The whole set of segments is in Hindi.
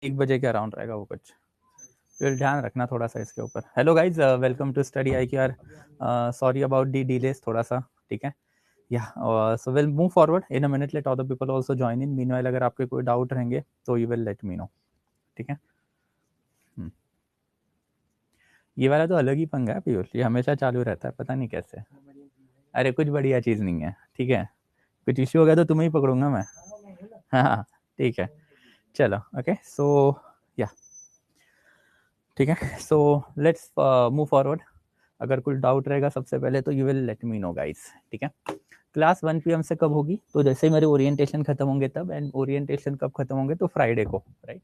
1 बजे के अराउंड रहेगा वो कुछ, फिर ध्यान रखना थोड़ा सा इसके ऊपर। Hello guys, welcome to study I Q R. Sorry about the delays थोड़ा सा, ठीक है। या so will move forward in a minute, let other people also join in. Meanwhile अगर आपके कोई डाउट रहेंगे तो you will let me know, ठीक है। ये वाला तो अलग ही पंगा है पीयूष, ये हमेशा चालू रहता है, पता नहीं कैसे। अरे कुछ बढ़िया चीज़ नहीं है, ठीक है। कुछ इश्यू हो गया तो तुम्हें ही पकड़ूंगा मैं। हाँ ठीक है, चलो ओके। सो या ठीक है, सो लेट्स मूव फॉरवर्ड। अगर कुछ डाउट रहेगा सबसे पहले तो you will let me know guys, ठीक है। क्लास 1 PM से कब होगी? तो जैसे ही मेरे ओरिएंटेशन खत्म होंगे तब, एंड ओरिएंटेशन कब खत्म होंगे? तो फ्राइडे को, राइट।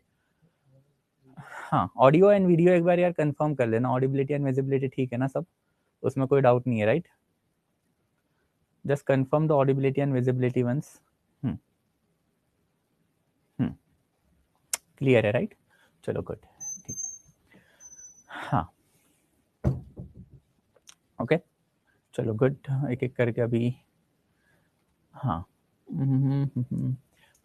हाँ, ऑडियो एंड वीडियो एक बार यार कंफर्म कर लेना, ऑडिबिलिटी एंड विजिबिलिटी ठीक है ना सब, उसमें कोई डाउट नहीं है, right. Just confirm the audibility and visibility once. Clear है, राइट। चलो गुड, ठीक। हाँ ओके, चलो गुड। एक एक करके अभी। हाँ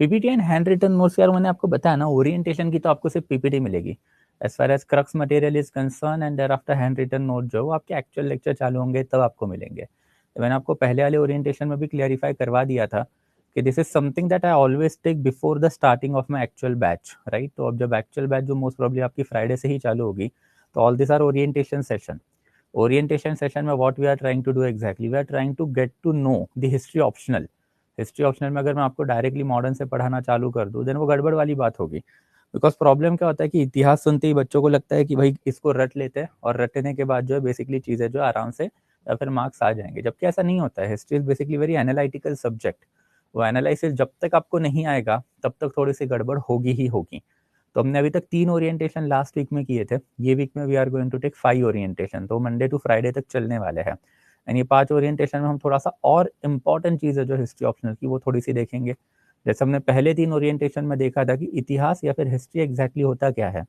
PPT and handwritten notes, यार मैंने आपको बताया ना, ओरिएंटेशन की तो आपको सिर्फ पीपीटी मिलेगी as far as crux material is concern, and there after handwritten note जो आपके एक्चुअल लेक्चर चालू होंगे तब आपको मिलेंगे। तो मैंने आपको पहले वाले ओरिएंटेशन में भी क्लियरिफाई करवा दिया था कि this is something that I always take before the starting of my actual batch, right. तो अब जब एक्चुअल बैच जो मोस्ट प्रॉब्ली आपकी फ्राइडे से ही चालू होगी, तो all this are orientation session. Orientation session में what we are trying to do exactly, we are trying to get to know the history optional. History optional में अगर मैं आपको डायरेक्टली मॉडर्न से पढ़ाना चालू कर दूं, देन वो गड़बड़ वाली बात होगी। बिकॉज प्रॉब्लम क्या होता है कि इतिहास सुनते ही बच्चों को लगता है कि भाई इसको रट लेते हैं, और रटने के बाद जो है बेसिकली चीज़ें जो आराम से या फिर मार्क्स आ जाएंगे, जबकि ऐसा नहीं होता है। History is basically very analytical subject. वो एनालिसिस जब तक आपको नहीं आएगा तब तक थोड़ी सी गड़बड़ होगी ही होगी। तो हमने अभी तक 3 ओरिएंटेशन लास्ट वीक में किए थे, ये वीक में we are going to take 5 orientation, तो मंडे टू फ्राइडे तक चलने वाले हैं। एंड ये 5 ओरिएंटेशन में हम थोड़ा सा और इम्पॉर्टेंट चीज़ है जो हिस्ट्री ऑप्शनल की, वो थोड़ी सी देखेंगे। जैसे हमने पहले 3 ओरिएंटेशन में देखा था कि इतिहास या फिर हिस्ट्री एग्जैक्टली होता क्या है,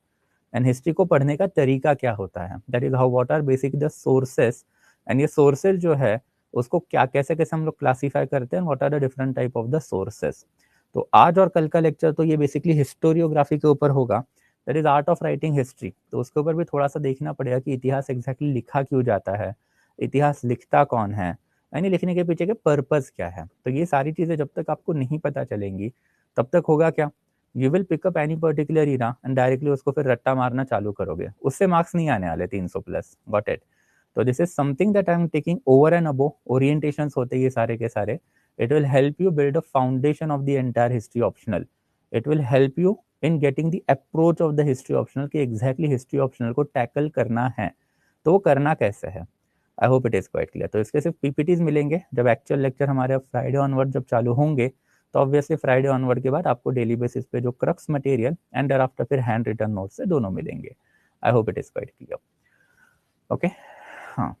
एंड हिस्ट्री को पढ़ने का तरीका क्या होता है, that is how what are basic the sources. And ये सोर्सेज जो है उसको क्या कैसे कैसे हम लोग क्लासीफाई करते हैं, what are the different type of the sources. तो आज और कल का लेक्चर तो ये बेसिकली हिस्टोरियोग्राफी के ऊपर होगा, that is art of writing history. तो उसके ऊपर भी थोड़ा सा देखना पड़ेगा कि इतिहास एग्जैक्टली लिखा क्यों जाता है, इतिहास लिखता कौन है, यानी लिखने के पीछे के पर्पस क्या है। तो ये सारी चीजें जब तक आपको नहीं पता चलेंगी तब तक होगा क्या, you will pick up any particular era and directly उसको फिर रट्टा मारना चालू करोगे, उससे मार्क्स नहीं आने वाले 300+, गॉट इट। तो this is something that I am taking over and above orientations होते हैं ये सारे के सारे। It will help you build a foundation of the entire history optional. It will help you in getting the approach of the history optional कि एग्जैक्टली हिस्ट्री ऑप्शनल को टैकल करना है, तो वो करना कैसे है। आई hope it is quite clear. तो इसके सिर्फ पीपीटीज मिलेंगे जब एक्चुअल लेक्चर हमारे फ्राइडे ऑनवर्ड जब चालू होंगे, तो ऑब्वियसली फ्राइडे ऑनवर्ड के बाद आपको डेली बेसिस पे जो crux material and there after फिर हैंड रिटन नोट से दोनों मिलेंगे। I hope it is quite clear, okay. हाँ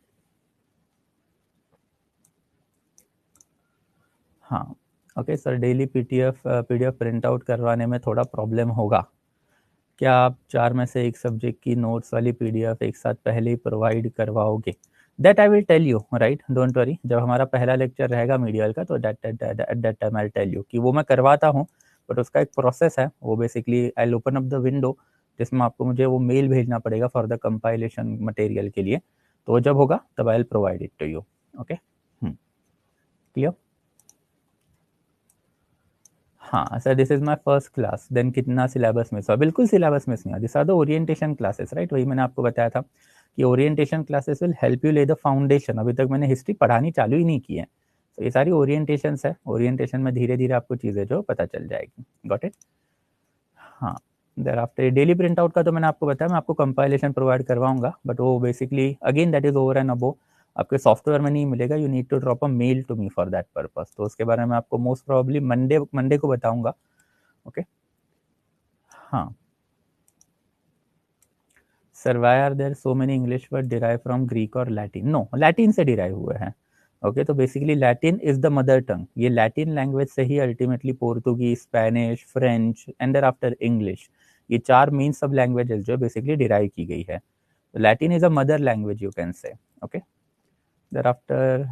हाँ okay sir, daily PDF print out करवाने में थोड़ा प्रॉब्लम होगा। क्या आप 4 में से एक सब्जेक्ट की नोट्स वाली पीडीएफ एक साथ पहले ही प्रोवाइड करवाओगे? That I will tell you, right, don't worry. जब हमारा पहला लेक्चर रहेगा मीडियल का, तो that time I tell you कि वो मैं करवाता हूँ, बट उसका एक प्रोसेस है। वो basically I open up the window जिसमें आपको मुझे वो मेल भेजना पड़ेगा फॉर द कंपाइलेशन मटेरियल के लिए। तो जब होगा तब I will provide it to you, okay. Clear? हाँ sir, this is my first class, then कितना सिलेबस मिस हुआ? बिल्कुल सिलेबस मिस नहीं हुआ। This are the orientation classes, right. वही मैंने आपको बताया था कि orientation classes will help you lay the foundation. अभी तक मैंने हिस्ट्री पढ़ानी चालू ही नहीं की है, तो ये सारी ओरिएंटेशन है। ओरिएंटेशन में धीरे धीरे आपको चीज़ें जो पता चल जाएगी, गॉट इट। हाँ, thereafter daily print out का तो मैंने आपको बताया, मैं आपको कंपाइलेशन प्रोवाइड करवाऊंगा, बट वो basically again that is over and above आपके सॉफ्टवेयर में नहीं मिलेगा। You need to drop a mail to me for that purpose. तो उसके बारे में आपको मोस्ट प्रोबेबली मंडे मंडे को बताऊंगा, ओके। हाँ sir, why are there so many English word derive from Greek और लैटिन? नो, लैटिन से डिराइव हुए हैं, ओके। तो basically Latin is the mother tongue. ये लैटिन लैंग्वेज से ही ultimately Portuguese, Spanish, French and there after English, ये 4 मेन सब लैंग्वेजेस जो बेसिकली डिराइव की गई है। तो Latin is a mother language, you can say, okay. There after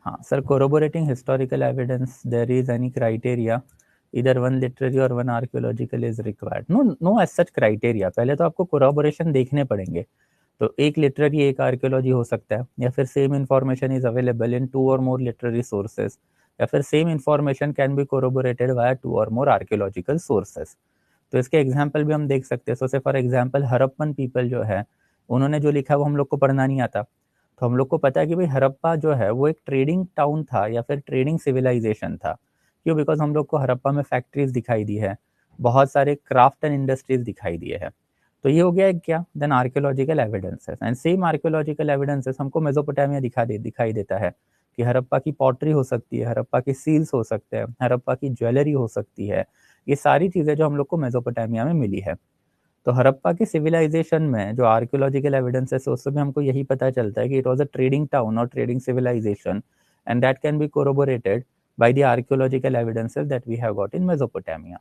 हाँ sir, corroborating historical evidence, there is any criteria, either one literary or one archaeological is required? No no as such criteria. पहले तो आपको कोरोबोरेशन देखने पड़ेंगे। तो एक लिटरेरी एक आर्कियोलॉजी हो सकता है, या फिर same information is available in 2 or more literary sources, या फिर same information can be corroborated via 2 or more archaeological sources. तो इसके एग्जाम्पल भी हम देख सकते हैं। सो से फॉर एग्जाम्पल हड़प्पन पीपल जो है, उन्होंने जो लिखा है वो हम लोग को पढ़ना नहीं आता। तो हम लोग को पता है कि भाई हड़प्पा जो है वो एक ट्रेडिंग टाउन था या फिर ट्रेडिंग सिविलाइजेशन था। क्यों? बिकॉज हम लोग को हड़प्पा में फैक्ट्रीज दिखाई दी है, बहुत सारे क्राफ्ट एंड इंडस्ट्रीज दिखाई दिए हैं। तो ये हो गया एक क्या, then archaeological evidences. And same archaeological evidences हमको मेसोपोटामिया दिखाई देता है कि हड़प्पा की पॉटरी हो सकती है, हड़प्पा के सील्स हो सकते हैं, हड़प्पा की ज्वेलरी हो सकती है। ये सारी चीज़ें जो हम लोग को मेसोपोटामिया में मिली है। तो हड़प्पा के सिविलाइजेशन में जो आर्कियोलॉजिकल एविडेंसेस है उससे भी हमको यही पता चलता है कि it was a trading town और trading civilisation, and that can be corroborated by the archaeological evidences that we have got in Mesopotamia.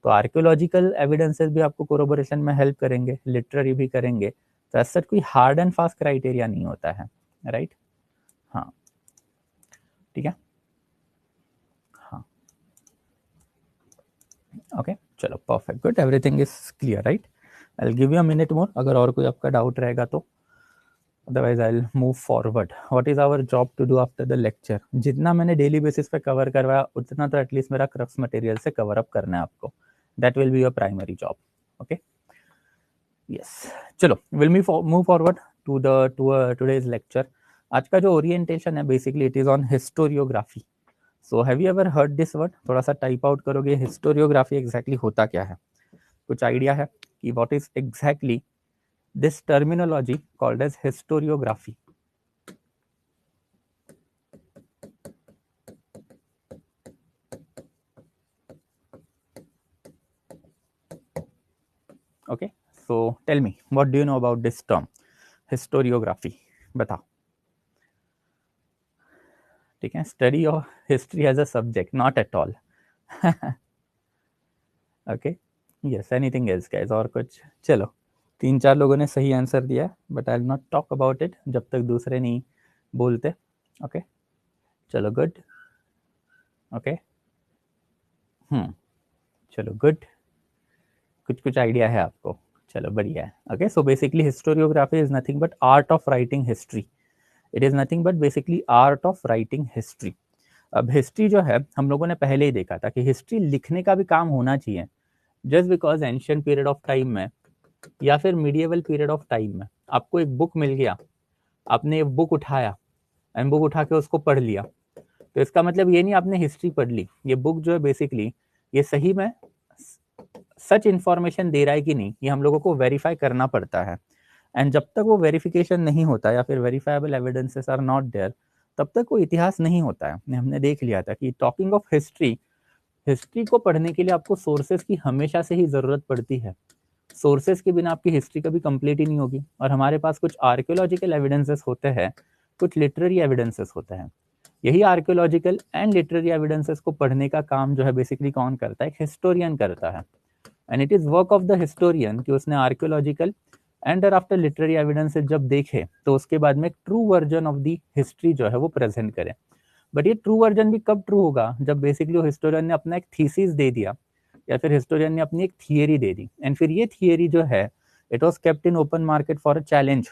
तो आर्कियोलॉजिकल एविडेंसेस भी आपको कोरोबोरेशन में हेल्प करेंगे, लिटरेरी भी करेंगे। तो ऐसा कोई हार्ड एंड फास्ट क्राइटेरिया नहीं होता है, राइट? हाँ, ठीक है। हाँ, ओके, चलो perfect, good, everything is clear, right? I will give you a minute more, अगर और कोई आपका डाउट रहेगा तो, otherwise I will move forward. What is our job to do after the lecture? जितना मैंने डेली बेसिस पे कवर करवाया उतना तो एटलीस्ट मेरा क्रक्स मटेरियल से कवर अप करना है आपको। That will be your primary job, okay? Yes, चलो will move forward to the today's lecture. आज का जो ओरिएंटेशन है basically it is on historiography. So have you ever heard this word? थोड़ा सा टाइप आउट करोगे, हिस्टोरियोग्राफी एग्जैक्टली होता क्या है? कुछ आइडिया है कि what is exactly this terminology called as historiography? Okay, so tell me what do you know about this term historiography? बताओ। ठीक है, study of history as a subject, not at all. Okay, yes, anything else guys? और कुछ? चलो, 3-4 लोगों ने सही आंसर दिया, but I will not talk about it जब तक दूसरे नहीं बोलते। ओके, चलो गुड। ओके, चलो गुड, कुछ कुछ आइडिया है आपको, चलो बढ़िया है। Okay, so basically historiography is nothing but art of writing history. It is nothing but basically art of writing history. अब हिस्ट्री जो है हम लोगों ने पहले ही देखा था कि हिस्ट्री लिखने का भी काम होना चाहिए। Just because ancient period of time में या फिर मीडिएवल पीरियड ऑफ टाइम में आपको एक बुक मिल गया, आपने एक बुक उठाया एंड बुक उठा के उसको पढ़ लिया, तो इसका मतलब ये नहीं आपने हिस्ट्री पढ़ ली। ये बुक जो है बेसिकली ये सही में सच इंफॉर्मेशन दे रहा है कि नहीं, ये हम लोगों को वेरीफाई करना पड़ता है। एंड जब तक वो वेरिफिकेशन नहीं होता या फिर verifiable evidences are not there, तब तक वो इतिहास नहीं होता है। हमने देख लिया था कि टॉकिंग ऑफ हिस्ट्री, हिस्ट्री को पढ़ने के लिए आपको सोर्सेज की हमेशा से ही जरूरत पड़ती है। सोर्सेज के बिना आपकी हिस्ट्री कभी कंप्लीट ही नहीं होगी। और हमारे पास कुछ आर्कियोलॉजिकल एविडेंसेस होते हैं, कुछ लिटरेरी एविडेंसेस होते हैं। यही आर्कियोलॉजिकल एंड लिटरेरी एविडेंसेस को पढ़ने का काम जो है बेसिकली कौन करता है? एक हिस्टोरियन करता है। And it is work of the historian कि उसने archaeological and after literary evidences जब देखे तो उसके बाद में एक true version of the history जो है वो प्रेजेंट करे। बट ये ट्रू वर्जन भी कब ट्रू होगा? जब बेसिकली वो हिस्टोरियन ने अपना एक थीसिस दे दिया या फिर हिस्टोरियन ने अपनी एक थियरी दे दी, एंड फिर ये थियरी जो है it was kept in open market for a challenge.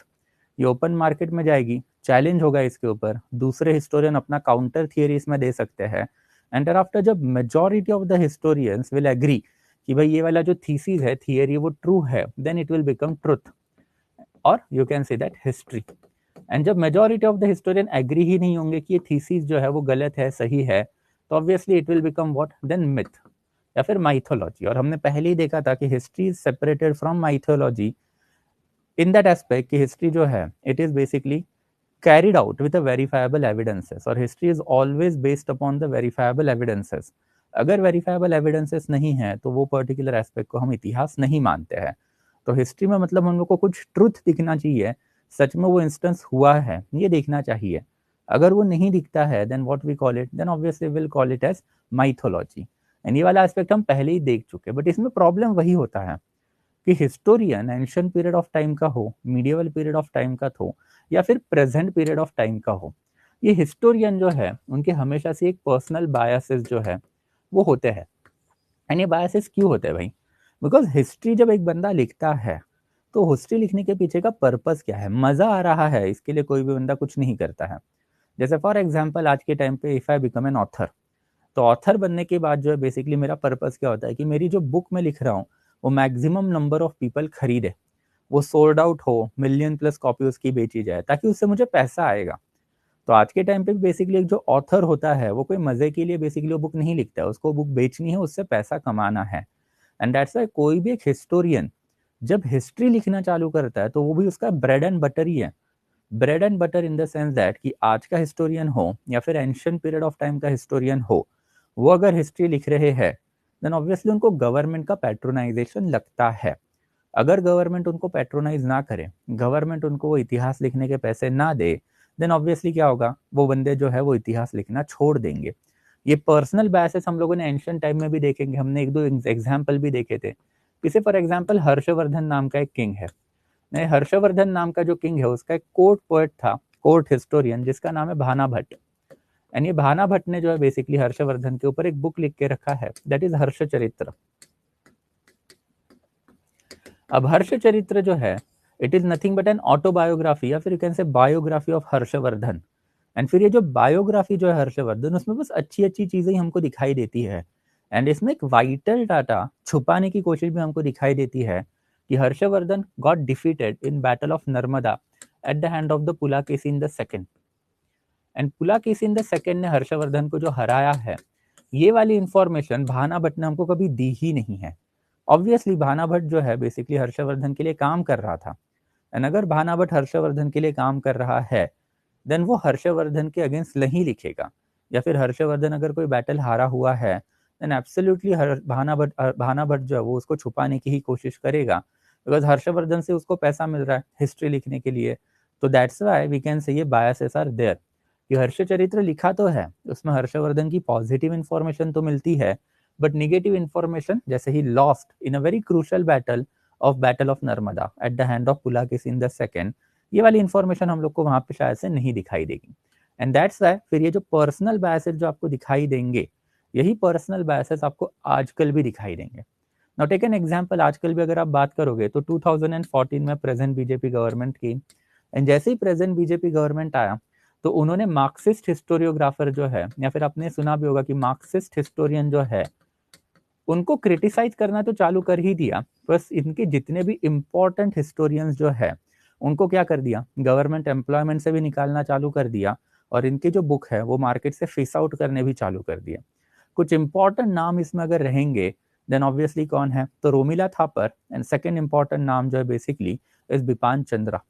ये ओपन मार्केट में जाएगी, चैलेंज होगा इसके ऊपर, दूसरे हिस्टोरियन अपना काउंटर थियरी इसमें दे सकते हैं। एंड आफ्टर जब majority of the historians will agree कि भाई ये वाला जो थीसिस है, थियरी, वो ट्रू है, then it will become truth, और you can say that history. And जब majority of the historian agree ही नहीं होंगे कि ये थीसिस जो है वो गलत है, सही है, तो obviously it will become what? Then myth या फिर माइथोलॉजी। और हमने पहले ही देखा था कि history is separated from mythology in that aspect कि हिस्ट्री जो है it is basically carried out with a verifiable evidences, और history is always based upon the verifiable evidences। अगर verifiable evidences नहीं है तो वो particular aspect को हम इतिहास नहीं मानते हैं। तो हिस्ट्री में मतलब हम लोग को कुछ ट्रुथ दिखना चाहिए, सच में वो इंस्टेंस हुआ है ये देखना चाहिए। अगर वो नहीं दिखता है then what we call it? Then obviously will call it as mythology. And ये वाला एस्पेक्ट हम पहले ही देख चुके, बट इसमें प्रॉब्लम वही होता है कि historian ancient period of time का हो, मीडिएवल पीरियड ऑफ टाइम का हो, या फिर प्रेजेंट पीरियड ऑफ टाइम का हो, ये हिस्टोरियन जो है उनके हमेशा से एक पर्सनल बायसेस जो है वो होते हैं। एंड ये बायसेस क्यों होते हैं भाई? बिकॉज हिस्ट्री जब एक बंदा लिखता है तो हिस्ट्री लिखने के पीछे का पर्पस क्या है, मजा आ रहा है, इसके लिए कोई भी बंदा कुछ नहीं करता है। जैसे फॉर एग्जाम्पल आज के टाइम पे if I become an author, तो ऑथर बनने के बाद जो है बेसिकली मेरा पर्पस क्या होता है कि मेरी जो बुक मैं लिख रहा हूँ वो मैक्सिमम नंबर ऑफ पीपल खरीदे, वो सोल्ड आउट हो, मिलियन प्लस कॉपी उसकी बेची जाए, ताकि उससे मुझे पैसा आएगा। तो आज के टाइम पे बेसिकली एक जो ऑथर होता है वो कोई मजे के लिए बेसिकली वो बुक नहीं लिखता है, उसको बुक बेचनी है, उससे पैसा कमाना है। एंड दैट्स वाई कोई भी एक हिस्टोरियन जब हिस्ट्री लिखना चालू करता है तो वो भी उसका ब्रेड एंड बटर ही है। Bread and butter in the sense that कि आज का हिस्टोरियन हो या फिर एंशियंट पीरियड ऑफ टाइम का हिस्टोरियन हो, वो अगर हिस्ट्री लिख रहे हैं देन ऑब्वियसली उनको गवर्नमेंट का पैट्रोनाइजेशन लगता है। अगर गवर्नमेंट उनको पैट्रोनाइज ना करे, गवर्नमेंट उनको वो इतिहास लिखने के पैसे ना दे, देन ऑब्वियसली क्या होगा, वो बंदे जो है वो इतिहास लिखना छोड़ देंगे। ये पर्सनल बायसेस हम लोगों ने एंशियंट टाइम में भी देखेंगे, हमने एक दो एग्जाम्पल भी देखे थे। जैसे फॉर एग्जाम्पल हर्षवर्धन नाम का एक किंग है। नहीं, हर्षवर्धन नाम का जो किंग है उसका एक कोर्ट पोएट था, कोर्ट हिस्टोरियन, जिसका नाम है भाना भट्ट। एंड ये भाना भट्ट ने जो है बेसिकली हर्षवर्धन के ऊपर एक बुक लिख के रखा है, दैट इज हर्ष चरित्र। अब हर्ष चरित्र जो है it is nothing but an autobiography या फिर यू कैन से बायोग्राफी ऑफ हर्षवर्धन। एंड फिर ये जो बायोग्राफी जो है हर्षवर्धन, उसमें बस अच्छी अच्छी चीजें ही हमको दिखाई देती है। एंड इसमें एक वाइटल डाटा छुपाने की कोशिश भी हमको दिखाई देती है कि Harshavardhan got defeated in battle of Narmada at the hand of the Pulakeshin the second. And Pulakeshin the second ने हर्षवर्धन को जो हराया है, ये वाली इंफॉर्मेशन भाना भट्ट ने हमको कभी दी ही नहीं है। ऑब्वियसली भाना भट्ट जो है बेसिकली हर्षवर्धन के लिए काम कर रहा था। एंड अगर भाना भट्ट हर्षवर्धन के लिए काम कर रहा है देन वो हर्षवर्धन के अगेंस्ट नहीं लिखेगा, या फिर हर्षवर्धन अगर कोई बैटल हारा हुआ है देन एब्सोल्युटली भाना भट्ट जो है वो उसको छुपाने की ही कोशिश करेगा, बिकॉज हर्षवर्धन से उसको पैसा मिल रहा है हिस्ट्री लिखने के लिए। तो दैट्स व्हाई वी कैन से ये बायसेस आर देयर कि हर्ष चरित्र लिखा तो है, उसमें हर्षवर्धन की पॉजिटिव इंफॉर्मेशन तो मिलती है, बट निगेटिव इंफॉर्मेशन जैसे ही lost in a very crucial battle of Narmada at the hand of Pulakeshin the second, ये वाली इंफॉर्मेशन हम लोग को वहां पे शायद से नहीं दिखाई देगी। एंड दैट्स व्हाई फिर ये जो पर्सनल बायसेस जो आपको दिखाई देंगे, यही पर्सनल बायसेस आपको आजकल भी दिखाई देंगे। नाउ टेक एन एग्जांपल, आजकल भी अगर आप बात करोगे तो 2014 में प्रेजेंट बीजेपी गवर्नमेंट की, एंड जैसे ही प्रेजेंट बीजेपी गवर्नमेंट आया तो उन्होंने मार्क्सिस्ट हिस्टोरियोग्राफर जो है, या फिर आपने सुना भी होगा कि मार्क्सिस्ट हिस्टोरियन जो है, उनको क्रिटिसाइज करना तो चालू कर ही दिया, बस इनके जितने भी इंपॉर्टेंट हिस्टोरियंस जो है उनको क्या कर दिया, गवर्नमेंट एम्प्लॉयमेंट से भी निकालना चालू कर दिया, और इनकी जो बुक है वो मार्केट से फिस आउट करने भी चालू कर दिया। कुछ इंपॉर्टेंट नाम इसमें अगर रहेंगे देन ऑब्वियसली कौन है, तो Romila Thapar, and second important नाम जो है बेसिकली इज बिपान चंद्रा।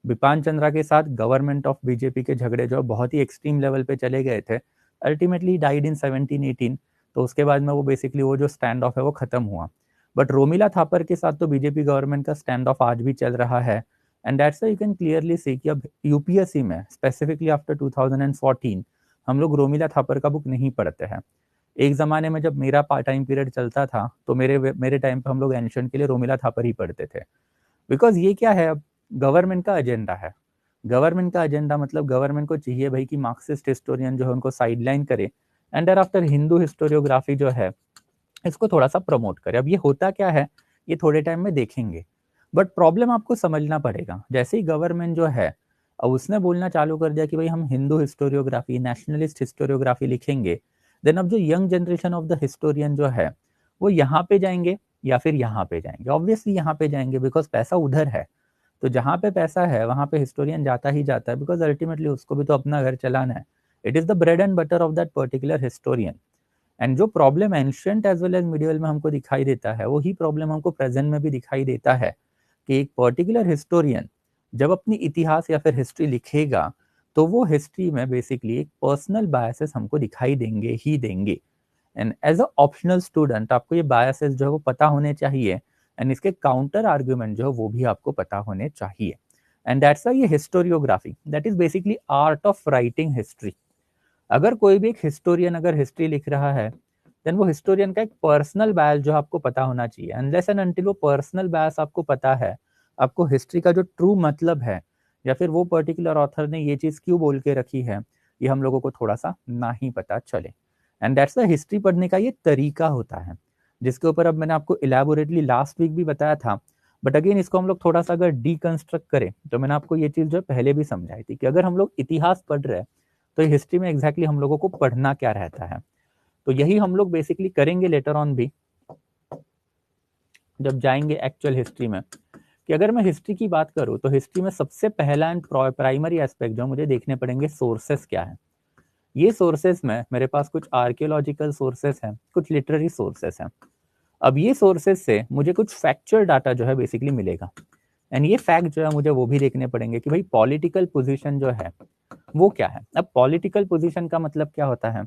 बिपान चंद्रा के साथ गवर्नमेंट ऑफ बीजेपी के झगड़े जो बहुत ही एक्सट्रीम लेवल पे चले गए थे, अल्टीमेटली डाइड इन 1718। तो उसके बाद में वो बेसिकली वो जो स्टैंड ऑफ है वो खत्म हुआ। बट रोमिला थापर के साथ तो बीजेपी गवर्नमेंट का स्टैंड ऑफ आज भी चल रहा है। And that's you can clearly see कि अब यूपीएससी में स्पेसिफिकली आफ्टर 2014 हम लोग रोमिला थापर का बुक नहीं पढ़ते हैं। एक जमाने में जब मेरा पार्ट टाइम पीरियड चलता था तो मेरे टाइम पे हम लोग एंशिएंट के लिए रोमिला थापर ही पढ़ते थे, बिकॉज ये क्या है, अब गवर्नमेंट का एजेंडा है। गवर्नमेंट का एजेंडा मतलब गवर्नमेंट को चाहिए भाई कि मार्क्सिस्ट हिस्टोरियन जो है उनको साइडलाइन करे, and there after Hindu historiography जो है इसको थोड़ा सा प्रमोट करे। अब ये होता क्या है ये थोड़े टाइम में देखेंगे, बट प्रॉब्लम आपको समझना पड़ेगा। जैसे ही गवर्नमेंट जो है अब उसने बोलना चालू कर दिया कि भाई हम हिंदू हिस्टोरियोग्राफी, नेशनलिस्ट हिस्टोरियोग्राफी लिखेंगे, देन अब जो young generation of the historian जो है वो यहाँ पे जाएंगे या फिर यहाँ पे जाएंगे। ऑब्वियसली यहाँ पे जाएंगे बिकॉज पैसा उधर है। तो जहाँ पे पैसा है वहां पे हिस्टोरियन जाता ही जाता है, बिकॉज अल्टीमेटली उसको भी तो अपना घर चलाना है। It is the bread and butter of that particular historian. And जो problem ancient as well as medieval में हमको दिखाई देता है वही प्रॉब्लम हमको प्रेजेंट में भी दिखाई देता है कि एक पर्टिकुलर हिस्टोरियन जब अपनी इतिहास या फिर हिस्ट्री लिखेगा तो वो हिस्ट्री में बेसिकली एक पर्सनल बायसेस हमको दिखाई देंगे ही देंगे। And as a optional student आपको ये बायसेस जो है वो पता होने चाहिए, एंड इसके काउंटर आर्ग्यूमेंट जो है वो भी आपको पता होने चाहिए। एंड दैट्स व्हाई ये historiography that is basically art of writing history. अगर कोई भी एक हिस्टोरियन अगर हिस्ट्री लिख रहा है देन वो हिस्टोरियन का एक पर्सनल बायस जो आपको पता होना चाहिए। अनलेस एंड अनटिल वो पर्सनल बायस आपको पता है, आपको हिस्ट्री का जो ट्रू मतलब है या फिर वो पर्टिकुलर ऑथर ने ये चीज क्यों बोल के रखी है, ये हम लोगों को थोड़ा सा ना ही पता चले। एंड दैट्स द हिस्ट्री पढ़ने का ये तरीका होता है, जिसके ऊपर अब मैंने आपको इलेबोरेटली लास्ट वीक भी बताया था। बट अगेन इसको हम लोग थोड़ा सा अगर डीकंस्ट्रक्ट करें तो मैंने आपको ये चीज़ जो पहले भी समझाई थी कि अगर हम लोग इतिहास पढ़ रहे हैं तो हिस्ट्री में एग्जैक्टली हम लोगों को पढ़ना क्या रहता है। तो यही हम लोग बेसिकली करेंगे लेटर ऑन भी जब जाएंगे एक्चुअल हिस्ट्री में, कि अगर मैं हिस्ट्री की बात करूं तो हिस्ट्री में सबसे पहला एंड प्राइमरी एस्पेक्ट जो मुझे देखने पड़ेंगे सोर्सेस क्या है। ये सोर्सेस में मेरे पास कुछ आर्कियोलॉजिकल सोर्सेस हैं, कुछ लिटरेरी सोर्सेस हैं। अब ये सोर्सेस से मुझे कुछ फैक्चुअल डाटा जो है बेसिकली मिलेगा, एंड ये फैक्ट जो है मुझे वो भी देखने पड़ेंगे कि भाई पॉलिटिकल पोजीशन जो है वो क्या है। अब पॉलिटिकल पोजीशन का मतलब क्या होता है?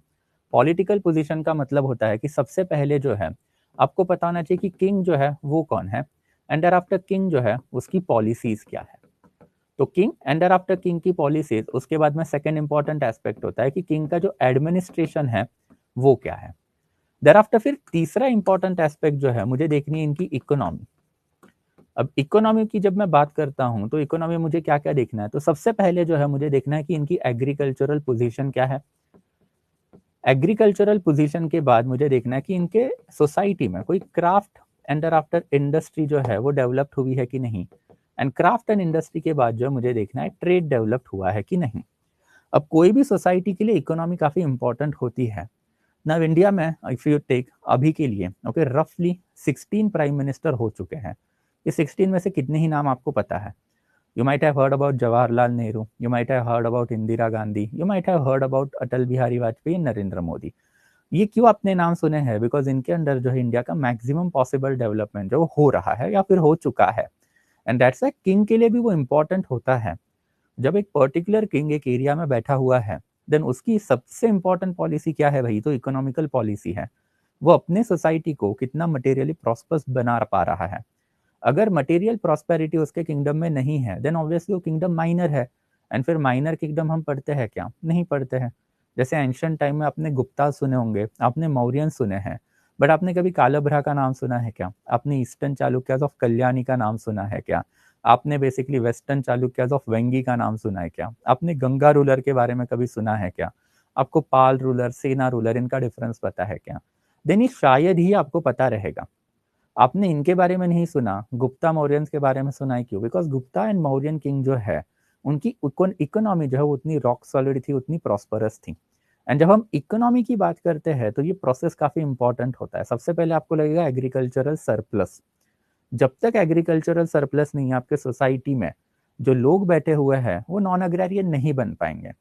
पॉलिटिकल पोजीशन का मतलब होता है कि सबसे पहले जो है आपको पता होना चाहिए कि किंग जो है वो कौन है, एंड आफ्टर किंग जो है उसकी पॉलिसीज क्या है। तो किंग एंड आफ्टर किंग की पॉलिसीज, उसके बाद में सेकंड इंपॉर्टेंट एस्पेक्ट होता है कि किंग का जो एडमिनिस्ट्रेशन है वो क्या है। देर आफ्टर फिर तीसरा इंपॉर्टेंट एस्पेक्ट जो है मुझे देखनी है इनकी इकोनॉमी। अब इकोनॉमी की जब मैं बात करता हूं तो इकोनॉमी मुझे क्या क्या देखना है, तो सबसे पहले जो है मुझे देखना है कि इनकी एग्रीकल्चरल पोजीशन क्या है। एग्रीकल्चरल पोजीशन के बाद मुझे देखना है कि इनके सोसाइटी में कोई क्राफ्ट एंड आफ्टर इंडस्ट्री जो है वो डेवलप्ड हुई है कि नहीं। एंड क्राफ्ट एंड इंडस्ट्री के बाद जो मुझे देखना है ट्रेड डेवलप्ड हुआ है कि नहीं। अब कोई भी सोसाइटी के लिए इकोनॉमी काफी इंपॉर्टेंट होती है ना। इंडिया में इफ यू टेक अभी के लिए ओके रफली 16 प्राइम मिनिस्टर हो चुके हैं। ये 16 में से कितने ही नाम आपको पता है? You might have heard about Jawaharlal Nehru, you might have heard about Indira Gandhi, you might have heard about Atal Bihari Vajpayee, Narendra Modi. ये क्यों आपने नाम सुने हैं? बिकॉज इनके अंडर जो है इंडिया का मैक्सिमम पॉसिबल डेवलपमेंट जो हो रहा है या फिर हो चुका है। एंड दैट्स अ किंग के लिए भी वो इम्पोर्टेंट होता है। जब एक पर्टिकुलर किंग एक एरिया में बैठा हुआ है देन उसकी सबसे इंपॉर्टेंट पॉलिसी क्या है भाई? तो इकोनॉमिकल पॉलिसी है। वो अपने सोसाइटी को कितना मटेरियली प्रॉस्पर्स बना पा रहा है। अगर मटेरियल प्रॉस्पेरिटी उसके किंगडम में नहीं है देन ऑब्वियसली वो किंगडम माइनर है। एंड फिर माइनर किंगडम हम पढ़ते हैं क्या? नहीं पढ़ते हैं। जैसे एंशियंट टाइम में आपने गुप्ता सुने होंगे, आपने मौर्यन सुने हैं, बट आपने कभी कालभ्रा का नाम सुना है क्या? आपने ईस्टर्न चालुक्याज ऑफ कल्याणी का नाम सुना है क्या? आपने basically western Chalukyas of Vengi का नाम सुना है क्या? आपने गंगा रूलर के बारे में कभी सुना है क्या? आपको पाल रूलर, सेना रूलर, इनका डिफरेंस पता है क्या? देन ये शायद ही आपको पता रहेगा। आपने इनके बारे में नहीं सुना, गुप्ता मौर्यंस के बारे में सुना है क्यों? Because Gupta and Mauryan king जो है उनकी इकोनॉमी जो है वो उतनी रॉक सॉलिड थी, उतनी प्रॉस्परस थी। एंड जब हम इकोनॉमी की बात करते हैं तो ये प्रोसेस काफी इंपॉर्टेंट होता है। सबसे पहले आपको लगेगा एग्रीकल्चरल सरप्लस। जब तक एग्रीकल्चरल सरप्लस नहीं है आपके सोसाइटी में, जो लोग बैठे हुए हैं वो नॉन अग्रेरियन नहीं बन पाएंगे।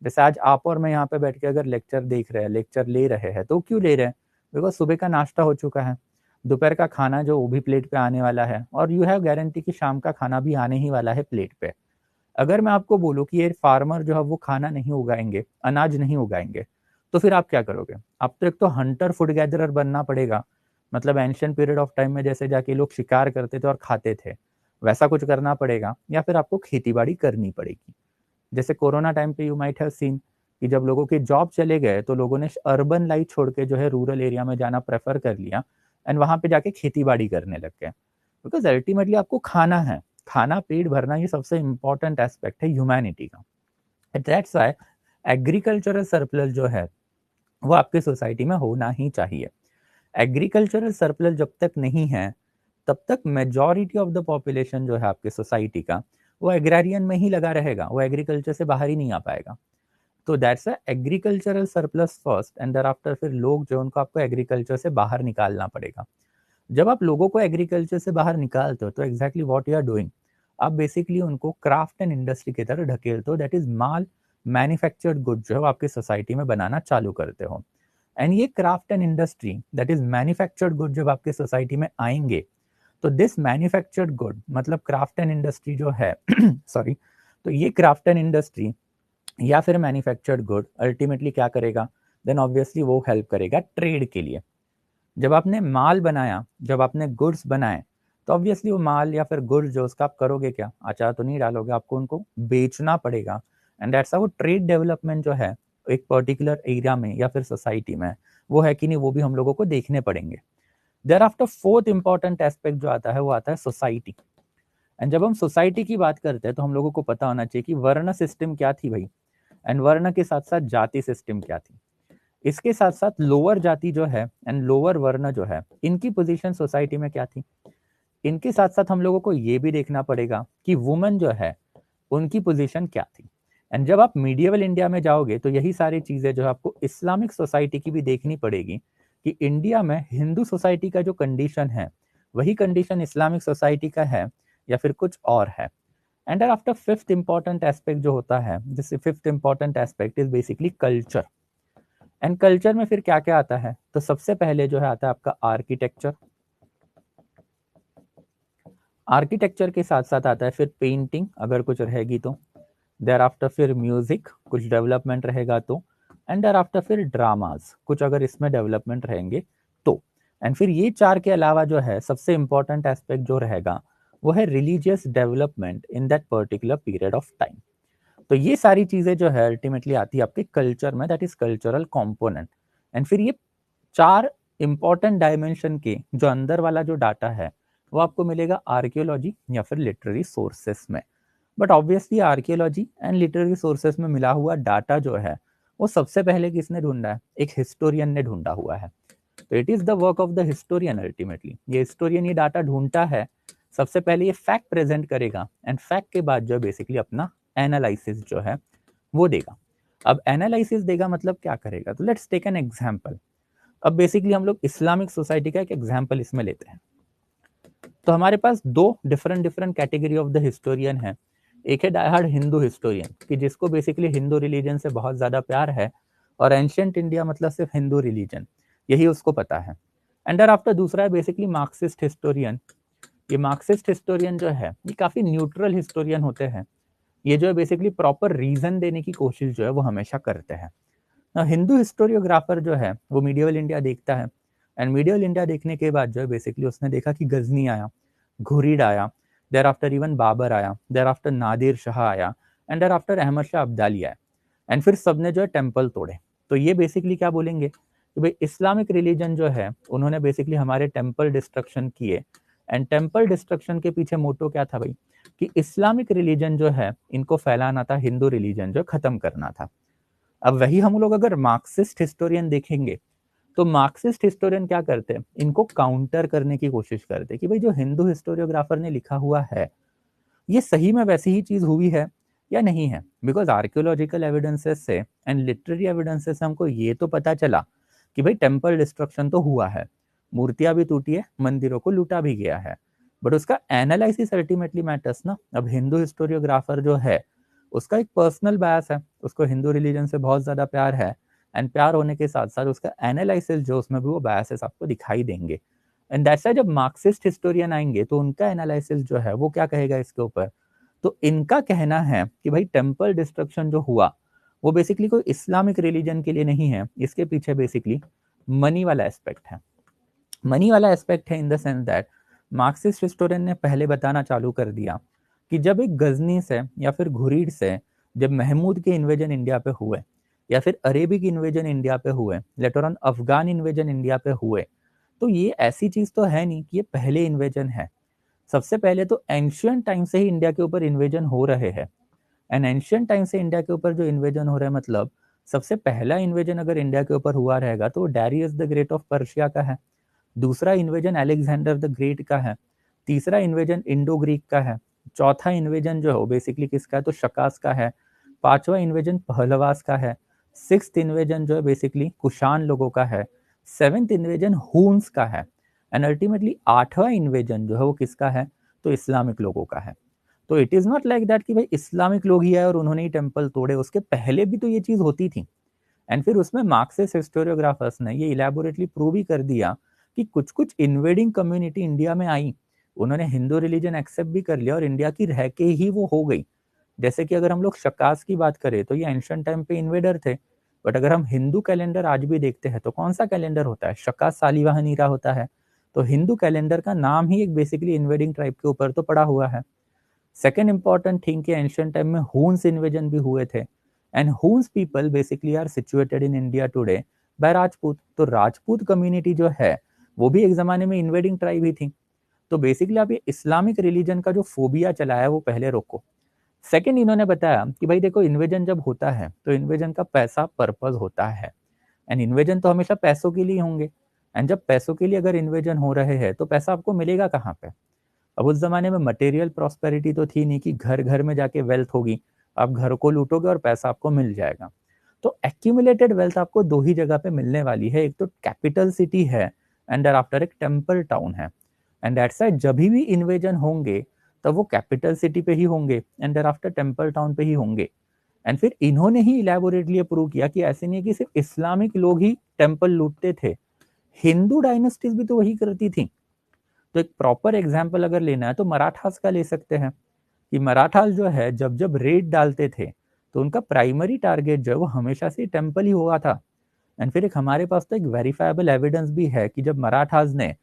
जैसे आज आप और मैं यहाँ पे बैठ के अगर लेक्चर देख रहे हैं, लेक्चर ले रहे हैं, तो क्यों ले रहे हैं? बिकॉज सुबह का नाश्ता हो चुका है, दोपहर का खाना जो वो भी प्लेट पे आने वाला है, और यू हैव गारंटी कि शाम का खाना भी आने ही वाला है प्लेट पे। अगर मैं आपको बोलूँ कि ये फार्मर जो है वो खाना नहीं उगाएंगे, अनाज नहीं उगाएंगे, तो फिर आप क्या करोगे? आप तो एक तो हंटर फूड गैदरर बनना पड़ेगा, मतलब एंशियंट पीरियड ऑफ टाइम में जैसे जाके लोग शिकार करते थे और खाते थे, वैसा कुछ करना पड़ेगा, या फिर आपको खेती बाड़ी करनी पड़ेगी। जैसे कोरोना टाइम पे यू माइट हैव सीन कि जब लोगों के जॉब चले गए तो लोगों ने अर्बन लाइफ छोड़ के जो है रूरल एरिया में जाना प्रेफर कर लिया, एंड वहां पे जाके खेती बाड़ी करने लग गए। बिकॉज अल्टीमेटली आपको खाना है, खाना पेट भरना, ये सबसे इंपॉर्टेंट एस्पेक्ट है ह्यूमैनिटी का। दैट्स व्हाई एग्रीकल्चरल सरप्लस जो है वो आपके सोसाइटी में होना ही चाहिए। एग्रीकल्चरल सरप्लस जब तक नहीं है तब तक मेजॉरिटी ऑफ द पॉपुलेशन जो है आपके सोसाइटी का वो एग्रारियन में ही लगा रहेगा, वो एग्रीकल्चर से बाहर ही नहीं आ पाएगा। तो that's a agricultural surplus first, and there after फिर लोग जो उनको आपको एग्रीकल्चर से बाहर निकालना पड़ेगा। जब आप लोगों को एग्रीकल्चर से बाहर निकालते हो तो exactly what you are doing, आप बेसिकली उनको क्राफ्ट एंड इंडस्ट्री की तरह ढकेलते हो। दैट इज माल मैन्युफैक्चर्ड गुड जो है आपकी सोसाइटी में बनाना चालू करते हो। एंड ये craft and industry that is manufactured good जब आपके सोसाइटी में आएंगे तो दिस मैन्युफैक्चर्ड गुड मतलब क्राफ्ट एंड इंडस्ट्री जो है सॉरी, तो ये क्राफ्ट एंड इंडस्ट्री या फिर मैन्युफैक्चर्ड गुड अल्टीमेटली क्या करेगा? देन ऑब्वियसली वो हेल्प करेगा ट्रेड के लिए। जब आपने माल बनाया, जब आपने गुड्स बनाए, तो ऑब्वियसली वो माल या फिर गुड्स जो उसका आप करोगे क्या? अचार तो नहीं डालोगे, आपको उनको बेचना पड़ेगा। And that's how trade development जो है एक पर्टिकुलर एरिया में या फिर सोसाइटी में वो है कि नहीं, वो भी हम लोगों को देखने पड़ेंगे। Thereafter fourth important aspect जो आता है वो आता है सोसाइटी। एंड जब हम सोसाइटी की बात करते हैं तो हम लोगों को पता होना चाहिए कि वर्ण सिस्टम क्या थी भाई। एंड वर्ण के साथ साथ जाति सिस्टम क्या थी। इसके साथ साथ लोअर जाति जो है एंड लोअर वर्ण जो है, इनकी पोजीशन सोसाइटी में क्या थी। इनके साथ साथ हम लोगों को ये भी देखना पड़ेगा कि वुमेन जो है उनकी पोजीशन क्या थी। एंड जब आप मीडिएवल इंडिया में जाओगे तो यही सारी चीजें जो है आपको इस्लामिक सोसाइटी की भी देखनी पड़ेगी कि इंडिया में हिंदू सोसाइटी का जो कंडीशन है वही कंडीशन इस्लामिक सोसाइटी का है या फिर कुछ और है। And after fifth important aspect जो होता है, जैसे fifth important aspect is basically culture. And culture में फिर क्या क्या आता है, तो सबसे पहले जो है आता है आपका आर्किटेक्चर। आर्किटेक्चर के साथ साथ आता है फिर पेंटिंग अगर कुछ रहेगी तो, देर आफ्टर फिर म्यूजिक कुछ डेवलपमेंट रहेगा तो, एंड देर आफ्टर फिर ड्रामाज कुछ अगर इसमें डेवलपमेंट रहेंगे तो, एंड फिर ये चार के अलावा जो है सबसे इंपॉर्टेंट एस्पेक्ट जो रहेगा वो है religious development in that particular period of time. तो ये सारी चीजें जो है अल्टीमेटली आती है आपके कल्चर में, that is cultural component. And फिर ये चार इंपॉर्टेंट डायमेंशन के जो अंदर वाला जो डाटा है वो आपको मिलेगा आर्कियोलॉजी या फिर लिटरेरी सोर्सेस में। But obviously archaeology and literary sources में मिला हुआ डाटा जो है वो सबसे पहले किसने ढूंढा है, एक हिस्टोरियन ने ढूंढा हुआ है। तो it is the work of the historian ultimately, ये हिस्टोरियन ये डाटा ढूंढता है, सबसे पहले ये फैक्ट प्रेजेंट करेगा एंड फैक्ट के बाद जो बेसिकली अपना एनालिसिस जो है वो देगा। अब एनालिसिस देगा मतलब क्या करेगा, तो लेट्स टेक एन एग्जांपल। अब बेसिकली हम लोग इस्लामिक सोसाइटी का एक एग्जांपल इसमें लेते हैं। तो हमारे पास दो different different category of the historian है। एक है डायहार्ड हिंदू हिस्टोरियन कि जिसको बेसिकली हिंदू रिलीजन से बहुत ज्यादा प्यार है और एंशियंट इंडिया मतलब सिर्फ हिंदू रिलीजन, यही उसको पता है। एंड आफ्टर दूसरा है बेसिकली मार्क्सिस्ट हिस्टोरियन। ये मार्क्सिस्ट हिस्टोरियन जो है ये काफी न्यूट्रल हिस्टोरियन होते हैं, ये जो है बेसिकली प्रॉपर रीजन देने की कोशिश जो है वो हमेशा करते हैं। हिंदू हिस्टोरियोग्राफर जो है वो मीडियल इंडिया देखता है एंड मीडियल इंडिया देखने के बाद जो है बेसिकली उसने देखा कि गजनी आया, घुरीद आया, देर आफ्टर इवन बाबर आया, देर आफ्टर नादिर शाह आया, and thereafter Ahmad Shah Abdali आया, एंड फिर सबने जो है टेम्पल तोड़े। तो ये बेसिकली क्या बोलेंगे कि भाई इस्लामिक रिलीजन जो है उन्होंने बेसिकली हमारे टेम्पल डिस्ट्रक्शन किए। एंड टेम्पल डिस्ट्रक्शन के पीछे मोटो क्या था भाई, कि इस्लामिक रिलीजन जो है इनको फैलाना था, हिंदू रिलीजन जो खत्म करना था। अब वही हम लोग अगर मार्क्सिस्ट हिस्टोरियन देखेंगे तो मार्क्सिस्ट हिस्टोरियन क्या करते हैं, इनको काउंटर करने की कोशिश करते हैं कि भाई जो हिंदू हिस्टोरियोग्राफर ने लिखा हुआ है ये सही में वैसी ही चीज हुई है या नहीं है। बिकॉज आर्कियोलॉजिकल एविडेंसेस से एंड लिटरेरी एविडेंसेस से हमको ये तो पता चला कि भाई टेम्पल डिस्ट्रक्शन तो हुआ है, मूर्तियां भी टूटी है, मंदिरों को लूटा भी गया है, बट उसका एनालिसिस अल्टीमेटली मैटर्स ना। अब हिंदू हिस्टोरियोग्राफर जो है उसका एक पर्सनल बायस है, उसको हिंदू रिलीजन से बहुत ज्यादा प्यार है, एंड प्यार होने के साथ साथ उसका एनालिसिस जो उसमें भी वो बायसेस आपको दिखाई देंगे। एंड दैट्स व्हाई जब मार्क्सिस्ट हिस्टोरियन आएंगे तो उनका एनालिसिस जो है वो क्या कहेगा इसके ऊपर, तो इनका कहना है कि भाई टेम्पल डिस्ट्रक्शन जो हुआ वो बेसिकली कोई इस्लामिक रिलीजन के लिए नहीं है, इसके पीछे बेसिकली मनी वाला एस्पेक्ट है। मनी वाला एस्पेक्ट है in the sense that Marxist historian ने पहले बताना चालू कर दिया कि जब एक गजनी से या फिर घुरीद से जब महमूद के इन्वेजन इंडिया पे हुए या फिर अरेबिक इन्वेजन इंडिया पे हुए, later on Afghan invasion India पे हुए, तो ये ऐसी चीज तो है नहीं कि ये पहले इन्वेजन है। सबसे पहले तो एंशियंट टाइम से ही इंडिया के ऊपर इन्वेजन हो रहे हैं। एंड एंशियंट टाइम से इंडिया के ऊपर जो इन्वेजन हो रहा है, मतलब सबसे पहला इन्वेजन अगर इंडिया के ऊपर हुआ रहेगा तो Darius the great of Persia का है, दूसरा इन्वेजन अलेक्जेंडर द ग्रेट का है, तीसरा इन्वेजन इंडो ग्रीक का है, चौथा इन्वेजन जो है वो बेसिकली किसका है, तो शकास का है, पांचवा इन्वेजन पहलवास का है, सिक्स्थ इन्वेजन जो है बेसिकली कुशान लोगों का है, सेवेंथ इन्वेजन हून्स का है, एंड अल्टीमेटली आठवां इन्वेजन जो है वो किसका है, तो इस्लामिक लोगों का है। तो it is not like that कि भाई इस्लामिक लोग ही आए और उन्होंने ही टेम्पल तोड़े, उसके पहले भी तो ये चीज होती थी। एंड फिर उसमें मार्क्सिस्ट हिस्टोरियोग्राफर्स ने ये इलेबोरेटली प्रूव ही कर दिया कि कुछ कुछ इन्वेडिंग कम्युनिटी इंडिया में आई, उन्होंने हिंदू रिलीजन एक्सेप्ट भी कर लिया और इंडिया की रह के ही वो हो गई। जैसे कि अगर हम लोग शकास की बात करें तो ये एंशियंट टाइम पे इन्वेडर थे, बट अगर हम हिंदू कैलेंडर आज भी देखते हैं तो कौन सा कैलेंडर होता है, शकास सालीवाहन ईरा होता है। तो हिंदू कैलेंडर का नाम ही एक बेसिकली इन्वेडिंग ट्राइब के ऊपर तो पड़ा हुआ है। सेकेंड इंपॉर्टेंट थिंग कि एंशियंट टाइम में हून्स इन्वेजन भी हुए थे, and Huns people basically are situated in India today by Rajput. तो राजपूत कम्युनिटी जो है वो भी एक जमाने में इन्वेडिंग ट्राइब ही थी। तो बेसिकली आप ये इस्लामिक रिलीजन का जो फोबिया चला है वो पहले रोको। सेकंड इन्होंने बताया कि भाई देखो, इन्वेजन जब होता है तो इन्वेजन का पैसा पर्पज होता है, एंड इन्वेजन तो हमेशा पैसों के लिए होंगे। एंड जब पैसों के लिए अगर इन्वेजन हो रहे हैं तो पैसा आपको मिलेगा कहाँ पे? अब उस जमाने में मटेरियल प्रॉस्पेरिटी तो थी नहीं कि घर घर में जाके वेल्थ होगी, आप घर को लूटोगे और पैसा आपको मिल जाएगा। तो एक्यूमुलेटेड वेल्थ आपको दो ही जगह पे मिलने वाली है, एक तो कैपिटल सिटी है एंड आफ्टर एक टेम्पल टाउन है। एंड दैट्स व्हाई जब भी इन्वेजन होंगे तब वो कैपिटल सिटी पे ही होंगे एंड आफ्टर टेम्पल टाउन पे ही होंगे। एंड फिर इन्होंने ही इलेबोरेटली प्रूव किया कि ऐसे नहीं है कि सिर्फ इस्लामिक लोग ही टेम्पल लूटते थे, हिंदू डायनेस्टीज भी तो वही करती थी। तो एक प्रॉपर एग्जाम्पल अगर लेना है तो मराठास का ले सकते हैं कि मराठास जो है जब जब रेड डालते थे तो उनका प्राइमरी टारगेट जो है वो हमेशा से टेम्पल ही हुआ था। एंड फिर एक हमारे पास तो एक वेरीफाइबल एविडेंस भी है कि जब मराठास ने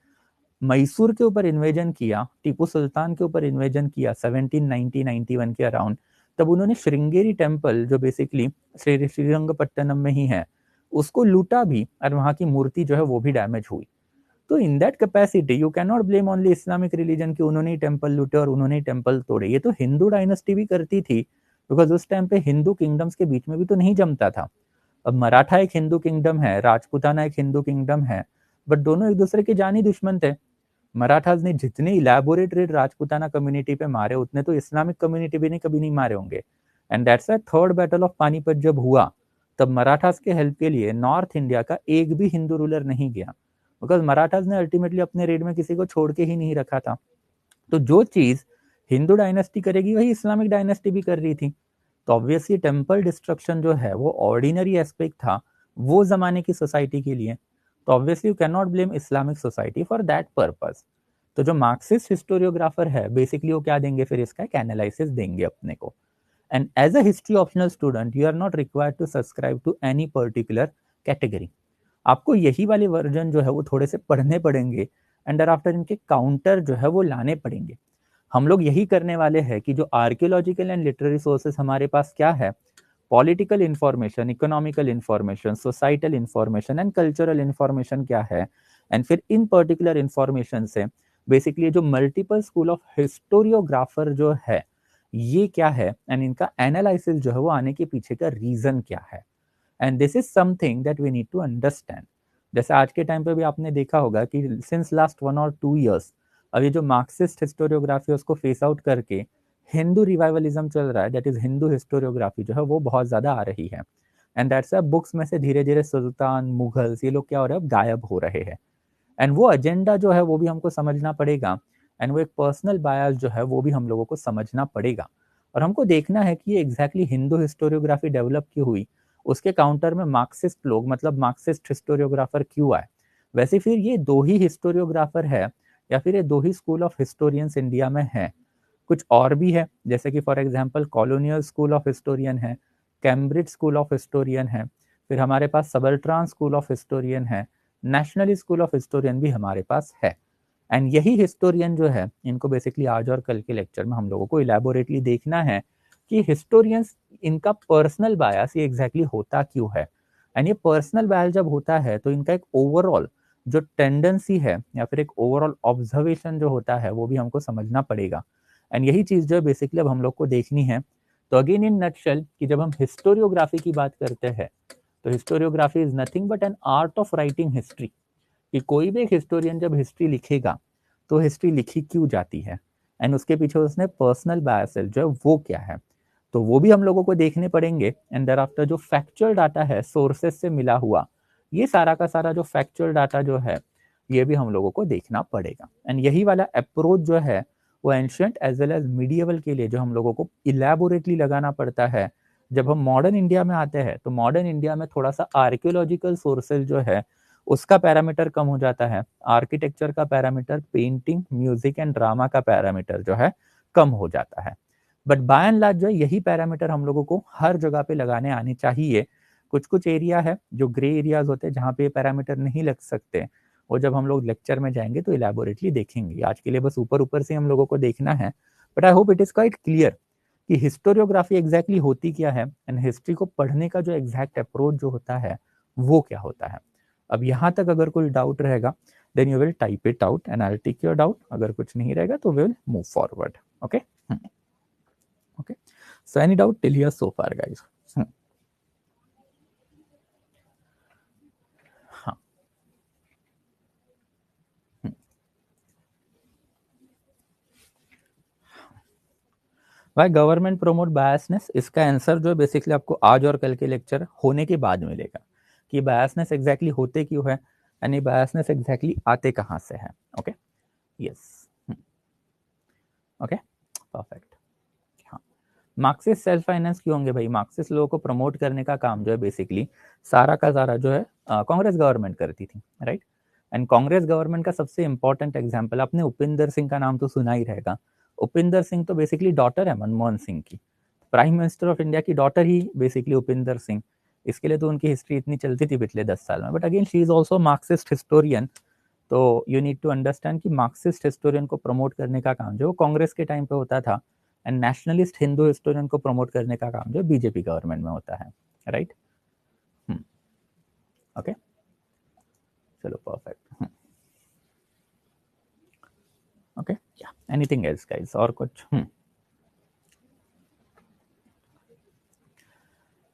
मैसूर के ऊपर इन्वेजन किया, टीपू सुल्तान के ऊपर इन्वेजन किया 1790-91 के अराउंड, तब उन्होंने श्रृंगेरी टेम्पल जो बेसिकली श्रीरंगपट्टनम में ही है उसको लूटा भी, और वहां की मूर्ति जो है वो भी डैमेज हुई। तो इन that capacity you can not blame only Islamic religion कि उन्होंने ही टेम्पल लूटे और उन्होंने ही टेम्पल तोड़े, ये तो हिंदू डायनेस्टी भी करती थी, बिकॉज उस टाइम पे हिंदू किंगडम्स के बीच में भी तो नहीं जमता था। अब मराठा एक हिंदू किंगडम है, राजपूताना एक हिंदू किंगडम है, बट दोनों एक दूसरे के जानी दुश्मन थे। मराठाज ने जितने इलेबोरेट रेड राजपूताना कम्युनिटी पे मारे उतने तो इस्लामिक कम्युनिटी भी नहीं कभी नहीं मारे होंगे। And that's why third battle of Panipat जब हुआ तब मराठास के हेल्प के लिए नॉर्थ इंडिया का एक भी हिंदू रूलर नहीं गया, बिकॉज मराठास ने अल्टीमेटली अपने रेड में किसी को छोड़ के ही नहीं रखा था। तो जो चीज हिंदू डायनेस्टी करेगी वही इस्लामिक डायनेस्टी भी कर रही थी। तो ऑब्वियसली टेम्पल डिस्ट्रक्शन जो है वो ऑर्डिनरी एस्पेक्ट था वो जमाने की सोसाइटी के लिए, तो obviously you can not blame Islamic society for that purpose. तो जो मार्क्सिस्ट हिस्टोरियोग्राफर है बेसिकली वो क्या देंगे, फिर इसका एक एनालिसिस देंगे अपने को। And as a history optional student you are not required to subscribe to any particular category. आपको यही वाले वर्जन जो है वो थोड़े से पढ़ने पड़ेंगे एंड आफ्टर इनके काउंटर जो है वो लाने पड़ेंगे। हम लोग यही करने वाले हैं कि जो आर्कियोलॉजिकल एंड लिटरेरी सोर्सेस हमारे पास क्या है, political information, economical information, societal information and cultural information क्या है, एंड फिर इन पर्टिकुलर इंफॉर्मेशन से बेसिकली जो मल्टीपल स्कूल ऑफ हिस्टोरियोग्राफर जो है ये क्या है, एंड इनका एनालिसिस जो है वो आने के पीछे का रीजन क्या है। And this is something that we need to understand. जैसे आज के टाइम पे भी आपने देखा होगा कि सिंस लास्ट 1 और 2 ईयर्स अब ये जो मार्क्सिस्ट हिस्टोरियोग्राफी उसको फेस आउट करके हिंदू रिवाइवलिज्म चल रहा है, दैट इज हिंदू हिस्टोरियोग्राफी जो है वो बहुत ज्यादा आ रही है। एंड दैट्स बुक्स में से धीरे धीरे सुल्तान, मुगल्स, ये लोग क्या हो रहे हैं, अब गायब हो रहे हैं। एंड वो एजेंडा जो है वो भी हमको समझना पड़ेगा, एंड वो एक पर्सनल बायस जो है वो भी हम लोगों को समझना पड़ेगा। और हमको देखना है कि ये एग्जैक्टली हिंदू हिस्टोरियोग्राफी डेवलप क्यों हुई, उसके काउंटर में मार्क्सिस्ट लोग मतलब मार्क्सिस्ट हिस्टोरियोग्राफर क्यों आए। वैसे फिर ये दो ही हिस्टोरियोग्राफर है या फिर ये दो ही स्कूल ऑफ हिस्टोरियंस इंडिया में है? कुछ और भी है, जैसे कि for example colonial school of historian है, कैम्ब्रिज स्कूल ऑफ हिस्टोरियन है, फिर हमारे पास सबल्ट्रान स्कूल ऑफ हिस्टोरियन है, नेशनल स्कूल ऑफ हिस्टोरियन भी हमारे पास है। एंड यही हिस्टोरियन जो है इनको बेसिकली आज और कल के लेक्चर में हम लोगों को इलेबोरेटली देखना है कि हिस्टोरियंस इनका पर्सनल बायस ये एग्जैक्टली होता क्यों है। एंड ये पर्सनल बायस जब होता है तो इनका एक ओवरऑल जो टेंडेंसी है या फिर एक ओवरऑल ऑब्जर्वेशन जो होता है वो भी हमको समझना पड़ेगा। एंड यही चीज जो है बेसिकली अब हम लोग को देखनी है। तो अगेन इन नटशेल कि जब हम हिस्टोरियोग्राफी की बात करते हैं तो historiography is nothing but an art of writing history, कि कोई भी एक हिस्टोरियन जब हिस्ट्री लिखेगा तो हिस्ट्री लिखी क्यों जाती है एंड उसके पीछे उसने पर्सनल बायसेस जो है वो क्या है, तो वो भी हम लोगों को देखने पड़ेंगे। एंड देयर आफ्टर जो फैक्चुअल डाटा है सोर्सेस से मिला हुआ, ये सारा का सारा जो फैक्चुअल डाटा जो है ये भी हम लोगों को देखना पड़ेगा। एंड यही वाला अप्रोच जो है वो ancient as well as medieval के लिए जो हम लोगों को इलेबोरेटली लगाना पड़ता है। जब हम मॉडर्न इंडिया में आते हैं तो मॉडर्न इंडिया में थोड़ा सा आर्कियोलॉजिकल सोर्सेज जो है उसका पैरामीटर कम हो जाता है, आर्किटेक्चर का parameter, painting, music and drama का पैरामीटर जो है कम हो जाता है। बट बाय एंड लार्ज जो है यही पैरामीटर हम लोगों को हर जगह पे लगाने आने चाहिए। कुछ कुछ एरिया है जो ग्रे एरियाज होते हैं जहाँ पे पैरामीटर नहीं लग सकते, वो जब हम लोग लेक्चर में जाएंगे तो इलेबोरेटली देखेंगे। आज के लिए बस ऊपर ऊपर से हम लोगों को देखना है, but I hope it is quite clear कि हिस्टोरियोग्राफी एग्जैक्टली होती क्या है एंड हिस्ट्री को पढ़ने का जो एग्जैक्ट अप्रोच जो होता है वो क्या होता है। अब यहाँ तक अगर कोई डाउट रहेगा then you will type it out and I will take your doubt, अगर कुछ नहीं रहेगा तो will move forward. Okay okay, So any doubt till here so far, guys? हाँ. वाई गवर्नमेंट प्रमोट बायसनेस, इसका आंसर जो है बेसिकली आपको आज और कल के लेक्चर होने के बाद मिलेगा कि बायसनेस एग्जैक्टली होते क्यों है यानी बायसनेस एग्जैक्टली आते कहाँ से है. Okay, yes, okay, perfect. हाँ, मार्क्सिस्ट सेल्फ फाइनेंस क्यों होंगे भाई? मार्क्सिस्ट लोगों को प्रमोट करने का काम जो है बेसिकली सारा का सारा जो है कांग्रेस गवर्नमेंट करती थी, राइट. एंड कांग्रेस गवर्नमेंट का सबसे इंपॉर्टेंट एग्जांपल आपने उपिंदर सिंह का नाम तो सुना ही रहेगा. उपिंदर सिंह तो बेसिकली डॉटर है मनमोहन सिंह की. प्राइम मिनिस्टर ऑफ इंडिया की डॉटर ही बेसिकली उपिंदर सिंह. इसके लिए तो उनकी हिस्ट्री इतनी चलती थी पिछले 10 साल में. But again she is also Marxist historian. तो यू नीड टू अंडरस्टैंड कि मार्क्सिस्ट हिस्टोरियन को प्रमोट करने का काम जो कांग्रेस के टाइम पे होता था एंड नेशनलिस्ट हिंदू हिस्टोरियन को प्रमोट करने का काम जो बीजेपी गवर्नमेंट में होता है, राइट. ओके, चलो परफेक्ट. ओके, या एनीथिंग एल्स गाइस और कुछ?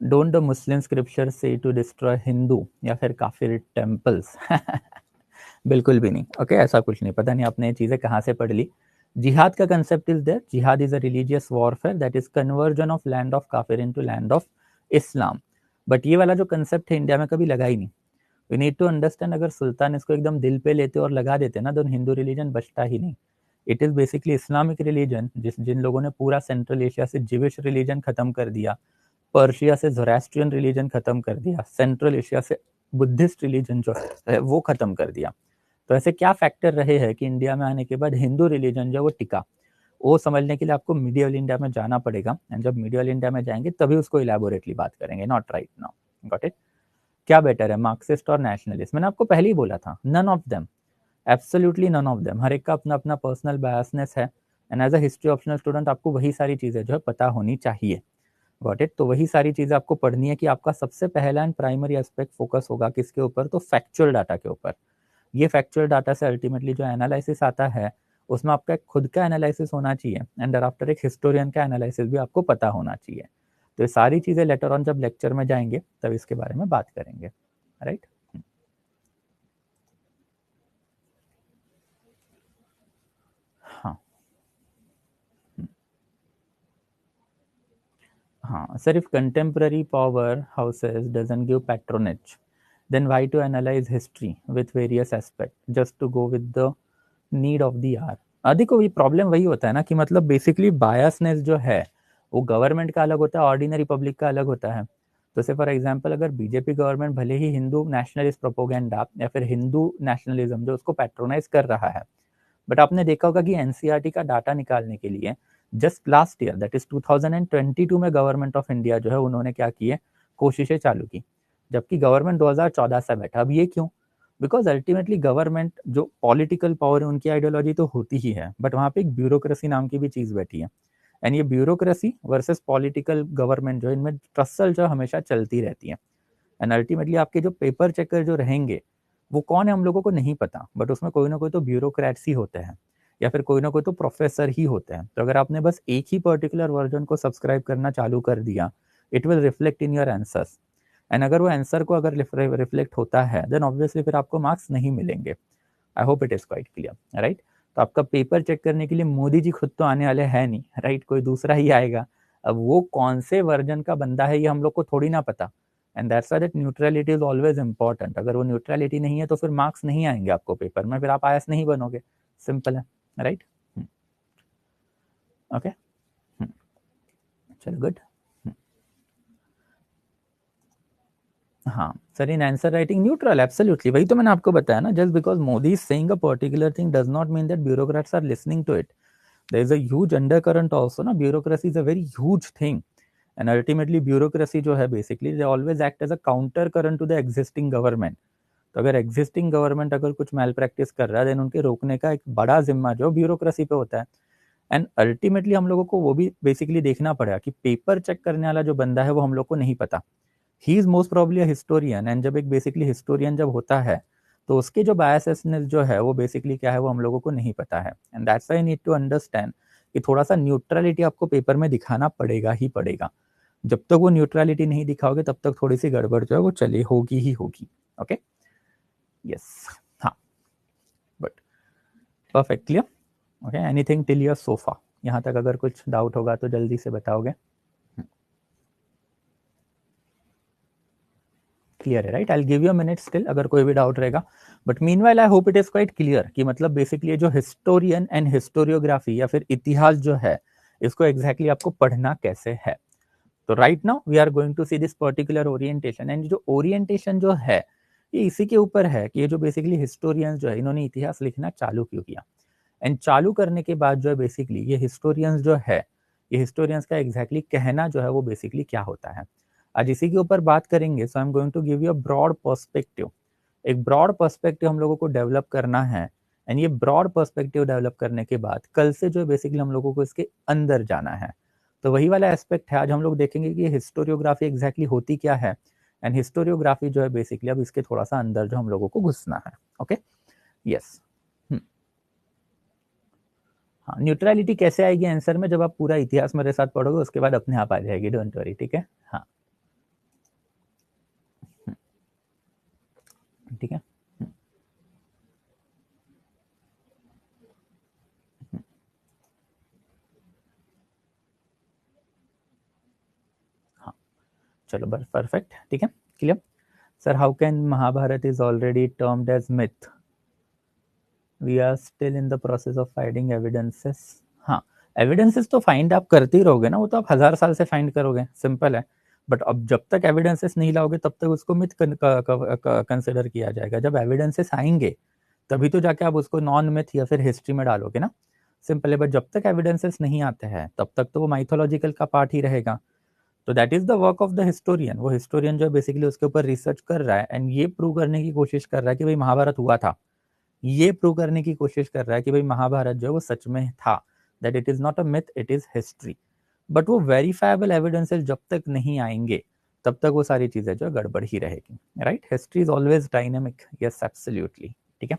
डोंट द मुस्लिम स्क्रिप्चर से टू डिस्ट्रॉय हिंदू या फिर काफिर टेम्पल्स? बिल्कुल भी नहीं. ओके, ऐसा कुछ नहीं. पता नहीं आपने ये चीजें कहाँ से पढ़ ली. जिहाद का कंसेप्ट इज देयर. जिहाद is a religious warfare that is conversion of land of काफिर into land of Islam. But ये वाला जो कंसेप्ट है इंडिया में कभी लगा ही नहीं. वी नीड टू अंडरस्टैंड, अगर सुल्तान इसको एकदम दिल पे लेते और लगा देते ना तो हिंदू रिलीजन बचता ही नहीं. It is basically Islamic religion जिन लोगों ने पूरा सेंट्रल एशिया से जिविश रिलीजन खत्म कर दिया, पर्शिया से जोरास्ट्रियन रिलीजन खत्म कर दिया, सेंट्रल एशिया से बुद्धिस्ट रिलीजन जो है वो खत्म कर दिया. तो ऐसे क्या फैक्टर रहे हैं कि इंडिया में आने के बाद हिंदू रिलीजन जो वो टिका? वो समझने के लिए आपको मीडियल इंडिया में जाना पड़ेगा. एंड जब मीडियल इंडिया में जाएंगे तभी उसको इलेबोरेटली बात करेंगे, not right now. Got it? क्या बेटर है, मार्क्सिस्ट और नेशनलिस्ट? मैंने आपको पहले ही बोला था, none of them, absolutely none of them. हर एक का अपना अपना पर्सनल बायसनेस है. And as a history optional student आपको वही सारी चीजें जो है पता होनी चाहिए. Got it? तो वही सारी चीजें आपको पढ़नी है कि आपका सबसे पहला एंड प्राइमरी एस्पेक्ट फोकस होगा किसके ऊपर? तो फैक्चुअल डाटा के ऊपर. ये फैक्चुअल डाटा से अल्टीमेटली जो एनालिसिस आता है उसमें आपका एक खुद का एनालिसिस होना चाहिए एंड आफ्टर एक हिस्टोरियन का एनालिसिस भी आपको पता होना चाहिए. तो ये सारी चीजें लेटर ऑन जब लेक्चर में जाएंगे तब इसके बारे में बात करेंगे, राइट. हाँ, हाँ sir, if contemporary power houses doesn't give patronage then why to analyze history with various aspect just to go with the need of the hour? देखो ये प्रॉब्लम वही होता है ना कि मतलब बेसिकली बायसनेस जो है वो गवर्नमेंट का अलग होता है, ऑर्डिनरी पब्लिक का अलग होता है. तो से फॉर एग्जांपल अगर बीजेपी गवर्नमेंट भले ही हिंदू नेशनलिस्ट प्रोपोगेंडा या फिर हिंदू नेशनलिज्म जो उसको पैट्रोनाइज कर रहा है, बट आपने देखा होगा कि एनसीईआरटी का डाटा निकालने के लिए just last year that is 2022 में गवर्नमेंट ऑफ इंडिया जो है उन्होंने क्या किए, कोशिशें चालू की, जबकि गवर्नमेंट 2014 से बैठा. अब ये क्यों? बिकॉज अल्टीमेटली गवर्नमेंट जो पॉलिटिकल पावर है उनकी आइडियोलॉजी तो होती ही है, बट वहाँ पे एक ब्यूरोक्रेसी नाम की भी चीज बैठी है. एंड ये ब्यूरोक्रेसी वर्सेस पॉलिटिकल गवर्नमेंट जो इनमें ट्रसल जो हमेशा चलती रहती है. एंड अल्टीमेटली आपके जो पेपर चेकर जो रहेंगे वो कौन है हम लोगों को नहीं पता, बट उसमें कोई ना कोई तो ब्यूरोक्रेट्स ही होते हैं या फिर कोई ना कोई तो प्रोफेसर ही होते हैं. तो अगर आपने बस एक ही पर्टिकुलर वर्जन को सब्सक्राइब करना चालू कर दिया, it will reflect in your answers. And अगर वो आंसर को अगर रिफ्लेक्ट होता है देन ऑब्वियसली फिर आपको मार्क्स नहीं मिलेंगे. I hope it is quite clear, right. तो आपका पेपर चेक करने के लिए मोदी जी खुद तो आने वाले हैं नहीं, राइट, कोई दूसरा ही आएगा. अब वो कौन से वर्जन का बंदा है ये हम लोग को थोड़ी ना पता. And that's why that neutrality is always important. अगर वो न्यूट्रलिटी नहीं है तो फिर मार्क्स नहीं आएंगे आपको पेपर में, फिर आप आईएएस नहीं बनोगे. सिंपल है, राइट. ओके, चलो गुड. हाँ sir, in answer writing neutral, absolutely. वही तो मैंने आपको बताया ना, just because Modi is saying a particular thing does not mean that bureaucrats are listening to it. There is a huge undercurrent also ना. Bureaucracy is a very huge thing and ultimately bureaucracy जो है basically they always act as a counter current to the existing government. तो अगर एग्जिस्टिंग गवर्नमेंट अगर कुछ मैल प्रैक्टिस कर रहा है देन उनके रोकने का एक बड़ा जिम्मा जो ब्यूरोक्रेसी पे होता है. एंड अल्टीमेटली हम लोगों को वो भी बेसिकली देखना पड़ेगा कि पेपर चेक करने वाला जो बंदा है वो हम लोग को नहीं पता. He is most probably a historian. And जब एक बेसिकली हिस्टोरियन जब होता है तो उसके जो बायसेसनेस जो है वो बेसिकली क्या है वो हम लोगों को नहीं पता है. And that's why need to understand कि थोड़ा सा न्यूट्रलिटी आपको पेपर में दिखाना पड़ेगा ही पड़ेगा। जब तक वो न्यूट्रलिटी नहीं दिखाओगे तब तक थोड़ी सी गड़बड़ जो है वो चली होगी ही होगी। ओके, यस, हाँ, but perfect clear. Okay, anything till your sofa, यहाँ तक अगर कुछ डाउट होगा तो जल्दी से बताओगे। क्लियर है, right? I will give you a minute still अगर कोई भी डाउट रहेगा, but meanwhile I hope it is quite clear कि मतलब बेसिकली जो हिस्टोरियन एंड हिस्टोरियोग्राफी या फिर इतिहास जो है इसको एग्जैक्टली आपको पढ़ना कैसे है। तो right now we are going to see this particular orientation, and जो ओरिएंटेशन जो है ये इसी के ऊपर है कि ये जो बेसिकली हिस्टोरियंस जो है इन्होंने इतिहास लिखना चालू क्यों किया, एंड चालू करने के बाद जो है बेसिकली ये हिस्टोरियंस जो है ये हिस्टोरियंस का एग्जैक्टली कहना जो है वो बेसिकली क्या होता है, आज इसी के ऊपर बात करेंगे। So I am going to give you a broad perspective, एक ब्रॉड पर्सपेक्टिव हम लोगों को डेवलप करना है, एंड ये ब्रॉड पर्सपेक्टिव डेवलप करने के बाद कल से जो बेसिकली हम लोगों को इसके अंदर जाना है। तो वही वाला एस्पेक्ट है, आज हम लोग देखेंगे कि हिस्टोरियोग्राफी एग्जैक्टली होती क्या है, एंड हिस्टोरियोग्राफी जो है बेसिकली अब इसके थोड़ा सा अंदर जो हम लोगों को घुसना है। Okay, yes. हाँ, न्यूट्रलिटी कैसे आएगी आंसर में, जब आप पूरा इतिहास मेरे साथ पढ़ोगे उसके बाद अपने आप आ जाएगी, डोंट वरी, ठीक है। हाँ, ठीक है। हाँ, चलो बस परफेक्ट, ठीक है, clear. Sir how can Mahabharata is already termed as myth, we are still in the process of finding evidences. हाँ, एविडेंसेस तो फाइंड आप करते ही रहोगे ना, वो तो आप 1000 साल से फाइंड करोगे, सिंपल है। बट अब जब तक एविडेंसेस नहीं लाओगे तब तक उसको मिथ कंसिडर किया जाएगा, जब एविडेंसेस आएंगे तभी तो जाके आप उसको नॉन मिथ या फिर हिस्ट्री में डालोगे ना, सिंपल है। बट जब तक एविडेंसेस नहीं आते हैं तब तक तो वो माइथोलॉजिकल का पार्ट ही रहेगा। तो that is the work of the historian, वो हिस्टोरियन जो बेसिकली उसके ऊपर रिसर्च कर रहा है एंड ये प्रूव करने की कोशिश कर रहा है कि भाई महाभारत हुआ था, ये प्रूव करने की कोशिश कर रहा है कि भाई महाभारत जो है वो सच में था, that it is not a myth, it is history. But वो वेरीफाइबल एविडेंसेस जब तक नहीं आएंगे तब तक वो सारी चीजें जो गड़बड़ ही रहेगी, right? History is always dynamic, yes absolutely, ठीक है।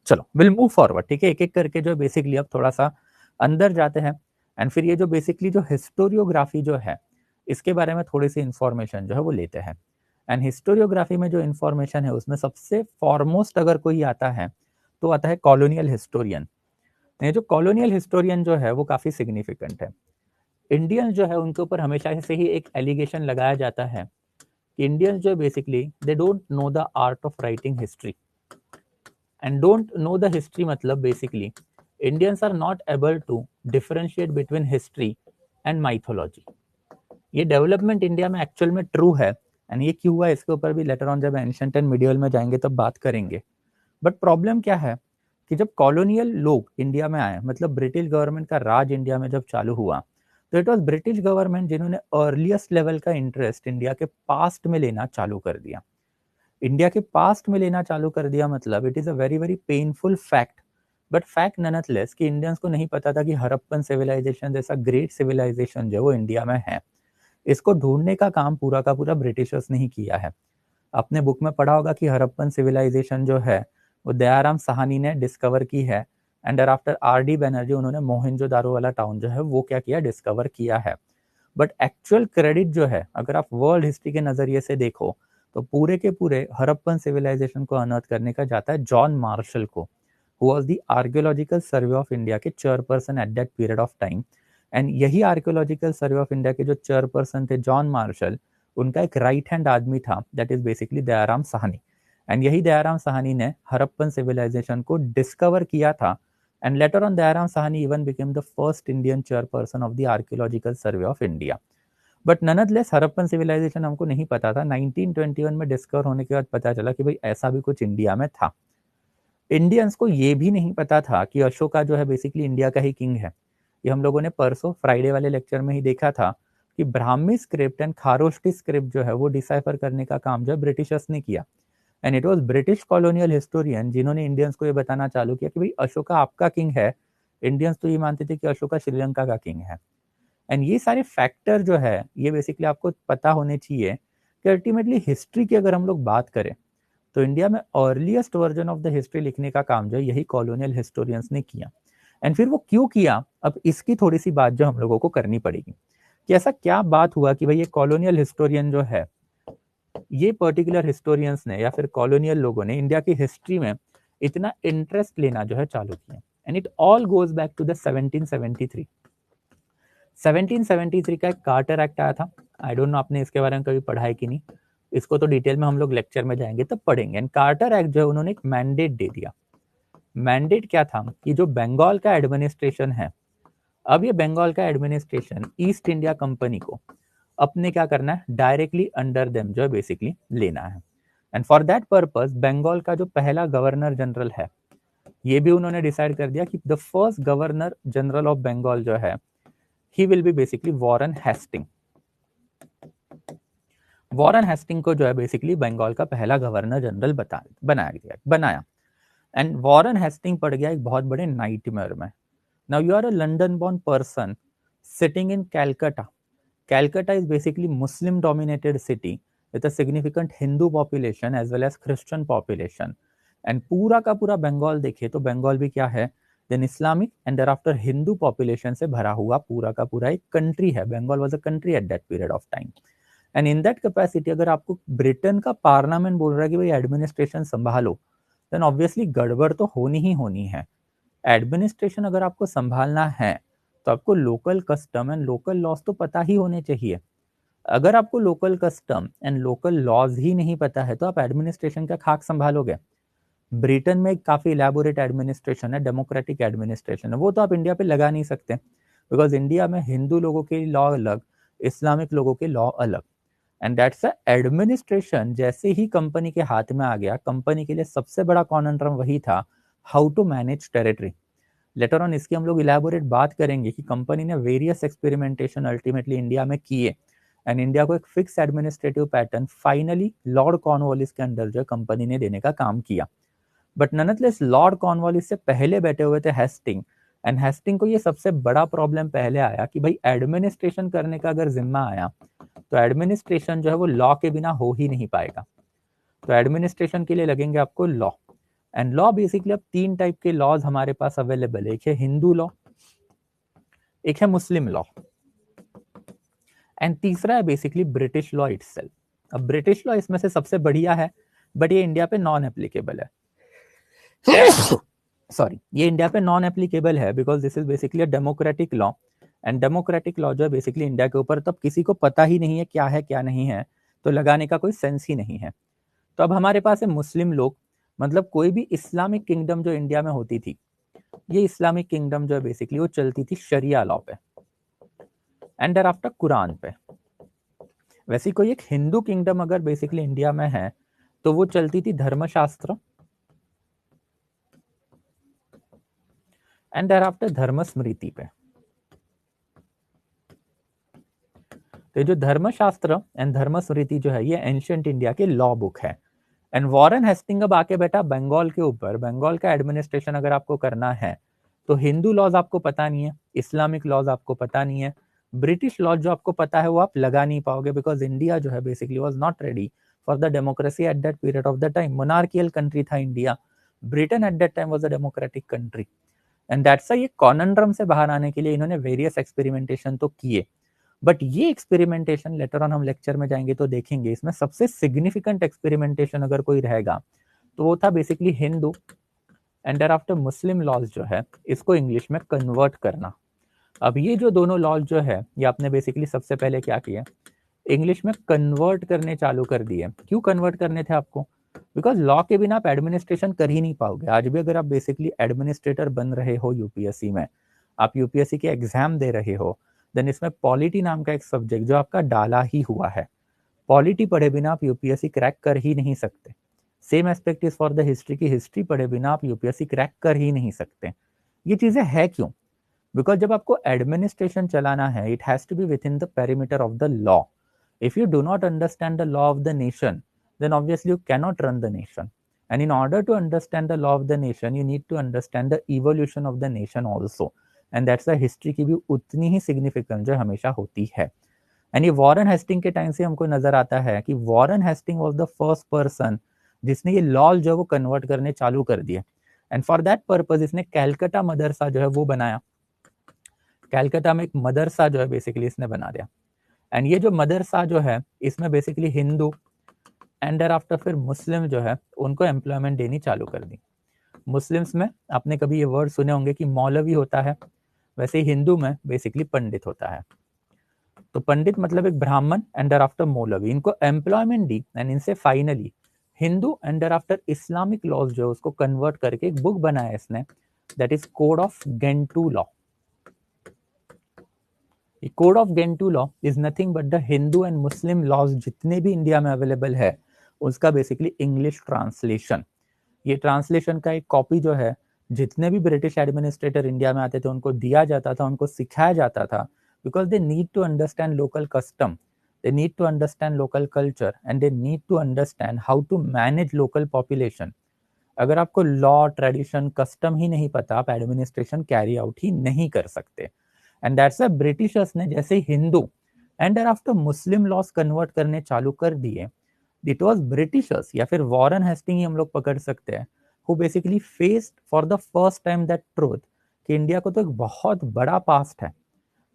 चलो विल मूव फॉरवर्ड, ठीक है, एक एक करके जो बेसिकली अब थोड़ा सा अंदर जाते हैं, एंड फिर ये जो बेसिकली जो हिस्टोरियोग्राफी जो है इसके बारे में थोड़ी सी इंफॉर्मेशन जो है वो लेते हैं। एंड हिस्टोरियोग्राफी में जो इंफॉर्मेशन है उसमें सबसे फॉरमोस्ट अगर कोई आता है तो आता है कॉलोनियल हिस्टोरियन। ये जो कॉलोनियल हिस्टोरियन जो है वो काफी सिग्निफिकेंट है। इंडियंस जो है उनके ऊपर हमेशा से ही एक एलिगेशन लगाया जाता है कि इंडियंस जो basically they don't know the art of writing history, and don't know the history मतलब basically Indians are not able to differentiate between history and mythology. ये डेवलपमेंट इंडिया में एक्चुअल में ट्रू है, एंड ये क्यों हुआ इसके ऊपर भी लेटर ऑन जब एंशिएंट एंड मिडिवल में जाएंगे तब बात करेंगे। बट प्रॉब्लम क्या है कि जब कॉलोनियल लोग इंडिया में आए, मतलब ब्रिटिश गवर्नमेंट का राज इंडिया में जब चालू हुआ, तो इट वाज ब्रिटिश गवर्नमेंट जिन्होंने अर्लीस्ट लेवल का इंटरेस्ट इंडिया के पास्ट में लेना चालू कर दिया। इंडिया के पास्ट में लेना चालू कर दिया मतलब it is a very very painful fact, but fact nonetheless कि इंडियंस को नहीं पता था कि हड़प्पन सिविलाइजेशन जैसा ग्रेट सिविलाइजेशन जो वो इंडिया में है। इसको ढूंढने का काम पूरा का पूरा ब्रिटिशर्स ने ही किया है। आपने बुक में पढ़ा होगा कि हड़प्पन सिविलाइजेशन जो है वो दयाराम साहनी ने डिस्कवर की है, and after R D Banerjee उन्होंने मोहनजोदारो वाला टाउन जो है वो क्या किया, डिस्कवर किया है। बट एक्चुअल क्रेडिट जो है अगर आप वर्ल्ड हिस्ट्री के नजरिए से देखो तो पूरे के पूरे हड़प्पन सिविलाइजेशन को अनर्थ करने का जाता है जॉन मार्शल को, who was the archaeological survey of India के chairperson at that period of time. And यही आर्कियोलॉजिकल सर्वे ऑफ इंडिया के जो चेयरपर्सन थे जॉन मार्शल, उनका एक राइट हैंड आदमी था that is basically Dayaram Sahni. And यही दयाराम साहनी ने हड़प्पन सिविलाइजेशन को डिस्कवर किया था, and later on Dayaram Sahni even became the first Indian chairperson of the archaeological survey of India. But nonetheless Harappan civilization हमको नहीं पता था, 1921 में डिस्कवर होने के बाद पता चला कि भाई ऐसा भी कुछ इंडिया में था। इंडियंस को ये भी नहीं पता था कि अशोका जो है बेसिकली इंडिया का ही किंग है। ये हम लोगों ने परसों फ्राइडे वाले लेक्चर में ही देखा था कि ब्राह्मी स्क्रिप्ट एंड खारोष्टी स्क्रिप्ट जो है वो डिसाइफर करने का काम जो है ब्रिटिशर्स ने किया, and it was British colonial historian जिन्होंने इंडियंस को ये बताना चालू किया कि भाई अशोका आपका किंग है। इंडियंस तो ये मानते थे कि अशोका श्रीलंका का किंग है। एंड ये सारे फैक्टर जो है ये बेसिकली आपको पता होने चाहिए कि अल्टीमेटली हिस्ट्री की अगर हम लोग बात करें तो इंडिया में earliest version of the history लिखने का काम जो है यही कॉलोनियल हिस्टोरियंस ने किया। एंड फिर वो क्यों किया, अब इसकी थोड़ी सी बात जो हम लोगों को करनी पड़ेगी कि ऐसा क्या बात हुआ कि भाई ये कॉलोनियल हिस्टोरियन जो है, ये पर्टिकुलर हिस्टोरियंस ने या फिर कॉलोनियल लोगों ने इंडिया की हिस्ट्री में इतना इंटरेस्ट लेना जो है चालू किया। And it all goes back to the 1773। 1773 का एक कार्टर एक्ट आया था। आई डोंट नो आपने इसके बारे में कभी पढ़ा है कि नहीं, इसको तो डिटेल में हम लोग लेक्चर में जाएंगे तब पढ़ेंगे। एंड कार्टर एक्ट जो है उन्होंने एक मैंडेट दे दिया। मैंडेट क्या था कि जो बंगाल का एडमिनिस्ट्रेशन है, अब ये बंगाल का एडमिनिस्ट्रेशन ईस्ट इंडिया कंपनी को अपने क्या करना है, डायरेक्टली अंडर देम जो है बेसिकली लेना है। And for that purpose Bengal का जो पहला गवर्नर जनरल है, ये भी उन्होंने डिसाइड कर दिया कि the first governor general of Bengal जो है, he will be basically Warren Hasting. Warren Hasting को जो है बेसिकली बंगाल का पहला गवर्नर जनरल बनाया। एंड वॉरेन हेस्टिंग पड़ गया एक बहुत बड़े नाइटमेयर में। Now you are a London born person sitting in Calcutta. Calcutta is basically Muslim dominated city with a significant Hindu population as well as Christian population. And पूरा का पूरा बंगाल देखे तो बंगाल भी क्या है, then Islamic and thereafter Hindu population से भरा हुआ पूरा का पूरा एक कंट्री है। Bengal was a country at that period of time. And in that capacity अगर आपको ब्रिटेन का पार्लियामेंट बोल रहा है कि भाई एडमिनिस्ट्रेशन संभालो, देन ऑब्वियसली गड़बड़ तो होनी ही होनी है। एडमिनिस्ट्रेशन अगर आपको संभालना है तो आपको local custom and local laws तो पता ही होने चाहिए। अगर आपको local custom and local laws ही नहीं पता है तो आप एडमिनिस्ट्रेशन का खाक संभालोगे। ब्रिटेन में काफी इलेबोरेट एडमिनिस्ट्रेशन है, डेमोक्रेटिक एडमिनिस्ट्रेशन है, वो तो आप इंडिया पे लगा नहीं सकते, बिकॉज इंडिया में हिंदू लोगों के लॉ अलग, इस्लामिक लोगों के लॉ अलग। एंड दैट्स एडमिनिस्ट्रेशन जैसे ही कंपनी के हाथ में आ गया, कंपनी के लिए सबसे बड़ा कॉन्ट्रम वही था, how to manage territory. Later on इसकी हम लोग इलेबोरेट बात करेंगे कि कंपनी ने वेरियस एक्सपेरिमेंटेशन अल्टीमेटली इंडिया में किए एंड इंडिया को एक fix administrative pattern finally Lord Cornwallis के अंडर जो कंपनी ने देने का काम किया। बट नॉनथलेस लॉर्ड कॉर्नवालिस से पहले बैठे हुए थे हेस्टिंग। एंड हेस्टिंग को ये सबसे बड़ा प्रॉब्लम पहले आया कि भाई एडमिनिस्ट्रेशन करने का अगर जिम्मा आया तो एडमिनिस्ट्रेशन जो है वो लॉ के बिना हो ही नहीं पाएगा। तो एडमिनिस्ट्रेशन के लिए लगेंगे आपको लॉ। एंड लॉ बेसिकली अब तीन टाइप के लॉज हमारे पास अवेलेबल है, एक है हिंदू लॉ, एक है मुस्लिम लॉ, एंड तीसरा है बेसिकली ब्रिटिश लॉ इटसेल्फ। अब ब्रिटिश लॉ इसमें से सबसे बढ़िया है, बट ये इंडिया पे नॉन एप्लीकेबल है। सॉरी, ये इंडिया पे नॉन एप्लीकेबल है because this is basically a democratic law. And democratic law जो है बेसिकली इंडिया के ऊपर तब किसी को पता ही नहीं है क्या है क्या नहीं है, तो लगाने का कोई सेंस ही नहीं है। तो अब हमारे पास है मुस्लिम लोग, मतलब कोई भी इस्लामिक किंगडम जो इंडिया में होती थी, ये इस्लामिक किंगडम जो है बेसिकली वो चलती थी शरिया लॉ पे एंड आफ्टर कुरान पे। वैसे कोई एक हिंदू किंगडम अगर बेसिकली इंडिया में है तो वो चलती थी धर्मशास्त्र एंड आफ्टर धर्म स्मृति पे। तो जो धर्मशास्त्र एंड धर्म स्मृति जो है ये एंशियंट इंडिया के लॉ बुक है। एंड वॉरेन हेस्टिंग अब आके बैठा बंगाल के ऊपर। बंगाल का एडमिनिस्ट्रेशन अगर आपको करना है तो हिंदू लॉज आपको पता नहीं है, इस्लामिक लॉज आपको पता नहीं है, ब्रिटिश लॉज जो आपको पता है वो आप लगा नहीं पाओगे, बिकॉज इंडिया जो है basically was not ready for the democracy at that period of the time. Monarchial country था India, Britain at that time was a democratic country. And that's ये कॉनंड्रम से बाहर आने के लिए इन्होंने वेरियस एक्सपेरिमेंटेशन तो किए, बट ये एक्सपेरिमेंटेशन लेटर ऑन हम लेक्चर में जाएंगे तो देखेंगे इसमें सबसे सिग्निफिकेंट एक्सपेरिमेंटेशन अगर कोई रहेगा तो वो था basically Hindu and after Muslim laws जो है इसको इंग्लिश में कन्वर्ट करना। अब ये जो दोनों लॉज जो है ये आपने बेसिकली सबसे पहले क्या किया, इंग्लिश में कन्वर्ट करने चालू कर दिए। क्यों कन्वर्ट करने थे आपको, बिकॉज लॉ के बिना आप एडमिनिस्ट्रेशन कर ही नहीं पाओगे। आज भी अगर आप बेसिकली एडमिनिस्ट्रेटर बन रहे हो यूपीएससी में, आप यूपीएससी के एग्जाम दे रहे हो, देन इसमें पॉलिटी नाम का एक सब्जेक्ट जो आपका डाला ही हुआ है, पॉलिटी पढ़े बिना आप यूपीएससी क्रैक कर ही नहीं सकते। Same aspect is for the history की, हिस्ट्री पढ़े बिना आप यूपीएससी क्रैक कर ही नहीं सकते। ये चीजें है क्यों, बिकॉज जब आपको एडमिनिस्ट्रेशन चलाना है it has to be within the perimeter of the law. If you do not understand the law of the nation then obviously you cannot run the nation, and in order to understand the law of the nation you need to understand the evolution of the nation also, and that's the history की भी उतनी ही significant जो हमेशा होती है। एंड ये वॉरेन हेस्टिंग के टाइम से हमको नजर आता है कि Warren Hasting was the first person जिसने ये लॉ जो वो कन्वर्ट करने चालू कर दिए। एंड फॉर दैट पर्पज इसने कैलकाटा मदरसा जो है वो बनाया। कैलकाटा में एक मदरसा जो है बेसिकली इसने बना दिया। एंड ये जो मदरसा जो है इसमें basically Hindu and there after फिर मुस्लिम जो है उनको एम्प्लॉयमेंट देनी चालू कर दी। मुस्लिम्स में आपने कभी ये वर्ड सुने होंगे कि मौलवी होता है, वैसे ही हिंदू में बेसिकली पंडित होता है। तो पंडित मतलब एक ब्राह्मण एंड देयर आफ्टर मौलवी, इनको एम्प्लॉयमेंट दी एंड इनसे finally Hindu and there after Islamic laws जो उसको कन्वर्ट करके एक बुक बनाया इसने, that is code of Gentoo law. Code of Gentoo law is nothing but the Hindu and Muslim laws जितने भी इंडिया में अवेलेबल है उसका बेसिकली इंग्लिश ट्रांसलेशन। ये ट्रांसलेशन का एक कॉपी जो है जितने भी ब्रिटिश एडमिनिस्ट्रेटर इंडिया में आते थे उनको दिया जाता था, उनको सिखाया जाता था, because they need to understand local custom, they need to understand local culture and they need to understand how to manage local population. अगर आपको लॉ ट्रेडिशन कस्टम ही नहीं पता आप एडमिनिस्ट्रेशन कैरी आउट ही नहीं कर सकते। एंड दैट्स व्हाई ब्रिटिशर्स ने जैसे Hindu and after Muslim loss convert करने चालू कर दिए, इट वाज ब्रिटिशर्स या फिर वॉरेन हेस्टिंग ही हम लोग पकड़ सकते हैं, who basically faced for the first time that truth कि इंडिया को तो एक बहुत बड़ा पास्ट है।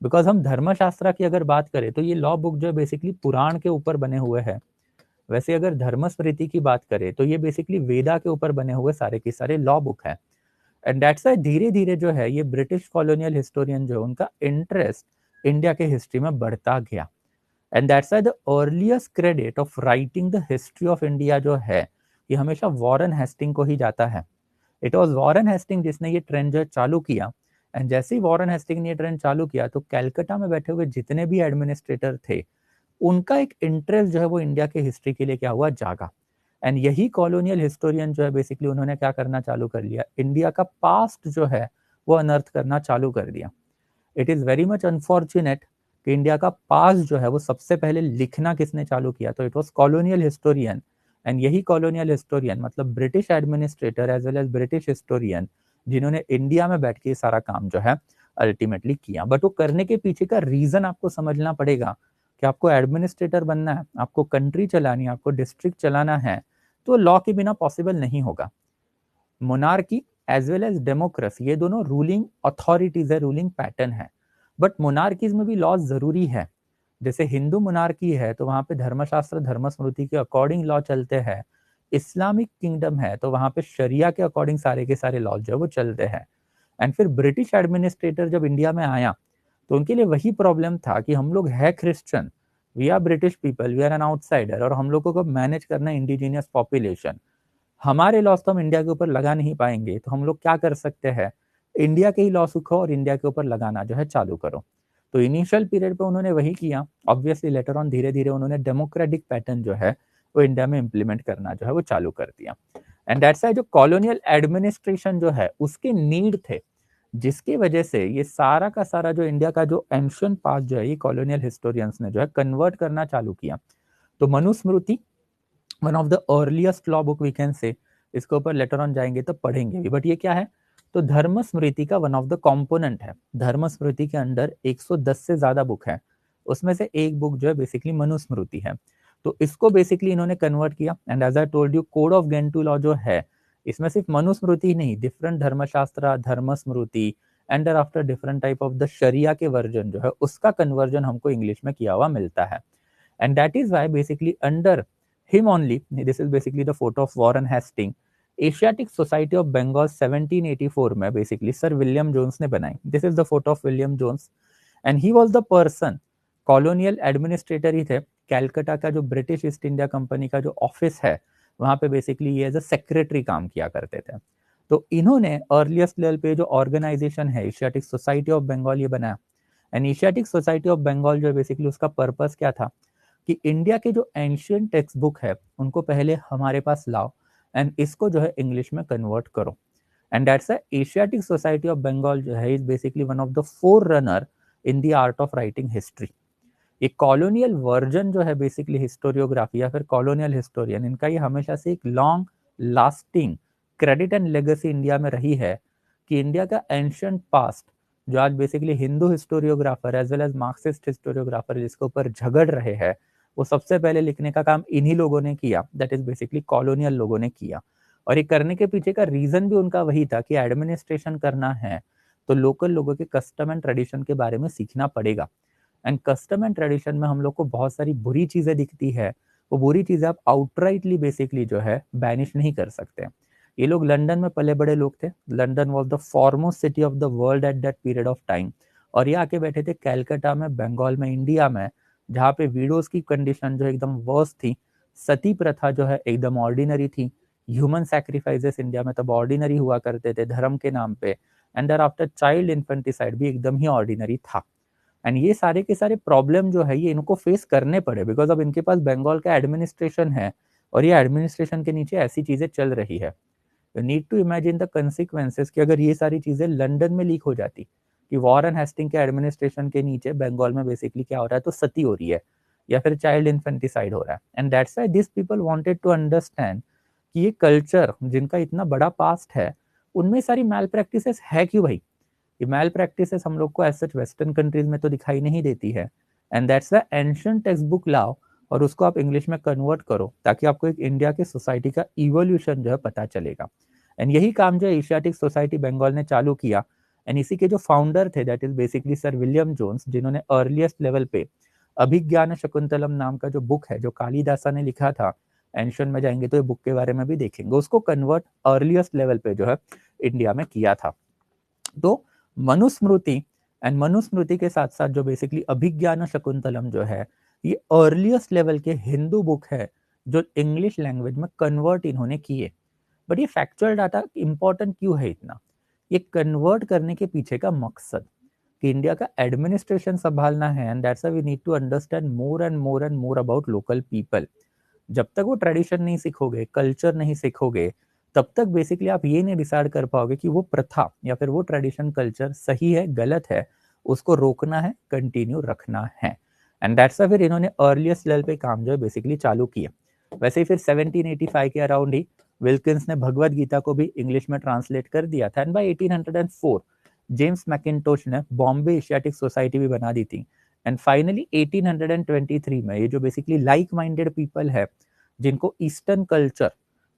बिकॉज हम धर्मशास्त्र की अगर बात करें तो ये लॉ बुक जो है बेसिकली पुराण के ऊपर बने हुए हैं। वैसे अगर धर्मस्मृति की बात करें तो ये बेसिकली वेदा के ऊपर बने हुए सारे के सारे लॉ बुक है। एंड दैट्स व्हाई धीरे धीरे जो है ये ब्रिटिश कॉलोनियल हिस्टोरियन जो है उनका इंटरेस्ट इंडिया के हिस्ट्री में बढ़ता गया। And that's why the earliest credit of writing the history of India जो है ये हमेशा वॉरेन हेस्टिंग को ही जाता है। इट वाज वॉरेन हेस्टिंग जिसने ये ट्रेंड जो है चालू किया। एंड जैसे ही वॉरेन हेस्टिंग ने ये ट्रेंड चालू किया तो कैलकाटा में बैठे हुए जितने भी एडमिनिस्ट्रेटर थे उनका एक इंटरेस्ट जो है वो इंडिया के हिस्ट्री के लिए क्या हुआ, जागा। एंड यही कॉलोनियल हिस्टोरियन जो है बेसिकली उन्होंने क्या करना चालू कर लिया, इंडिया का पास्ट जो है वो अनर्थ करना चालू कर दिया। It is very much unfortunate कि इंडिया का पास्ट जो है वो सबसे पहले लिखना किसने चालू किया, तो it was colonial historian. And यही कॉलोनियल हिस्टोरियन मतलब British administrator as well as British historian जिन्होंने इंडिया में बैठ के सारा काम जो है अल्टीमेटली किया। बट वो करने के पीछे का रीजन आपको समझना पड़ेगा कि आपको एडमिनिस्ट्रेटर बनना है, आपको कंट्री चलानी है, आपको डिस्ट्रिक्ट चलाना है, तो लॉ के बिना पॉसिबल नहीं होगा। Monarchy as well as democracy ये दोनों रूलिंग अथॉरिटीज है, रूलिंग पैटर्न है। बट मोनार्कीज में भी लॉ जरूरी है। जैसे हिंदू मोनार्की है तो वहां पे धर्मशास्त्र धर्मस्मृति के अकॉर्डिंग लॉ चलते हैं। इस्लामिक किंगडम है तो वहां पे शरिया के अकॉर्डिंग सारे के सारे लॉ जो है वो चलते हैं। एंड फिर ब्रिटिश एडमिनिस्ट्रेटर जब इंडिया में आया तो उनके लिए वही प्रॉब्लम था कि हम लोग है Christian, we are British people, we are an outsider, और हम लोगों को मैनेज करना इंडिजीनियस पॉपुलेशन। हमारे लॉस तो हम इंडिया के ऊपर लगा नहीं पाएंगे, तो हम लोग क्या कर सकते हैं, इंडिया के ही लॉ सीखो और इंडिया के ऊपर लगाना जो है चालू करो। तो इनिशियल पीरियड पे उन्होंने वही किया। ऑब्वियसली लेटर ऑन धीरे धीरे उन्होंने डेमोक्रेटिक पैटर्न जो है वो इंडिया में इंप्लीमेंट करना जो है वो चालू कर दिया। एंड दैट्स व्हाई जो कॉलोनियल एडमिनिस्ट्रेशन जो है उसके नीड थे, जिसकी वजह से ये सारा का सारा जो इंडिया का जो एंशिएंट पास्ट जो है ये कॉलोनियल हिस्टोरियंस ने जो है कन्वर्ट करना चालू किया। तो Manusmriti one of the earliest law book we can say, इसके ऊपर लेटर ऑन जाएंगे तो पढ़ेंगे भी। बट ये क्या है, तो धर्म स्मृति का वन ऑफ द कंपोनेंट है। धर्म स्मृति के अंदर 110 से ज्यादा बुक है, उसमें से एक बुक जो है बेसिकली मनुस्मृति है। तो इसको बेसिकली इन्होंने कन्वर्ट किया। And as I told you code of Gentoo law जो है इसमें सिर्फ मनुस्मृति ही नहीं, डिफरेंट धर्मशास्त्र धर्म स्मृति and after different type of the शरिया के वर्जन जो है उसका कन्वर्जन हमको इंग्लिश में किया हुआ मिलता है। And that is why basically under him only, this is basically the photo of Warren Hastings, Asiatic Society of Bengal 1784 में बेसिकली सर विलियम जोन्स ने बनाई। This is the photo of William Jones and he was the person, colonial administrator he थे। कैलकाटा का जो ब्रिटिश ईस्ट इंडिया कंपनी का जो ऑफिस है वहां पे बेसिकली ये एज अ सेक्रेटरी काम किया करते थे। तो इन्होंने अर्लीस्ट लेवल पे जो ऑर्गेनाइजेशन है एशियाटिक सोसाइटी ऑफ बंगाल ये बनाया। And Asiatic Society of Bengal जो बेसिकली उसका पर्पस क्या था कि इंडिया के जो एंशियंट टेक्स्ट बुक है उनको पहले हमारे पास लाओ एंड इसको जो है इंग्लिश में कन्वर्ट करो। And that's Asiatic Society of Bengal जो है is basically one of the forerunner in the art of writing history. एक कॉलोनियल वर्जन जो है बेसिकली हिस्टोरियोग्राफी या फिर कॉलोनियल हिस्टोरियन, इनका ये हमेशा से एक long lasting credit and legacy India में रही है कि इंडिया का एंशियंट पास्ट जो आज basically Hindu historiographer as well as Marxist historiographer जिसके ऊपर झगड़ रहे हैं, वो सबसे पहले लिखने का काम इन्हीं लोगों ने किया, दैट इज बेसिकली कॉलोनियल लोगों ने किया। और ये करने के पीछे का रीजन भी उनका वही था कि एडमिनिस्ट्रेशन करना है तो लोकल लोगों के कस्टम एंड ट्रेडिशन के बारे में सीखना पड़ेगा। एंड कस्टम एंड ट्रेडिशन में हम लोग को बहुत सारी बुरी चीजें दिखती है, वो बुरी चीजें आप आउटराइटली बेसिकली जो है बैनिश नहीं कर सकते। ये लोग लंदन में पले बड़े लोग थे, London was the foremost city of the world at that period of time, और ये आके बैठे थे कैलकाटा में, बंगाल में, इंडिया में, जहाँ पे विडोज की कंडीशन जो एकदम वर्स्ट थी, सती प्रथा जो है एकदम ऑर्डिनरी थी, ह्यूमन सैक्रिफाइसेस इंडिया में तब ऑर्डिनरी हुआ करते थे धर्म के नाम पे, and there after child infanticide भी एकदम ही ऑर्डिनरी था। एंड ये सारे के सारे प्रॉब्लम जो है ये इनको फेस करने पड़े बिकॉज अब इनके पास बंगाल का एडमिनिस्ट्रेशन है और ये एडमिनिस्ट्रेशन के नीचे ऐसी चीजें चल रही है। You need to imagine the consequences कि अगर ये सारी चीजें लंदन में लीक हो जाती, कि वॉरेन हेस्टिंग के एडमिनिस्ट्रेशन के नीचे बंगाल में बेसिकली क्या हो रहा है, तो सती हो रही है या फिर चाइल्ड इन्फेंटिसाइड हो रहा है। And that's why this people wanted to understand कि ये कल्चर जिनका इतना बड़ा पास्ट है उनमें सारी मैल प्रैक्टिसेस है क्यों भाई। ये मैल प्रैक्टिसेस हम लोग को एज सच वेस्टर्न कंट्रीज में तो दिखाई नहीं देती है, and that's the ancient text book लाओ और उसको आप इंग्लिश में कन्वर्ट करो ताकि आपको एक इंडिया के सोसाइटी का इवोल्यूशन जो है पता चलेगा। एंड यही काम जो एशियाटिक सोसाइटी बंगाल ने चालू किया। एंड इसी के जो फाउंडर थे that is basically sir William Jones, जिन्होंने अर्लीस्ट लेवल पे अभिज्ञान शकुंतलम नाम का जो बुक है जो कालिदासा ने लिखा था, एंशियंट में जाएंगे तो ये बुक के बारे में भी देखेंगे, उसको कन्वर्ट अर्लीस्ट लेवल पे जो है इंडिया में किया था। तो मनुस्मृति एंड मनुस्मृति के साथ साथ जो बेसिकली अभिज्ञान शकुंतलम जो है ये अर्लीस्ट लेवल के हिंदू बुक है जो इंग्लिश लैंग्वेज में कन्वर्ट इन्होंने किए। बट ये फैक्चुअल डाटा इंपॉर्टेंट क्यों है इतना, ये कन्वर्ट करने के पीछे का मकसद कि इंडिया का एडमिनिस्ट्रेशन संभालना है, and that's why we need to understand more and more about local people. जब तक वो ट्रेडिशन नहीं सीखोगे, कल्चर नहीं सीखोगे, तब तक बेसिकली आप ये नहीं डिसाइड कर पाओगे कि वो प्रथा या फिर वो ट्रेडिशन कल्चर सही है गलत है, उसको रोकना है कंटिन्यू रखना है। एंड दैट्स फिर इन्होंने अर्लीस्ट लेवल पे काम जो है बेसिकली चालू किया। वैसे ही फिर 1785 के अराउंड ही विल्किंस ने भगवत गीता को भी इंग्लिश में ट्रांसलेट कर दिया था। एंड बाय 1804 जेम्स मैकिन्टोश ने बॉम्बे एशियाटिक सोसाइटी भी बना दी थी। एंड फाइनली 1823 में ये जो बेसिकली लाइक माइंडेड पीपल है जिनको ईस्टर्न कल्चर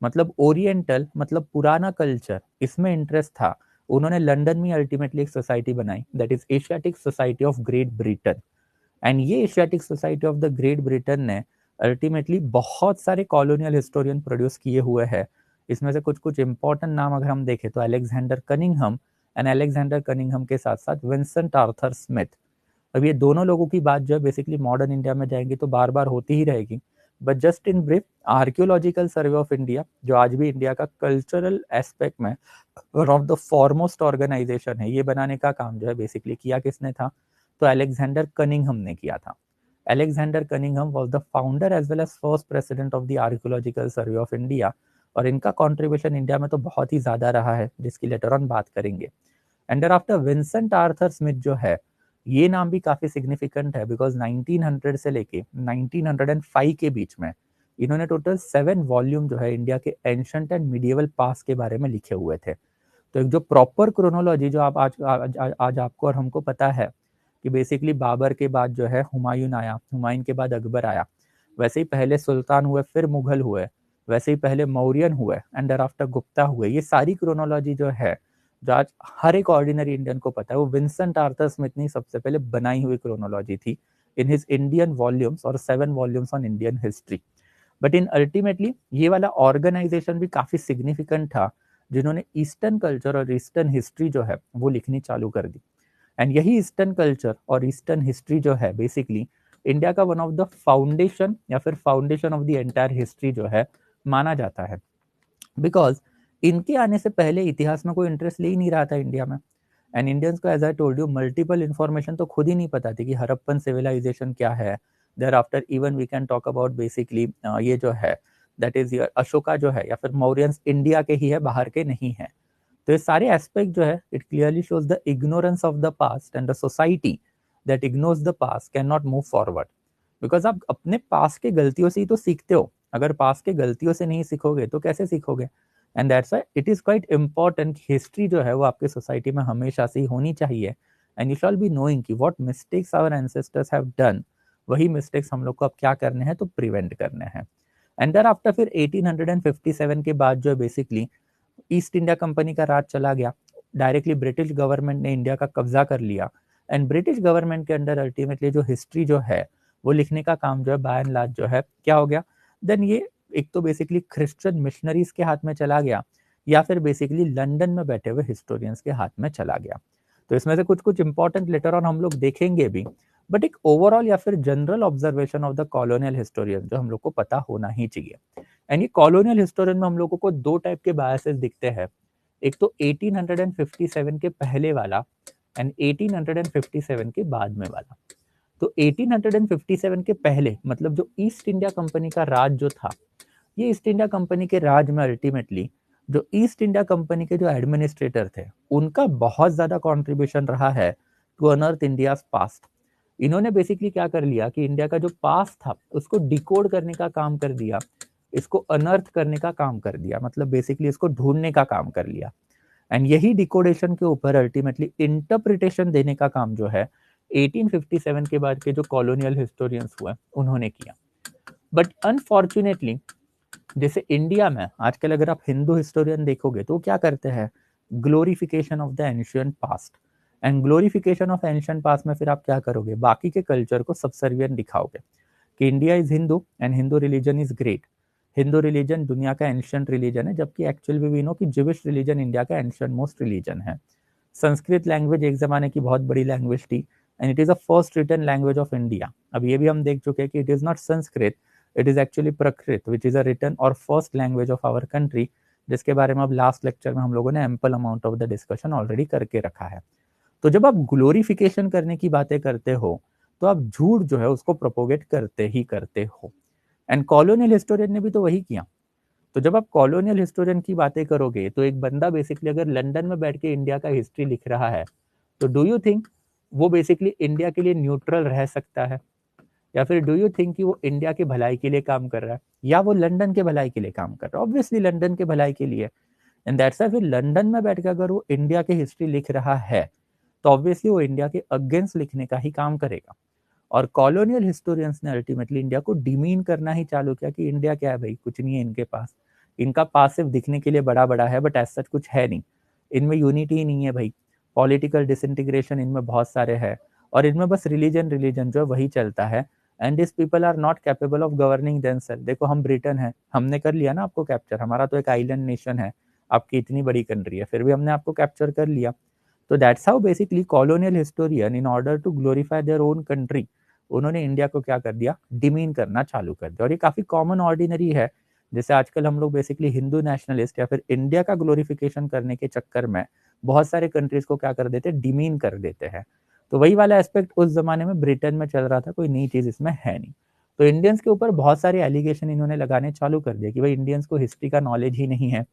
मतलब ओरिएंटल मतलब पुराना कल्चर इसमें इंटरेस्ट था, उन्होंने लंदन में अल्टीमेटली एक सोसाइटी बनाई that is Asiatic Society of Great Britain. And ये Asiatic Society of the Great Britain ने अल्टीमेटली बहुत सारे कॉलोनियल हिस्टोरियन प्रोड्यूस किए हुए हैं। इसमें से कुछ कुछ इंपॉर्टेंट नाम अगर हम देखें तो Alexander Cunningham, and Alexander Cunningham के साथ साथ विंसेंट आर्थर स्मिथ। अब ये दोनों लोगों की बात जो है बेसिकली मॉडर्न इंडिया में जाएंगे तो बार बार होती ही रहेगी। But just in brief, archaeological survey of India जो आज भी इंडिया का कल्चरल एस्पेक्ट में one of the foremost organisation है, ये बनाने का काम जो है बेसिकली किया किसने था, तो अलेक्जेंडर कनिंघम ने किया था। Alexander Cunningham was the founder as well as first president of the archaeological survey of India, और इनका कंट्रीब्यूशन इंडिया में तो बहुत ही ज्यादा रहा है जिसकी लेटर ऑन बात करेंगे। And after Vincent Arthur Smith जो है, ये नाम भी काफी सिग्निफिकेंट है बिकॉज 1900 से लेके 1905 के बीच में इन्होंने टोटल 7 वॉल्यूम जो है इंडिया के एंशंट एंड मिडिएवल पास के बारे में लिखे हुए थे। तो एक जो प्रॉपर क्रोनोलॉजी जो आप आज आपको और हमको पता है कि बेसिकली बाबर के बाद जो है हुमायूं आया, हुमायूं के बाद अकबर आया, वैसे ही पहले सुल्तान हुए फिर मुगल हुए, वैसे ही पहले मौर्यन हुए एंड आफ्टर गुप्ता हुए। ये सारी क्रोनोलॉजी जो है जो आज हर एक ऑर्डिनरी इंडियन को पता है वो विंसेंट आर्थर स्मिथ ने सबसे पहले बनाई हुई क्रोनोलॉजी थी इन हिज इंडियन वॉल्यूम्स और 7 volumes on Indian history. But in ultimately ये वाला ऑर्गेनाइजेशन भी काफी सिग्निफिकेंट था जिन्होंने ईस्टर्न कल्चर और ईस्टर्न हिस्ट्री जो है वो लिखनी चालू कर दी। एंड यही ईस्टर्न कल्चर और ईस्टर्न हिस्ट्री जो है बेसिकली इंडिया का वन ऑफ द फाउंडेशन या फिर foundation of the entire history जो है माना जाता है। बिकॉज इनके आने से पहले इतिहास में कोई इंटरेस्ट ले ही नहीं रहा था इंडिया में। एंड इंडियंस को as I told you multiple information तो खुद ही नहीं पता थी कि हरप्पन सिविलाइजेशन क्या है। Thereafter even we can talk about basically ये जो है दैट इज अशोका जो है या फिर मौर्यंस इंडिया के ही है, बाहर के नहीं है। तो ये सारे एस्पेक्ट जो है it clearly shows the ignorance of the past and the society that ignores the past can not move forward. Because आप अपने पास के गलतियों से ही तो सीखते हो, अगर पास के गलतियों से नहीं सीखोगे तो कैसे सीखोगे। And that's why it is quite important history जो है वो आपके सोसाइटी में हमेशा से ही होनी चाहिए। And you shall be knowing कि what mistakes our ancestors have done, वही मिस्टेक्स हम लोग को अब क्या करने हैं तो प्रिवेंट करने हैं। एंड देयर आफ्टर फिर 1857 के बाद जो है बेसिकली ईस्ट इंडिया कंपनी का राज चला गया, डायरेक्टली ब्रिटिश गवर्नमेंट ने इंडिया का कब्जा कर लिया। एंड ब्रिटिश गवर्नमेंट के अंडर अल्टीमेटली जो हिस्ट्री जो है वो लिखने का काम जो है बाय एंड लार्ज जो है क्या हो गया, देन ये एक तो बेसिकली क्रिश्चियन मिशनरीज के हाथ में चला गया, या फिर बेसिकली लंदन में बैठे हुए हिस्टोरियंस के हाथ में चला गया। तो इसमें से कुछ कुछ इंपॉर्टेंट लेटर ऑन हम लोग देखेंगे भी, बट एक ओवरऑल या फिर general observation of the colonial historian जो हम लोग को पता होना ही चाहिए। एंड ये कॉलोनियल हिस्टोरियन में हम लोगों को दो टाइप के बायसेस दिखते हैं, एक तो 1857 के पहले वाला एंड 1857 के बाद में वाला। तो 1857 के पहले मतलब जो ईस्ट इंडिया कंपनी का राज जो था, ये ईस्ट इंडिया कंपनी के राज में अल्टीमेटली जो ईस्ट इंडिया कंपनी के जो एडमिनिस्ट्रेटर थे उनका बहुत ज्यादा कंट्रीब्यूशन रहा है टू अनर्थ इंडिया पास्ट। इन्होंने बेसिकली क्या कर लिया कि इंडिया का जो पास्ट था उसको डिकोड करने का काम कर दिया, इसको अनर्थ करने का काम कर दिया, मतलब बेसिकली इसको ढूंढने का काम कर लिया। एंड यही डिकोडेशन के ऊपर अल्टीमेटली इंटरप्रिटेशन देने का काम जो है 1857 के बाद के जो कॉलोनियल हिस्टोरियंस हुए उन्होंने किया। बट अनफॉर्चुनेटली जैसे इंडिया में आजकल अगर आप हिंदू हिस्टोरियन देखोगे तो क्या करते हैं, glorification of the ancient past. And glorification of ancient past में फिर आप क्या करोगे, बाकी के कल्चर को सबसर्वियंट दिखाओगे कि India is Hindu and Hindu religion is great. Hindu religion दुनिया का एंशियंट रिलीजन है, जबकि एक्चुअल में वी नो कि ज्यूइश रिलीजन इंडिया का एंशियंट मोस्ट रिलीजन है। संस्कृत लैंग्वेज एक जमाने की बहुत बड़ी लैंग्वेज थी and it is a first written language of India. अब ये भी हम देख चुके हैं कि it is not Sanskrit, it is actually Prakrit which is a written और first language of our country, जिसके बारे में अब लास्ट लेक्चर में हम लोगों ने ample amount of the discussion already करके रखा है। तो जब आप ग्लोरिफिकेशन करने की बातें करते हो तो आप झूठ जो है उसको प्रोपोगेट करते ही करते हो। एंड कॉलोनियल हिस्टोरियन ने भी तो वही किया। तो जब आप कॉलोनियल हिस्टोरियन की बातें करोगे तो एक बंदा बेसिकली अगर लंदन में बैठ के इंडिया का हिस्ट्री लिख रहा है तो डू यू थिंक वो बेसिकली इंडिया के लिए न्यूट्रल रह सकता है, या फिर डू यू थिंक कि वो इंडिया के भलाई के लिए काम कर रहा है या वो लंदन के भलाई के लिए काम कर रहा है? ऑब्वियसली लंदन के भलाई के लिए। एंड दैट्स व्हाई फिर लंदन में बैठ के अगर वो इंडिया की हिस्ट्री लिख रहा है तो ऑब्वियसली वो इंडिया के अगेंस्ट लिखने का ही काम करेगा। और कॉलोनियल हिस्टोरियंस ने अल्टीमेटली इंडिया को डिमीन करना ही चालू किया कि इंडिया क्या है भाई, कुछ नहीं है इनके पास, इनका पास सिर्फ दिखने के लिए बड़ा बड़ा है बट एज सच कुछ है नहीं, इनमें यूनिटी ही नहीं है भाई, पॉलिटिकल डिसइंटीग्रेशन इनमें बहुत सारे है और इनमें बस रिलीजन रिलीजन जो है वही चलता है। And this people are not capable of governing themself. देखो हम ब्रिटेन है, हमने कर लिया ना आपको कैप्चर, हमारा तो एक आइलैंड नेशन है, आपकी इतनी बड़ी कंट्री है फिर भी हमने आपको कैप्चर कर लिया। तो that's how basically colonial historian in order to glorify their own country उन्होंने इंडिया को क्या कर दिया, डिमीन करना चालू कर दिया। और ये काफी कॉमन ऑर्डिनरी है, जैसे आजकल हम लोग बेसिकली हिंदू नेशनलिस्ट या फिर इंडिया का ग्लोरिफिकेशन करने के चक्कर में बहुत सारे कंट्रीज को क्या कर देते हैं, डिमीन कर देते हैं। तो वही वाला एस्पेक्ट उस जमाने में ब्रिटेन में चल रहा था, कोई नई चीज इसमें है नहीं। तो इंडियंस के ऊपर बहुत सारे एलिगेशन इन्होंने लगाने चालू कर दिए कि भाई इंडियंस को हिस्ट्री का नॉलेज ही नहीं है,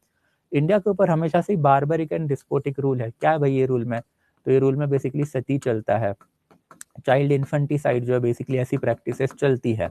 इंडिया के ऊपर हमेशा से बारबरिक एंड डिस्पोटिक रूल है। क्या है भाई ये रूल में, तो ये रूल में बेसिकली सती चलता है, चाइल्ड इन्फेंटिसाइड जो है बेसिकली ऐसी प्रैक्टिसेस चलती है,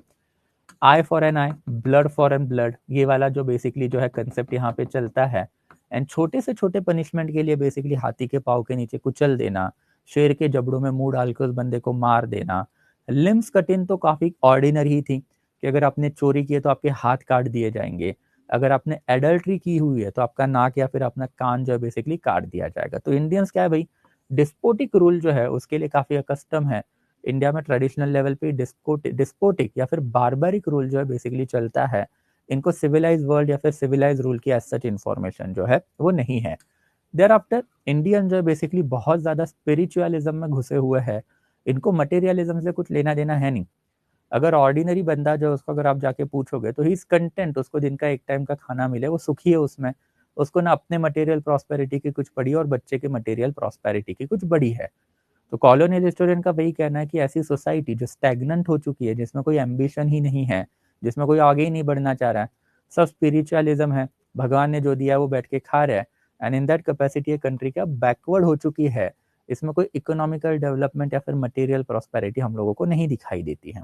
eye for an eye, blood for an blood, ये वाला जो बेसिकली जो है कंसेप्ट यहाँ पे चलता है। एंड छोटे से छोटे पनिशमेंट के लिए बेसिकली हाथी के पाँव के नीचे कुचल देना, शेर के जबड़ों में मुंह डाल के उस बंदे को मार देना। लिम्स कट इन तो काफी ऑर्डिनरी ही थी कि अगर आपने चोरी की है तो आपके हाथ काट दिए जाएंगे, अगर आपने एडल्ट्री की हुई है तो आपका नाक या फिर अपना कान जो है बेसिकली काट दिया जाएगा। तो इंडियंस क्या है भाई, डिस्पोटिक रूल जो है उसके लिए काफी अकस्टम है। इंडिया में ट्रेडिशनल लेवल पे डिस्पोटिक या फिर बारबरिक रूल जो है बेसिकली चलता है। इनको सिविलाइज वर्ल्ड या फिर सिविलाइज रूल की एज सच इन्फॉर्मेशन जो है वो नहीं है। देयर आफ्टर इंडियन जो है बेसिकली बहुत ज्यादा स्पिरिचुअलिज्म में घुसे हुए हैं, इनको मटेरियलिज्म से कुछ लेना देना है नहीं। अगर ऑर्डिनरी बंदा जो उसको अगर आप जाके पूछोगे तो ही इज कंटेंट, उसको दिन का एक टाइम का खाना मिले वो सुखी है उसमें, उसको ना अपने मटेरियल प्रॉस्पेरिटी की कुछ पड़ी और बच्चे के मटेरियल प्रॉस्पेरिटी की कुछ बड़ी है। तो कॉलोनियल हिस्टोरियन का वही कहना है कि ऐसी सोसाइटी जो स्टैग्नेंट हो चुकी है, जिसमें कोई एम्बिशन ही नहीं है, जिसमें कोई आगे ही नहीं बढ़ना चाह रहा है, सब स्पिरिचुअलिज्म है, भगवान ने जो दिया है वो बैठ के खा रहा है, एंड इन दैट कैपेसिटी ये कंट्री क्या बैकवर्ड हो चुकी है, इसमें कोई इकोनॉमिकल डेवलपमेंट या फिर मटेरियल प्रॉस्पेरिटी हम लोगों को नहीं दिखाई देती है।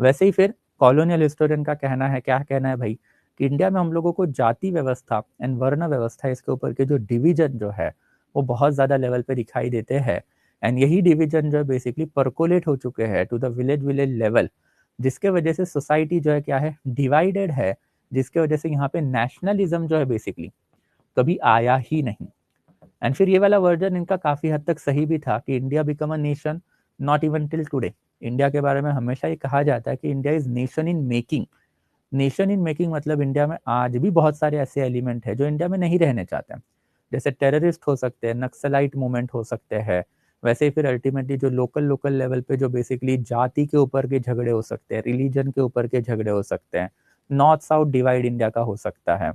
वैसे ही फिर कॉलोनियल हिस्टोरियन का कहना है, क्या कहना है भाई, कि इंडिया में हम लोगों को जाति व्यवस्था एंड वर्ण व्यवस्था इसके ऊपर के जो डिवीजन जो है वो बहुत ज्यादा लेवल पे दिखाई देते हैं। एंड यही डिवीजन जो है बेसिकली परकोलेट हो चुके हैं to the village village level, जिसके वजह से सोसाइटी जो है क्या है, डिवाइडेड है, जिसके वजह से यहाँ पे नेशनलिज्म जो है बेसिकली कभी आया ही नहीं। एंड फिर ये वाला वर्जन इनका काफी हद तक सही भी था कि India become a nation not even till today. India के बारे में हमेशा ये कहा जाता है कि India is nation in making. Nation in making मतलब इंडिया में आज भी बहुत सारे ऐसे एलिमेंट है जो इंडिया में नहीं रहने चाहते हैं, जैसे टेररिस्ट हो सकते हैं, नक्सलाइट मूवमेंट हो सकते हैं, वैसे ही फिर अल्टीमेटली जो लोकल लोकल लेवल पे जो बेसिकली जाति के ऊपर के झगड़े हो सकते हैं, रिलीजन के ऊपर के झगड़े हो सकते हैं, नॉर्थ साउथ डिवाइड इंडिया का हो सकता है।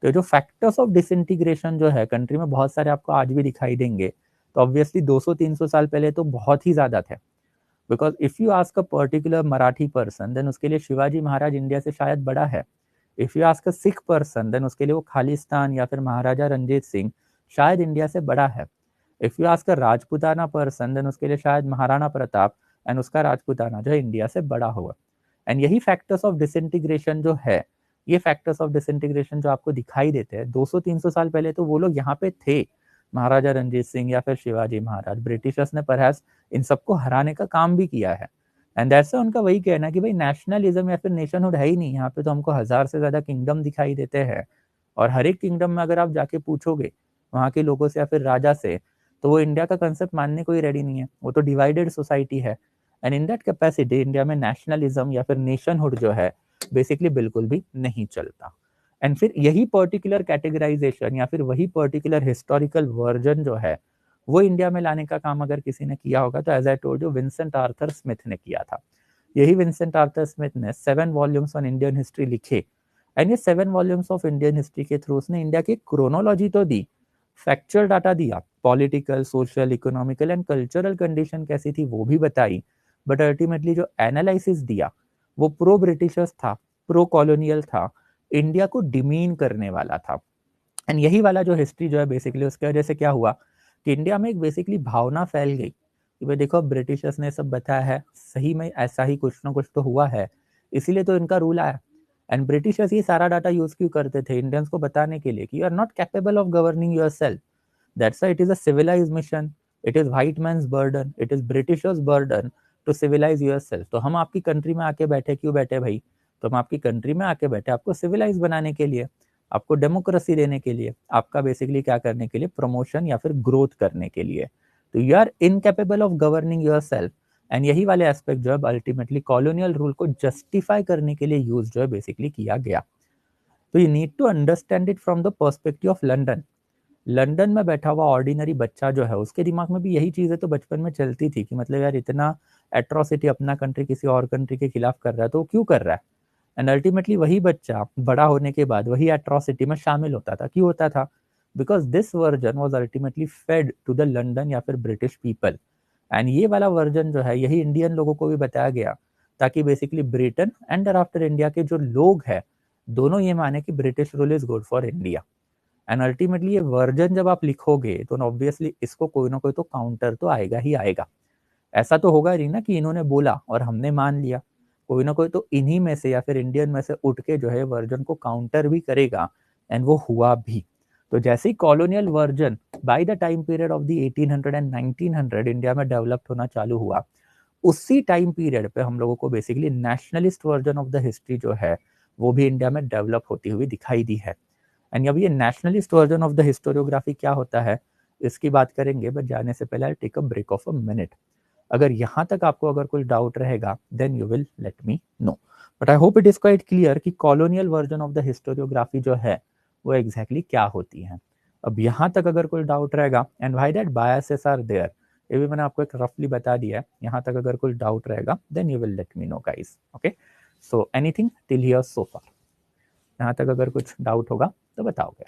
तो जो फैक्टर्स ऑफ डिसइंटीग्रेशन जो है कंट्री में बहुत सारे आपको आज भी दिखाई देंगे। तो ऑब्वियसली 200-300 साल पहले तो बहुत ही ज्यादा थे, because if you ask a particular Marathi person then उसके लिए शिवाजी महाराज इंडिया से शायद बड़ा है। If you ask a Sikh person then उसके लिए वो खालिस्तान या फिर महाराजा रंजीत सिंह शायद इंडिया से बड़ा है। If you ask a Rajputana person then उसके लिए शायद महाराणा प्रताप एंड उसका राजपूताना जो है इंडिया से बड़ा होगा। एंड यही फैक्टर्स ऑफ डिसइंटीग्रेशन जो है, ये फैक्टर्स ऑफ डिसइंटीग्रेशन जो आपको दिखाई देते हैं 200-300 साल पहले तो वो लोग यहाँ पे थे। महाराजा रंजीत सिंह या फिर शिवाजी महाराज, ब्रिटिशर्स ने परहैप्स इन सबको हराने का काम भी किया है। एंड दैट्स उनका वही कहना कि भाई नेशनलिज्म या फिर नेशनहुड है ही नहीं यहाँ पे, तो हमको 1000 से ज्यादा किंगडम दिखाई देते हैं और हर एक किंगडम में अगर आप जाके पूछोगे वहाँ के लोगों से या फिर राजा से, तो वो इंडिया का कंसेप्ट मानने को ही रेडी नहीं है, वो तो डिवाइडेड सोसाइटी है। And in that capacity India में नेशनलिज्म या फिर नेशनहुड जो है बेसिकली बिल्कुल भी नहीं चलता। एंड फिर यही पर्टिकुलर कैटेगराइजेशन या फिर वही पर्टिकुलर हिस्टोरिकल वर्जन जो है वो इंडिया में लाने का काम अगर किसी ने किया होगा तो as I told you Vincent Arthur Smith ने किया था। यही विंसेंट आर्थर स्मिथ ने 7 वॉल्यूम्स ऑन इंडियन हिस्ट्री लिखे। एंड ये 7 वॉल्यूम्स ऑफ इंडियन हिस्ट्री के थ्रू उसने इंडिया की क्रोनोलॉजी तो दी, फैक्चुअल डाटा दिया, political, social, economical and cultural condition कैसी थी वो भी बताई, बट अल्टीमेटली जो एनालिसिस दिया वो प्रो ब्रिटिशर्स था, प्रो कॉलोनियल था, इंडिया को डिमीन करने वाला था। एंड यही वाला जो हिस्ट्री जो है बेसिकली उसके वजह से क्या हुआ कि इंडिया में एक बेसिकली भावना फैल गई कि भाई देखो ब्रिटिशर्स ने सब बताया है, सही में ऐसा ही कुछ ना कुछ तो हुआ है, इसीलिए तो इनका रूल आया। एंड ब्रिटिशर्स ये सारा डाटा यूज क्यों करते थे इंडियंस को बताने के लिए कि you are not capable of governing yourself, that's why it is a civilised mission, it is white man's burden, it is Britishers burden to civilise yourself. तो हम आपकी कंट्री में आके बैठे क्यों बैठे भाई, तो हम आपकी कंट्री में आके बैठे आपको सिविलाइज बनाने के लिए, आपको डेमोक्रेसी देने के लिए, आपका बेसिकली क्या करने के लिए, प्रमोशन या फिर ग्रोथ करने के लिए। तो you are incapable of governing yourself. And यही वाले एस्पेक्ट जो है अल्टीमेटली कॉलोनियल रूल को जस्टिफाई करने के लिए यूज जो है बेसिकली किया गया। तो you need to understand it from the perspective of London. London में बैठा हुआ ऑर्डिनरी बच्चा जो है उसके दिमाग में भी यही चीजें तो बचपन में चलती थी कि मतलब यार इतना एट्रोसिटी अपना कंट्री किसी और कंट्री के खिलाफ कर रहा है तो क्यों कर रहा है। एंड अल्टीमेटली वही बच्चा बड़ा होने के बाद वही एट्रोसिटी में शामिल होता था। क्यों होता था? Because this version was ultimately fed to the London या फिर ब्रिटिश पीपल। एंड ये वाला वर्जन जो है यही इंडियन लोगों को भी बताया गया ताकि basically Britain and after India के जो लोग हैं दोनों ये माने कि British rule is good for India. And ultimately ये वर्जन जब आप लिखोगे तो ऑब्वियसली इसको कोई ना कोई तो काउंटर तो आएगा ही आएगा। ऐसा तो होगा नहीं ना कि इन्होंने बोला और हमने मान लिया, कोई ना कोई तो इन्हीं में से या फिर इंडियन में से उठ के जो है वर्जन को काउंटर भी करेगा। एंड वो हुआ भी। तो जैसे ही colonial version by the time period of the 1800 and 1900 India में डेवलप होना चालू हुआ, उसी टाइम पीरियड पे हम लोगों को basically nationalist version of the history जो है वो भी इंडिया में डेवलप होती हुई दिखाई दी है। एंड अब ये nationalist version of the historiography क्या होता है इसकी बात करेंगे, बट जाने से पहले I take a break of a minute. अगर यहाँ तक आपको अगर कोई डाउट रहेगा then you will let me know, but I hope it is quite clear कि colonial version of the historiography जो है वो एग्जैक्टली क्या होती है। अब यहाँ तक अगर कोई डाउट रहेगा and why that biases are there ये भी मैंने आपको एक रफली बता दिया है। यहाँ तक अगर कोई डाउट रहेगा then you will let me know guys. Okay, so anything till here so far? यहाँ तक अगर कुछ डाउट होगा तो बताओगे।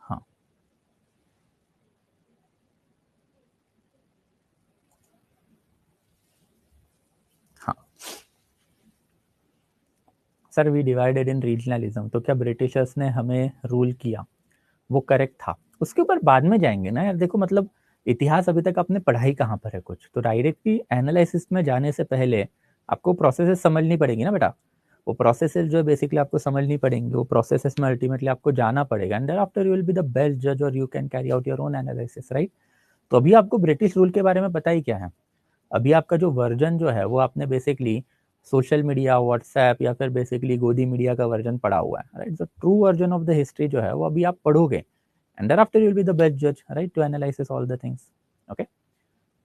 हाँ हाँ sir, we divided in regionalism, तो क्या ब्रिटिशर्स ने हमें रूल किया वो करेक्ट था? उसके ऊपर बाद में जाएंगे ना यार। देखो मतलब इतिहास अभी तक आपने पढ़ाई कहाँ पर है कुछ, तो डायरेक्टली एनालिसिस में जाने से पहले आपको प्रोसेसेस समझनी पड़ेगी ना बेटा। वो प्रोसेसेस जो है बेसिकली आपको समझनी पड़ेंगी, वो प्रोसेसेस में अल्टीमेटली आपको जाना पड़ेगा and after you will be the best जज और you can carry out your own analysis, right. तो अभी आपको ब्रिटिश रूल के बारे में पता ही क्या है। अभी आपका जो वर्जन जो है वो आपने बेसिकली सोशल मीडिया, व्हाट्सएप या फिर बेसिकली गोदी मीडिया का वर्जन पढ़ा हुआ है, right. The true version of the history जो है वो अभी आप पढ़ोगे, and thereafter you will be the best judge, right, to analyze all the things. Okay,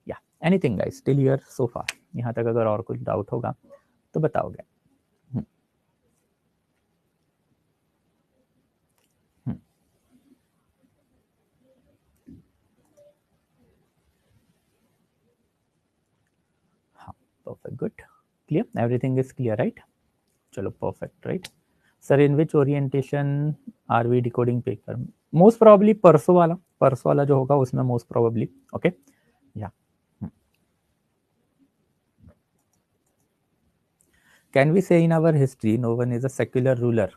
yeah, anything guys till here so far? यहाँ तक अगर और कुछ डाउट होगा तो बताओगे। हाँ, perfect, good, clear, everything is clear, right? चलो perfect, right? Sir, in which orientation are we decoding paper? Most probably परसों वाला जो होगा उसमें most probably, okay, yeah. Can we say in our history no one is a secular ruler?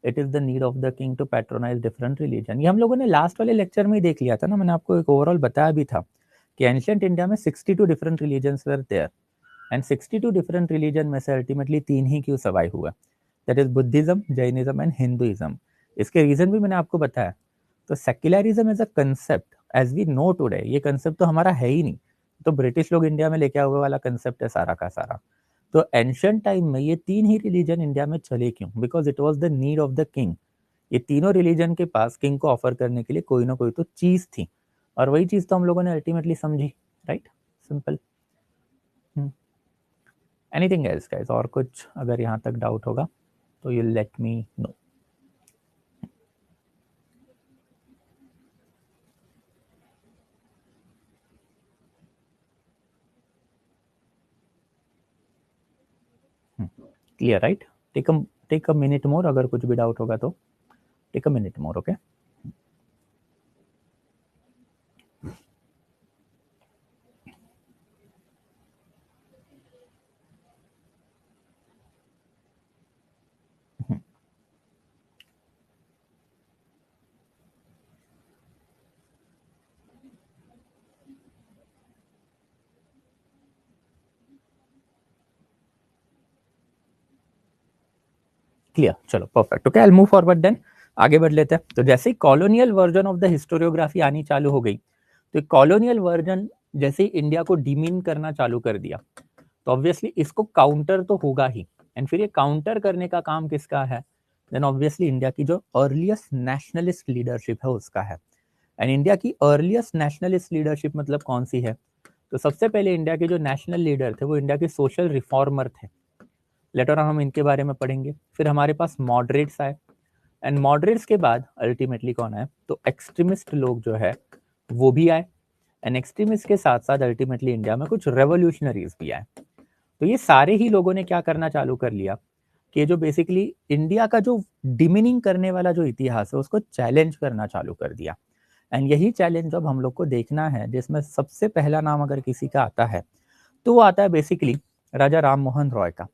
It is the need of the king to patronize different religion. ये हम लोगों ने लास्ट वाले लेक्चर में ही देख लिया था ना, मैंने आपको एक ओवरऑल बताया भी था कि एंशियंट इंडिया में 62 different religions were there, and 62 different religion में से अल्टीमेटली 3 ही क्यों सर्वाइव हुआ, that is Buddhism, Jainism and Hinduism. इसके रीजन भी मैंने आपको बताया। तो secularism as a concept as we know today, ये कंसेप्ट तो हमारा है ही नहीं, तो ब्रिटिश लोग इंडिया में लेके आए हुए वाला कंसेप्ट है सारा का सारा। तो एंशियंट टाइम में ये 3 ही रिलीजन इंडिया में चले क्यों? Because it was the need of the king. ये तीनों रिलीजन के पास किंग को ऑफर करने के लिए कोई ना कोई तो चीज थी, और वही चीज तो हम लोगों ने अल्टीमेटली समझी, right, simple. Anything else guys, और कुछ अगर यहाँ तक डाउट होगा तो you let me know. Clear, right? Take a minute more, अगर कुछ भी डाउट होगा तो take a minute more, okay. Clear, चलो perfect, okay, I will move forward then, आगे बढ़ लेते हैं। तो जैसे ही colonial version of the historiography आनी चालू हो गई, तो कॉलोनियल वर्जन जैसे ही इंडिया को डिमीन करना चालू कर दिया, तो ऑब्वियसली इसको काउंटर तो होगा ही, एंड फिर ये काउंटर करने का काम किसका है? देन ऑब्वियसली इंडिया की जो अर्लीस्ट नेशनलिस्ट लीडरशिप है उसका है। एंड इंडिया की अर्लीस्ट नेशनलिस्ट लीडरशिप मतलब कौन सी है? तो सबसे पहले इंडिया के जो नेशनल लीडर थे वो इंडिया के सोशल रिफॉर्मर थे। लेटर ऑन हम इनके बारे में पढ़ेंगे। फिर हमारे पास मॉडरेट्स आए, एंड मॉडरेट्स के बाद अल्टीमेटली कौन आए? तो एक्सट्रीमिस्ट लोग जो है वो भी आए, एंड एक्सट्रीमिस्ट के साथ साथ अल्टीमेटली इंडिया में कुछ रेवोल्यूशनरीज भी आए। तो ये सारे ही लोगों ने क्या करना चालू कर लिया कि जो बेसिकली इंडिया का जो डिमिनिंग करने वाला जो इतिहास है उसको चैलेंज करना चालू कर दिया। एंड यही चैलेंज अब हम लोग को देखना है, जिसमें सबसे पहला नाम अगर किसी का आता है तो वो आता है बेसिकली राजा राम मोहन रॉय का।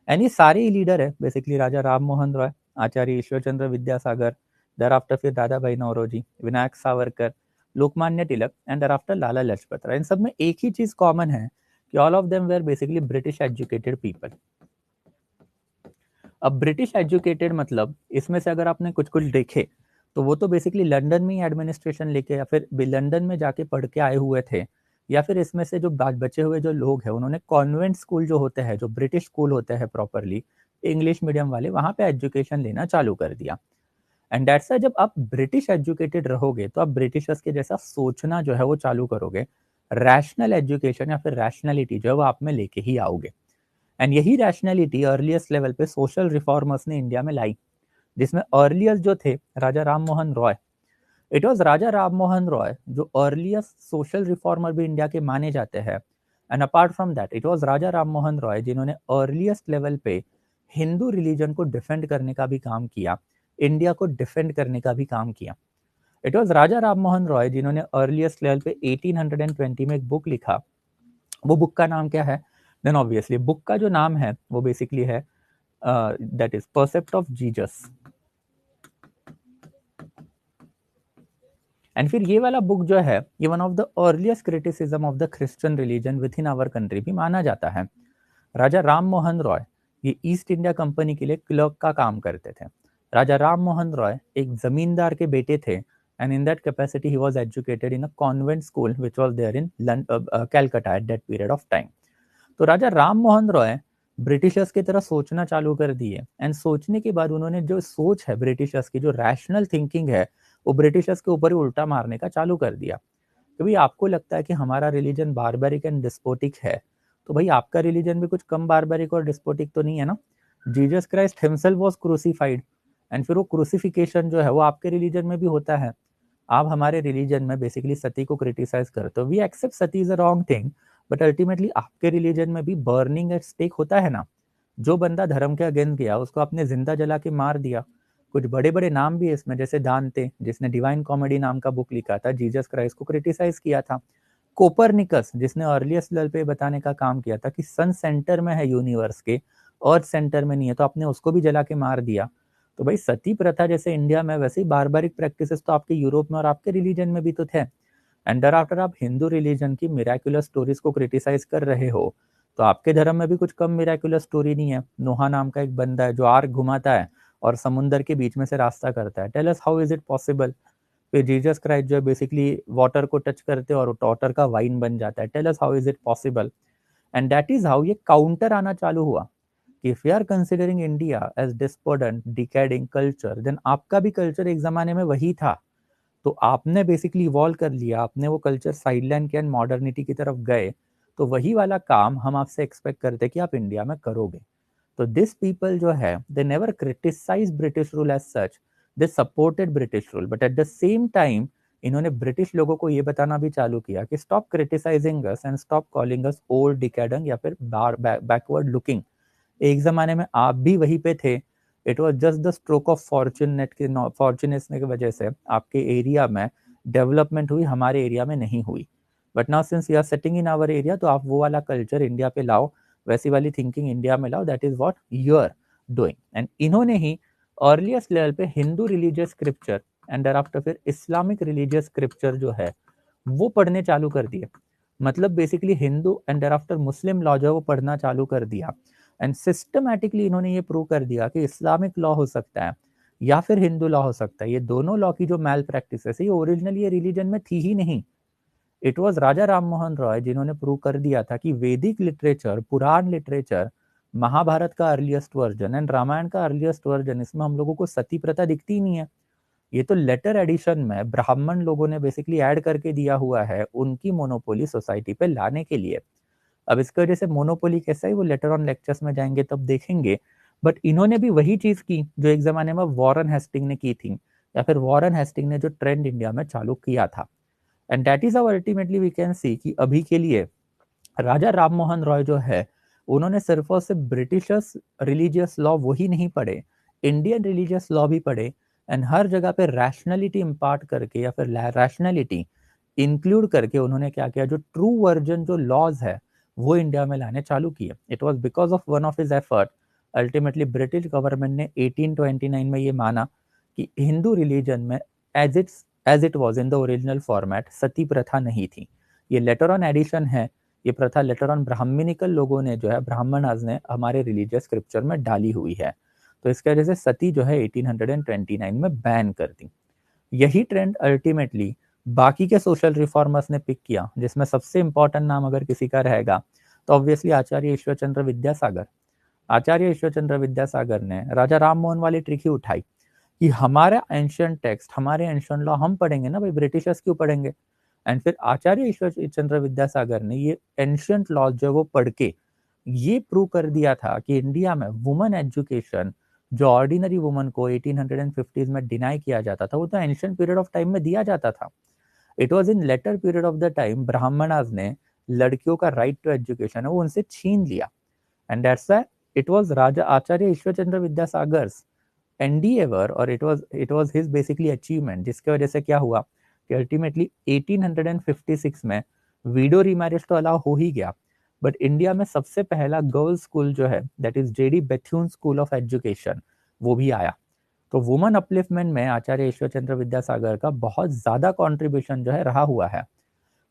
एंड ये सारे ही लीडर है basically, Raja Ram Mohan Roy, Acharya Ishwar Chandra Vidyasagar, thereafter फिर दादा भाई Naoroji, Vinayak Savarkar, Lokmanya Tilak, and thereafter Lala Lajpat Rai. इन सब में एक ही चीज कॉमन है कि all of them were basically British educated people. अब ब्रिटिश एजुकेटेड मतलब इसमें से अगर आपने कुछ कुछ देखे तो वो तो बेसिकली लंदन में ही एडमिनिस्ट्रेशन लेके या फिर लंदन में जाके पढ़ के आए हुए थे, या फिर इसमें से जो बचे हुए जो लोग हैं उन्होंने कॉन्वेंट स्कूल जो होते हैं, जो ब्रिटिश स्कूल होते हैं प्रॉपरली इंग्लिश मीडियम वाले, वहां पे एजुकेशन लेना चालू कर दिया। एंड दैट्स जब आप ब्रिटिश एजुकेटेड रहोगे तो आप ब्रिटिशर्स के जैसा सोचना जो है वो चालू करोगे, रैशनल एजुकेशन या फिर रैशनैलिटी जो है वो आप में लेके ही आओगे। एंड यही रैशनैलिटी अर्लीस्ट लेवल पे सोशल रिफॉर्मर्स ने इंडिया में लाई, जिसमें अर्लीस्ट जो थे राजा राम मोहन रॉय। इट वाज राजा राम मोहन रॉय जो अर्लीस्ट सोशल रिफॉर्मर भी इंडिया के माने जाते हैं। And apart from that it was Raja Ram Mohan Roy जिन्होंने अर्लीस्ट लेवल पे हिंदू रिलीजन को डिफेंड करने का भी काम किया, इंडिया को डिफेंड करने का भी काम किया। इट वाज राजा राम मोहन रॉय जिन्होंने अर्लीस्ट लेवल पे 1820 में एक बुक लिखा। वो बुक का नाम क्या है? देन ऑब्वियसली बुक का जो नाम है वो बेसिकली है that is precept of Jesus. And फिर ये वाला बुक जो है ये one of the earliest criticism of the Christian religion within our country भी माना जाता है। राजा राम मोहन रॉय ये ईस्ट इंडिया कंपनी के लिए क्लर्क का काम करते थे। राजा राम मोहन रॉय एक जमींदार के बेटे थे and in that capacity he was educated in a convent school which was there in Calcutta at that period of time. तो राजा राम मोहन रॉय ब्रिटिशर्स की तरह सोचना चालू कर दिए, एंड सोचने के बाद उन्होंने जो सोच है ब्रिटिशर्स की, जो रैशनल थिंकिंग है, वो ब्रिटिशर्स के ऊपर ही उल्टा मारने का चालू कर दिया। कभी आपको लगता है कि हमारा रिलीजन बारबेरिक एंड डिस्पोटिक है, तो भाई आपका रिलीजन भी कुछ कम बारबेरिक और डिस्पोटिक तो नहीं है ना। Jesus Christ himself was crucified, and फिर वो क्रूसिफिकेशन जो है वो आपके रिलीजन में भी होता है। आप हमारे रिलीजन में बेसिकली सती को क्रिटिसाइज करते हो, we accept sati is a wrong thing, but ultimately आपके रिलीजन में भी बर्निंग एट स्टेक होता है ना। जो बंदा धर्म के अगेंस्ट गया उसको आपने जिंदा जला के मार दिया। कुछ बड़े बड़े नाम भी है इसमें, जैसे दांते जिसने डिवाइन कॉमेडी नाम का बुक लिखा था, जीसस क्राइस्ट को क्रिटिसाइज किया था। कोपरनिकस जिसने अर्लीस्ट लेवल पे बताने का काम किया था कि सन सेंटर में है यूनिवर्स के, अर्थ सेंटर में नहीं है, तो आपने उसको भी जला के मार दिया। तो भाई सती प्रथा जैसे इंडिया में, वैसे ही बारबारिक प्रैक्टिसेस तो आपके यूरोप में और आपके रिलीजन में भी तो थे। एंड दर आफ्टर आप हिंदू रिलीजन की मिराकुलर स्टोरीज को क्रिटिसाइज कर रहे हो, तो आपके धर्म में भी कुछ कम मिराकुलर स्टोरी नहीं है। नोहा नाम का एक बंदा है जो आर्क घुमाता है और समुंदर के बीच में से रास्ता करता है। Tell us how is it possible. फिर जीसस क्राइस्ट जो है बेसिकली वाटर को टच करते हैं और वाटर का वाइन बन जाता है। Tell us how is it possible. And that is how ये काउंटर आना चालू हुआ कि if you are considering India as despondent decaying culture, then आपका भी कल्चर एक जमाने में वही था। तो आपने बेसिकली इवॉल्व कर लिया, आपने वो कल्चर साइडलाइन किया, मॉडर्निटी की तरफ गए, तो वही वाला काम हम आपसे एक्सपेक्ट करते कि आप इंडिया में करोगे। तो दिस पीपल जो है they never criticise British rule as such, they supported British rule, but at the same time इन्होंने ब्रिटिश लोगों को ये बताना भी चालू किया कि stop criticising us and stop calling us old decadent या फिर बैकवर्ड लुकिंग। एक जमाने में आप भी वहीं पे थे। It was just the stroke of fortunes की वजह से आपके एरिया में डेवलपमेंट हुई, हमारे एरिया में नहीं हुई। But now since you are setting in our area, तो आप वो वाला कल्चर इंडिया पे लाओ, वैसी वाली थिंकिंग इंडिया में लाओ, that is what you are doing. And इन्होंने ही अर्लीस्ट लेवल पे Hindu religious scripture and thereafter फिर इस्लामिक रिलीजियस स्क्रिप्चर जो है वो पढ़ने चालू कर दिए। मतलब basically Hindu and thereafter Muslim law जो है वो पढ़ना चालू कर दिया। एंड सिस्टमैटिकली इन्होंने ये प्रूव कर दिया कि इस्लामिक लॉ हो सकता है या फिर हिंदू लॉ हो सकता है। ये दोनों लॉ की जो मैल प्रैक्टिस है ये ओरिजिनली ये रिलीजन में थी ही नहीं। इट वाज राजा राम मोहन रॉय जिन्होंने प्रूव कर दिया था कि वैदिक लिटरेचर, पुराण लिटरेचर, महाभारत का अर्लीस्ट वर्जन एंड रामायण का अर्लीस्ट वर्जन, इसमें हम लोगों को सती प्रथा दिखती ही नहीं है। ये तो लेटर एडिशन में ब्राह्मण लोगों ने बेसिकली ऐड करके दिया हुआ है उनकी मोनोपोली सोसाइटी पे लाने के लिए। अब इसकी वजह से मोनोपोली कैसा है वो लेटर ऑन लेक्चर्स में जाएंगे तब देखेंगे। बट इन्होंने भी वही चीज की जो एक जमाने में वॉरेन हेस्टिंग ने की थी, या फिर वॉरेन हेस्टिंग ने जो ट्रेंड इंडिया में चालू किया था। And that is how ultimately we can see कि अभी के लिए राजा राम मोहन रॉय जो है उन्होंने सिर्फ और सिर्फ ब्रिटिशर्स रिलीजियस लॉ वही नहीं पढ़े, इंडियन रिलीजियस लॉ भी पढ़े। एंड हर जगह पे रैशनैलिटी इम्पार्ट करके या फिर रैशनैलिटी इंक्लूड करके उन्होंने क्या किया, जो ट्रू वर्जन जो लॉज है वो इंडिया में लाने चालू किए। It was because of one of his effort ultimately British government ने 1829 में ये माना कि हिंदू रिलीजन में as it was in the original format sati प्रथा नहीं थी। ये लेटर ऑन एडिशन है, ये प्रथा लेटर ऑन ब्राह्मणिकल लोगों ने जो है ब्राह्मणाज ने हमारे रिलीजियस स्क्रिप्चर में डाली हुई है। तो इसकी वजह से सती जो है 1829 में बैन कर दी। यही ट्रेंड अल्टीमेटली बाकी के सोशल रिफॉर्मर्स ने पिक किया, जिसमें सबसे इंपॉर्टेंट नाम अगर किसी का रहेगा तो ऑब्वियसली आचार्य ईश्वरचंद्र विद्यासागर। आचार्य ईश्वरचंद्र विद्यासागर ने राजा राम मोहन वाली ट्रिक ही उठाई कि हमारा एंशियंट टेक्स्ट, हमारे एंशियंट लॉ हम पढ़ेंगे ना भाई, ब्रिटिशर्स क्यों पढ़ेंगे। एंड फिर आचार्य ईश्वर चंद्र विद्यासागर ने ये एंशियंट लॉ जो वो पढ़ के ये प्रूव कर दिया था कि इंडिया में वुमेन एजुकेशन जो ऑर्डिनरी वुमन को 1850s में डिनाई किया जाता था वो तो एंशियंट पीरियड ऑफ टाइम में दिया जाता था। It was in letter period of the time Brahmanas ने लड़कियों का राइट टू एजुकेशन है वो उनसे छीन लिया। And that's why it was Raja Acharya Ishwarchandra Vidyasagar's endeavour और it was his basically achievement, जिसके वजह से क्या हुआ कि अल्टीमेटली 1856 में वीडो रीमैरिज तो अलाउ हो ही गया, बट इंडिया में सबसे पहला गर्ल्स स्कूल जो है that is JD Bethune school of education वो भी आया। तो वुमन अपलिफ्टमेंट में आचार्य ईश्वरचंद्र विद्यासागर का बहुत ज्यादा कंट्रीब्यूशन जो है रहा हुआ है।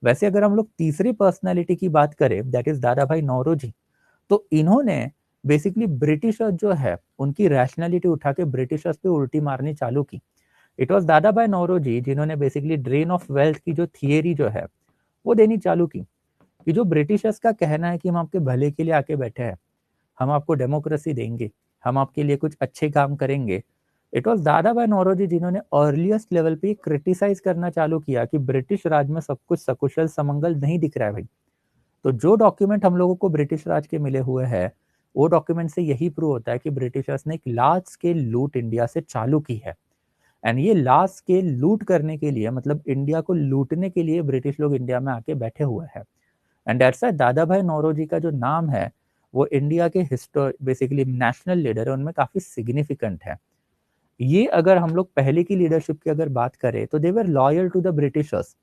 वैसे अगर हम लोग तीसरी पर्सनालिटी की बात करें दैट इज दादा भाई नौरोजी, तो इन्होंने बेसिकली ब्रिटिशर्स जो है उनकी रैशनैलिटी उठा के ब्रिटिशर्स पे उल्टी मारनी चालू की। इट वॉज दादा भाई नौरोजी जिन्होंने बेसिकली ड्रेन ऑफ वेल्थ की जो थियरी जो है वो देनी चालू की, कि जो ब्रिटिशर्स का कहना है कि हम आपके भले के लिए आके बैठे हैं, हम आपको डेमोक्रेसी देंगे, हम आपके लिए कुछ अच्छे काम करेंगे। इट वॉज दादा भाई नौरोजी जिन्होंने अर्लीस्ट लेवल पे क्रिटिसाइज करना चालू किया कि ब्रिटिश राज में सब कुछ सकुशल समंगल नहीं दिख रहा है भाई। तो जो डॉक्यूमेंट हम लोगों को ब्रिटिश राज के मिले हुए हैं, वो डॉक्यूमेंट से यही प्रूव होता है कि ब्रिटिशर्स ने एक लार्ज स्केल लूट इंडिया से चालू की है। एंड ये लार्ज स्केल लूट करने के लिए, मतलब इंडिया को लूटने के लिए ब्रिटिश लोग इंडिया में आके बैठे हुए हैं। एंड दैट्स व्हाई दादा भाई नौरोजी का जो नाम है वो इंडिया के बेसिकली नेशनल लीडर है, उनमें काफी सिग्निफिकेंट है। ये अगर हम लोग पहले की लीडरशिप की अगर बात करें तो they were loyal to the Britishers,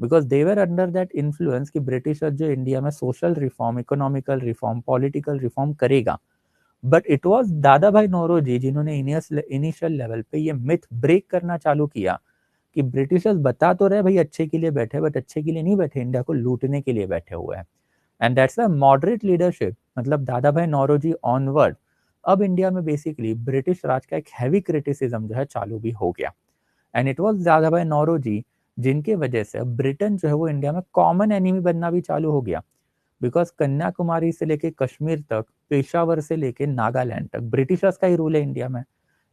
because they were under that influence कि ब्रिटिशर्स जो इंडिया में social reform, economical reform, political reform करेगा। बट इट वॉज दादा भाई नौरोजी जिन्होंने इनिशियल लेवल पे ये मिथ ब्रेक करना चालू किया कि ब्रिटिशर्स बता तो रहे भाई अच्छे के लिए बैठे, बट अच्छे के लिए नहीं बैठे, इंडिया को लूटने के लिए बैठे हुए हैं। And that's a moderate leadership, मतलब दादा भाई नौरोजी ऑनवर्ड अब इंडिया में बेसिकली ब्रिटिश राज का एक हैवी क्रिटिसिज्म जो है चालू भी हो गया। एंड इट वाज दादा भाई नौरोजी जिनके वजह से अब ब्रिटेन जो है वो इंडिया में कॉमन एनिमी बनना भी चालू हो गया। बिकॉज कन्याकुमारी से लेके कश्मीर तक, पेशावर से लेके नागालैंड तक ब्रिटिशर्स का ही रूल है इंडिया में।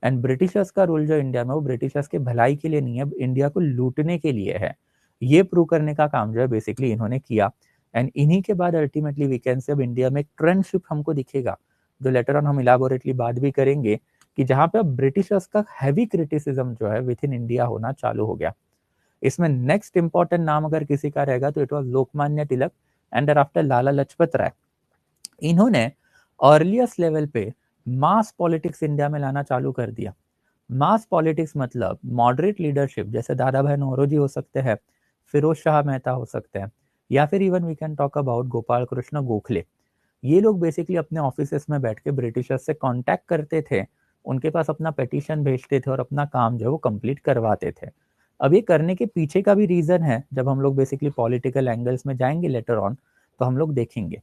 एंड ब्रिटिशर्स का रूल जो इंडिया में वो ब्रिटिशर्स के भलाई के लिए नहीं है, इंडिया को लूटने के लिए है। ये प्रूव करने का काम जो है बेसिकली इन्होंने किया। एंड इन्हीं के बाद अल्टीमेटली वी कैन से अब इंडिया में एक ट्रेंड शिफ्ट हमको दिखेगा, जो लेटर ऑन हम इलाबोरेटली बात भी करेंगे, कि जहां पे अब ब्रिटिशर्स का हैवी क्रिटिसिज्म जो है विद इन इंडिया होना चालू हो गया। इसमें नेक्स्ट इंपॉर्टेंट नाम अगर किसी का रहेगा तो it was Lokmanya Tilak and after Lala Lajpat Rai. इन्होंने अर्लीस्ट लेवल पे मास पॉलिटिक्स इंडिया में लाना चालू कर दिया। मास पॉलिटिक्स मतलब मॉडरेट लीडरशिप, जैसे दादा भाई नौरोजी हो सकते हैं, फिरोज शाह मेहता हो सकते हैं, या फिर even we can talk about Gopal Krishna Gokhale. ये लोग बेसिकली अपने ऑफिस में बैठ के ब्रिटिशर्स से कांटेक्ट करते थे, उनके पास अपना पेटिशन भेजते थे और अपना काम जो है वो कंप्लीट करवाते थे। अब ये करने के पीछे का भी रीजन है, जब हम लोग बेसिकली पॉलिटिकल एंगल्स में जाएंगे लेटर ऑन तो हम लोग देखेंगे।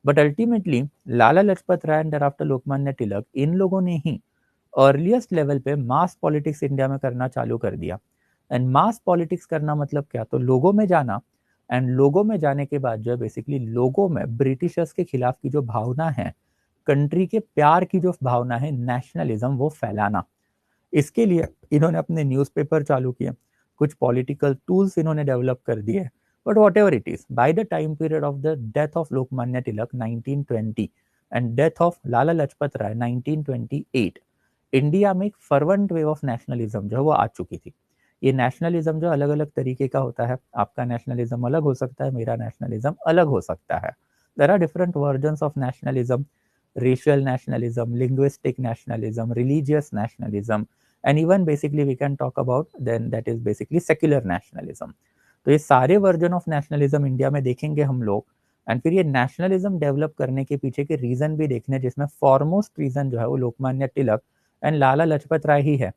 But ultimately Lala Lajpat Rai and after Lokmanya Tilak, इन लोगों ने ही अर्लीस्ट लेवल पे मास पॉलिटिक्स इंडिया में करना चालू कर दिया। एंड मास पॉलिटिक्स करना मतलब क्या, तो लोगों में जाना। एंड लोगों में जाने के बाद जो है बेसिकली लोगों में ब्रिटिशर्स के खिलाफ की जो भावना है, कंट्री के प्यार की जो भावना है, नेशनलिज्म, वो फैलाना। इसके लिए इन्होंने अपने न्यूज़पेपर चालू किए, कुछ पॉलिटिकल टूल्स इन्होंने डेवलप कर दिए। But whatever it is, by the time period of the death of Lokmanya Tilak 1920 and death of Lala Lajpat Rai 1928, India में एक फर्वेंट वेव ऑफ नेशनलिज्म जो है वो आ चुकी थी। ये नेशनलिज्म जो अलग अलग तरीके का होता है, आपका नेशनलिज्म अलग हो सकता है, मेरा नेशनलिज्म अलग हो सकता है। There are different versions of nationalism, racial nationalism, linguistic nationalism, religious nationalism, and even basically we can talk about then that is basically secular nationalism. तो ये सारे वर्जन ऑफ नेशनलिज्म इंडिया में देखेंगे हम लोग। एंड फिर ये नेशनलिज्म डेवलप करने के पीछे के रीजन भी देखने, जिसमें फॉरमोस्ट रीजन जो है वो लोकमान्य तिलक एंड लाला लजपत राय ही है,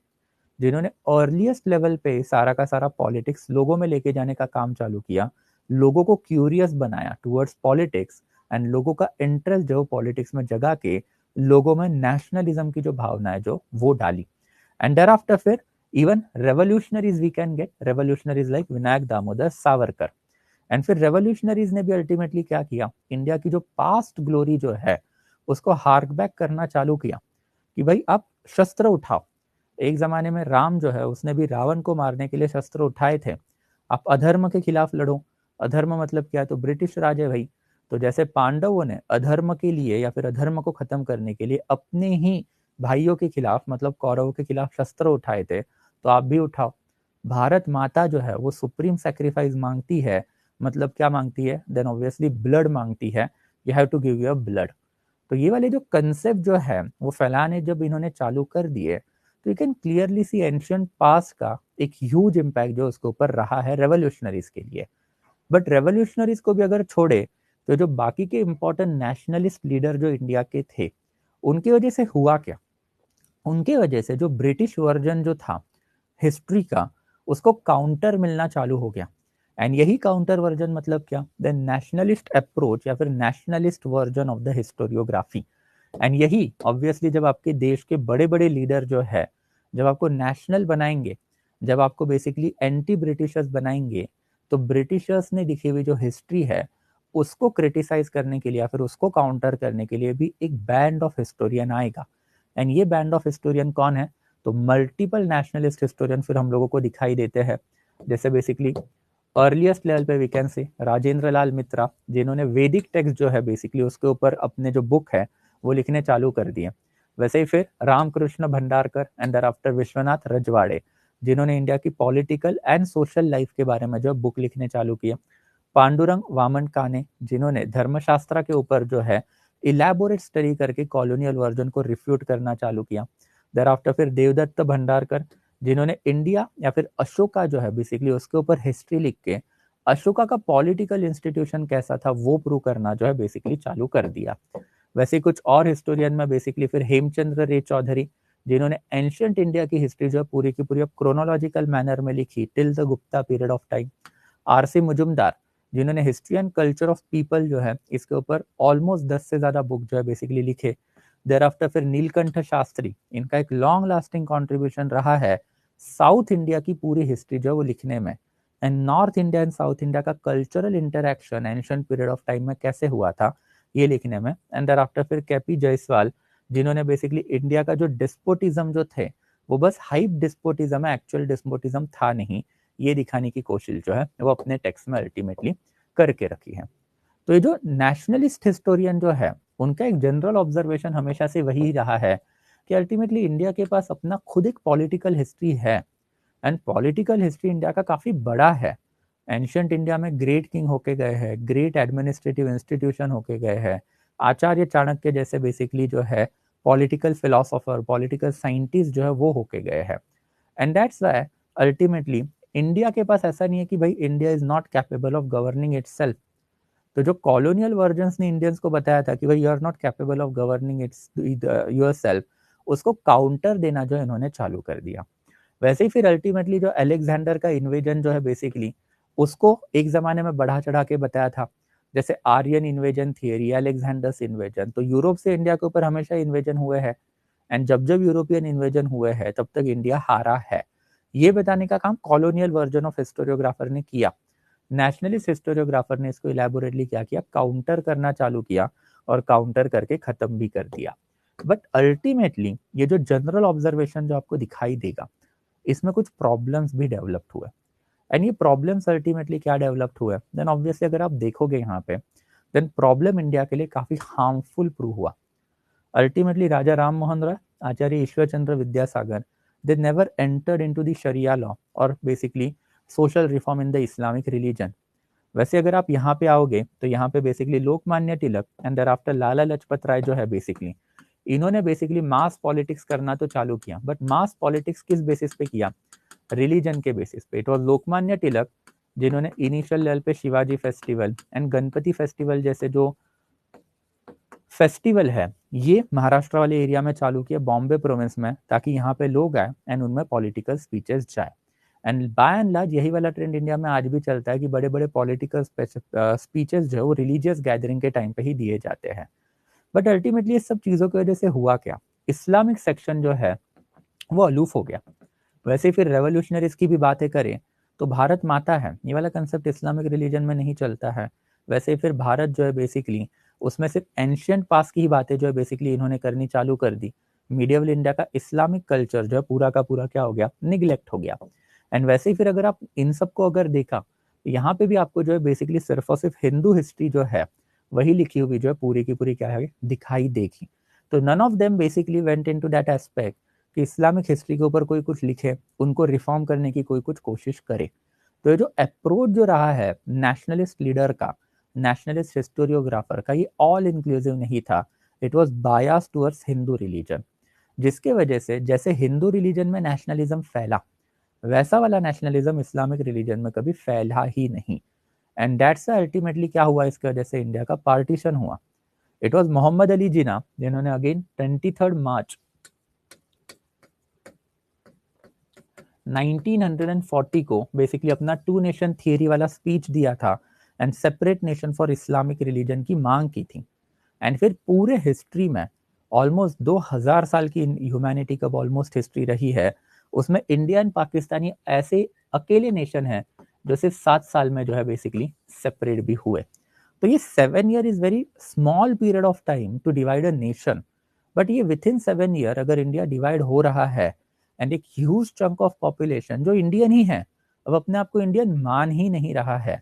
जिन्होंने अर्लीस्ट लेवल पे सारा का सारा पॉलिटिक्स लोगों में लेके जाने का काम चालू किया, लोगों को क्यूरियस बनाया टुवर्ड्स पॉलिटिक्स, एंड लोगों का इंटरेस्ट जो पॉलिटिक्स में जगा के लोगों में नेशनलिज्म की जो भावना है जो वो डाली। एंड देर आफ्टर फिर even revolutionaries we can get, revolutionaries like Vinayak Damodar Savarkar. And फिर रेवोल्यूशनरीज ने भी अल्टीमेटली क्या किया, इंडिया की जो पास्ट ग्लोरी जो है उसको हार्क बैक करना चालू किया, कि भाई आप शस्त्र उठाओ। एक जमाने में राम जो है उसने भी रावण को मारने के लिए शस्त्र उठाए थे। आप अधर्म के खिलाफ लड़ो। अधर्म मतलब क्या, तो ब्रिटिश राज है भाई। तो जैसे पांडवों ने अधर्म के लिए या फिर अधर्म को खत्म करने के लिए अपने ही भाइयों के खिलाफ, मतलब कौरवों के खिलाफ शस्त्र उठाए थे, तो आप भी उठाओ। भारत माता जो है वो सुप्रीम सेक्रीफाइस मांगती है, मतलब क्या मांगती है, देन ऑब्वियसली ब्लड मांगती है। You have to give your blood. तो ये वाले जो कंसेप्ट जो है वो फैलाने जब इन्होंने चालू कर दिए, तो you can clearly see ancient past का एक ह्यूज इम्पैक्ट जो उसके ऊपर रहा है रेवोल्यूशनरीज के लिए। बट रेवोल्यूशनरीज को भी अगर छोड़े तो जो बाकी के इंपॉर्टेंट नेशनलिस्ट लीडर जो इंडिया के थे, उनकी वजह से हुआ क्या, उनके वजह से जो ब्रिटिश वर्जन जो था हिस्ट्री का, उसको काउंटर मिलना चालू हो गया। एंड यही काउंटर वर्जन मतलब क्या, द नेशनलिस्ट अप्रोच या फिर nationalist version of the historiography. And यही ऑब्वियसली जब आपके देश के बड़े बड़े लीडर जो है, जब आपको नेशनल बनाएंगे, जब आपको बेसिकली एंटी ब्रिटिशर्स बनाएंगे, तो ब्रिटिशर्स ने लिखी हुई जो हिस्ट्री है उसको क्रिटिसाइज करने के लिए या फिर उसको काउंटर करने के लिए भी एक बैंड ऑफ हिस्टोरियन आएगा। एंड ये बैंड ऑफ हिस्टोरियन कौन है? तो मल्टीपल नेशनलिस्ट हिस्टोरियन फिर हम लोगों को दिखाई देते हैं। जैसे बेसिकली अर्लीस्ट लेवल पे वी कैन से राजेंद्र लाल मित्रा, जिन्होंने वैदिक टेक्स्ट जो है बेसिकली उसके ऊपर अपने जो बुक है वो लिखने चालू कर दिए। वैसे ही फिर Ramakrishna Bhandarkar and thereafter Vishwanath Rajwade, जिन्होंने इंडिया की पॉलिटिकल एंड सोशल लाइफ के बारे में जो बुक लिखने चालू किए। पांडुरंग वामन काने, जिन्होंने धर्मशास्त्र के ऊपर जो है इलेबोरेट स्टडी करके कॉलोनियल वर्जन को रिफ्यूट करना चालू किया। देर आफ्टर फिर देवदत्त भंडारकर, जिन्होंने इंडिया या फिर अशोका जो है बेसिकली उसके ऊपर हिस्ट्री लिख के अशोका का पॉलिटिकल इंस्टीट्यूशन कैसा था वो प्रूव करना जो है बेसिकली चालू कर दिया। वैसे कुछ और हिस्टोरियन में बेसिकली फिर हेमचंद्र रे चौधरी, जिन्होंने एंशियंट इंडिया की हिस्ट्री जो है पूरी की पूरी क्रोनोलॉजिकल मैनर में लिखी till the Gupta period of time. RC Majumdar, जिन्होंने history and culture of people जो है इसके ऊपर ऑलमोस्ट 10 से ज्यादा बुक जो है बेसिकली लिखे। देर आफ्टर फिर नीलकंठ शास्त्री, इनका एक लॉन्ग लास्टिंग कॉन्ट्रीब्यूशन रहा है साउथ इंडिया की पूरी हिस्ट्री जो है वो लिखने में, and North India and South India का cultural interaction ancient period of time में कैसे हुआ था ये लिखने में। एंड देर आफ्टर फिर केपी जायसवाल, जिन्होंने बेसिकली इंडिया का जो डिस्पोटिज्म जो थे वो बस हाइप डिस्पोटिज्म है, एक्चुअल डिस्पोटिज्म था नहीं, ये दिखाने की कोशिश जो है वो अपने टेक्स्ट में अल्टीमेटली करके रखी है। तो ये जो नेशनलिस्ट हिस्टोरियन जो है उनका एक जनरल ऑब्जर्वेशन हमेशा से वही रहा है कि अल्टीमेटली इंडिया के पास अपना खुद एक पॉलिटिकल हिस्ट्री है, एंड पॉलिटिकल हिस्ट्री इंडिया का काफी बड़ा है। एंशियंट इंडिया में ग्रेट किंग होके गए हैं, ग्रेट एडमिनिस्ट्रेटिव इंस्टीट्यूशन होके गए हैं, आचार्य चाणक्य जैसे बेसिकली जो है पॉलिटिकल फिलोसोफर, पॉलिटिकल साइंटिस्ट जो है वो होके गए हैं। And that's why ultimately India के पास ऐसा नहीं है कि भाई India is not capable of governing itself. तो जो कॉलोनियल वर्जन्स ने इंडियंस को बताया था कि भाई you are not capable of governing its yourself, उसको काउंटर देना जो इन्होंने चालू कर दिया। वैसे ही फिर अल्टीमेटली जो अलेक्जेंडर का इन्वेजन जो है बेसिकली उसको एक जमाने में बढ़ा चढ़ा के बताया था। जैसे Aryan invasion theory, Alexander's invasion, तो यूरोप से इंडिया के ऊपर हमेशा इन्वेजन हुए हैं, एंड जब जब यूरोपियन इन्वेजन हुए हैं तब तक इंडिया हारा है, ये बताने का काम कॉलोनियल वर्जन ऑफ हिस्टोरियोग्राफर ने किया। नेशनलिस्ट हिस्टोरियोग्राफर ने इसको इलेबोरेटली क्या किया, काउंटर करना चालू किया, और काउंटर करके खत्म भी कर दिया। बट अल्टीमेटली ये जो जनरल ऑब्जर्वेशन जो आपको दिखाई देगा इसमें कुछ प्रॉब्लम्स भी डेवलप्ड हुए, एंड ये प्रॉब्लम्स अल्टीमेटली क्या डेवलप्ड हुए, देन ऑब्वियसली अगर आप देखोगे यहाँ पे, देन प्रॉब्लम इंडिया के लिए काफी हार्मफुल प्रूव हुआ। Ultimately Raja Ram Mohan Roy, Acharya Ishwar Chandra Vidyasagar, they never entered into the Sharia law और basically social reform in the Islamic religion। वैसे अगर आप यहाँ पे आओगे तो यहाँ पे basically Lokmanya Tilak and there after Lala Lajpat Rai जो है बेसिकली इन्होंने बेसिकली मास पॉलिटिक्स करना तो चालू किया, बट मास पॉलिटिक्स किस बेसिस पे किया, रिलीजन के बेसिस पे। इट वॉज लोकमान्य तिलक जिन्होंने इनिशियल लेवल पे Shivaji festival and Ganpati festival जैसे जो फेस्टिवल है ये महाराष्ट्र वाले एरिया में चालू किया, बॉम्बे प्रोविंस में, ताकि यहाँ पे लोग आए एंड उनमें पॉलिटिकल स्पीचेस जाए। एंड बाय एंड लार्ज यही वाला ट्रेंड इंडिया में आज भी चलता है कि बड़े बड़े पॉलिटिकल स्पीचेस जो है वो रिलीजियस गैदरिंग के टाइम पे ही दिए जाते हैं। बट अल्टीमेटली इस सब चीजों की वजह से हुआ क्या, इस्लामिक सेक्शन जो है वो अलूफ हो गया। वैसे फिर रेवोल्यूशनरीज की भी बातें करें तो भारत माता है, ये वाला कंसेप्ट इस्लामिक रिलीजन में नहीं चलता है। वैसे फिर भारत जो है बेसिकली उसमें सिर्फ एंशियंट पास की ही बातें जो है बेसिकली इन्होंने करनी चालू कर दी। मीडियवल इंडिया का इस्लामिक कल्चर जो है पूरा का पूरा क्या हो गया, निगलेक्ट हो गया। एंड वैसे ही फिर अगर आप इन सबको अगर देखा तो यहाँ पे भी आपको जो है बेसिकली सिर्फ और सिर्फ हिंदू हिस्ट्री जो है वही लिखी हुई जो है पूरी की पूरी क्या है दिखाई देगी। तो none of them basically went into that aspect कि इस्लामिक हिस्ट्री के ऊपर कोई कुछ लिखे, उनको रिफॉर्म करने की कोई कुछ कोशिश करे। तो ये जो अप्रोच जो रहा है नेशनलिस्ट लीडर का, नेशनलिस्ट हिस्टोरियोग्राफर का, ये ऑल इंक्लूसिव नहीं था, it was bias towards Hindu religion, जिसके वजह से जैसे हिंदू रिलीजन में नेशनलिज्म फैला वैसा वाला नेशनलिज्म इस्लामिक रिलीजन में कभी फैला ही नहीं। एंड दैट्स अल्टीमेटली क्या हुआ, इसकी वजह से इंडिया का पार्टीशन हुआ। इट वाज मोहम्मद अली जिना जिन्होंने अगेन 23 मार्च 1940 को बेसिकली अपना टू नेशन थियरी वाला स्पीच दिया था and separate nation for Islamic religion की मांग की थी। एंड फिर पूरे हिस्ट्री में ऑलमोस्ट 2000 साल की ह्यूमैनिटी का ऑलमोस्ट हिस्ट्री रही है, उसमें इंडिया एंड पाकिस्तानी ऐसे अकेले नेशन है जो सिर्फ 7 साल में जो है बेसिकली सेपरेट भी हुए। तो ये 7 year is very small period of time to divide a nation, but ये विद इन 7 ईयर अगर इंडिया डिवाइड हो रहा है एंड एक ह्यूज चंक ऑफ पॉपुलेशन जो इंडियन ही है अब अपने आप को इंडियन मान ही नहीं रहा है,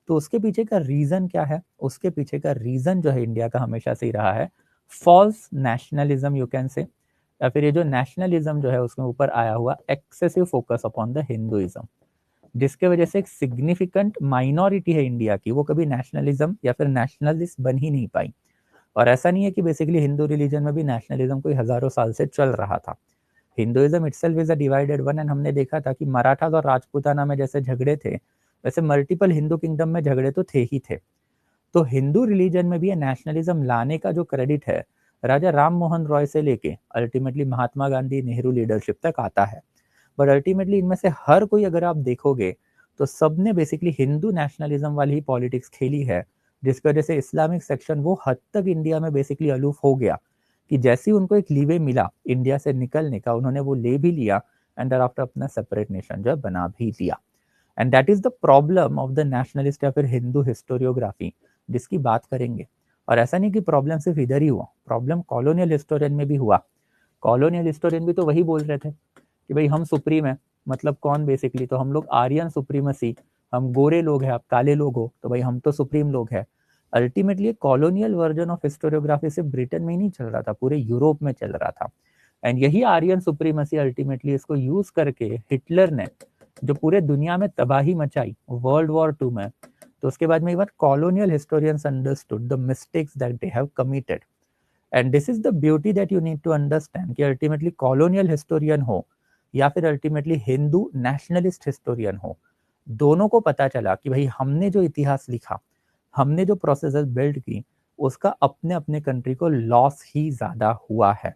तो उसके पीछे का रीजन क्या है? उसके पीछे का रीजन जो है इंडिया का हमेशा से ही रहा है फॉल्स नेशनलिज्म यू कैन से, या फिर ये जो नेशनलिज्म जो है उसके ऊपर आया हुआ excessive focus upon the Hinduism, जिसके वजह से एक सिग्निफिकेंट माइनॉरिटी है इंडिया की, वो कभी नेशनलिज्म या फिर नेशनलिस्ट बन ही नहीं पाई। और ऐसा नहीं है कि बेसिकली हिंदू रिलीजन में भी नेशनलिज्म कोई हजारों साल से चल रहा था। Hinduism itself is a divided one, and हमने देखा था कि मराठास और राजपूताना में जैसे झगड़े थे वैसे मल्टीपल हिंदू किंगडम में झगड़े तो थे ही थे। तो हिंदू रिलीजन में भी ये नेशनलिज्म लाने का जो क्रेडिट है राजा राम मोहन रॉय से लेके अल्टीमेटली महात्मा गांधी नेहरू लीडरशिप तक आता है। बट अल्टीमेटली इनमें से हर कोई अगर आप देखोगे तो सबने बेसिकली हिंदू नेशनलिज्म वाली ही पॉलिटिक्स खेली है, जिसकी वजह से इस्लामिक सेक्शन वो हद तक इंडिया में बेसिकली अलूफ हो गया कि जैसे ही उनको एक लीवे मिला इंडिया से निकलने का उन्होंने वो ले भी लिया एंड आफ्टर अपना सेपरेट नेशन जो है बना भी लिया। And that is the problem of the nationalist या फिर हिंदू हिस्टोरियोग्राफी जिसकी बात करेंगे। और ऐसा नहीं कि प्रॉब्लम सिर्फ इधर ही हुआ, प्रॉब्लम कॉलोनियल हिस्टोरियन में भी हुआ। कॉलोनियल हिस्टोरियन भी तो वही बोल रहे थे कि भाई हम सुप्रीम है, मतलब कौन बेसिकली, तो हम लोग आर्यन सुप्रीमसी, हम गोरे लोग हैं, आप काले लोग हो, तो भाई हम तो सुप्रीम लोग हैं। Ultimately colonial version of historiography सिर्फ ब्रिटेन में ही नहीं चल रहा था, पूरे यूरोप में चल रहा था। एंड यही आर्यन सुप्रीमसी अल्टीमेटली इसको यूज करके हिटलर ने जो पूरे दुनिया में तबाही मचाई वर्ल्ड वॉर 2 में, तो उसके बाद में even colonial historians understood the mistakes that they have committed. And this is the beauty that you need to understand कि अल्टीमेटली कॉलोनियल हिस्टोरियन हो या फिर अल्टीमेटली हिंदू नेशनलिस्ट हिस्टोरियन हो, दोनों को पता चला कि भाई हमने जो इतिहास लिखा, हमने जो प्रोसेसेस बिल्ड की, उसका अपने अपने कंट्री को लॉस ही ज्यादा हुआ है।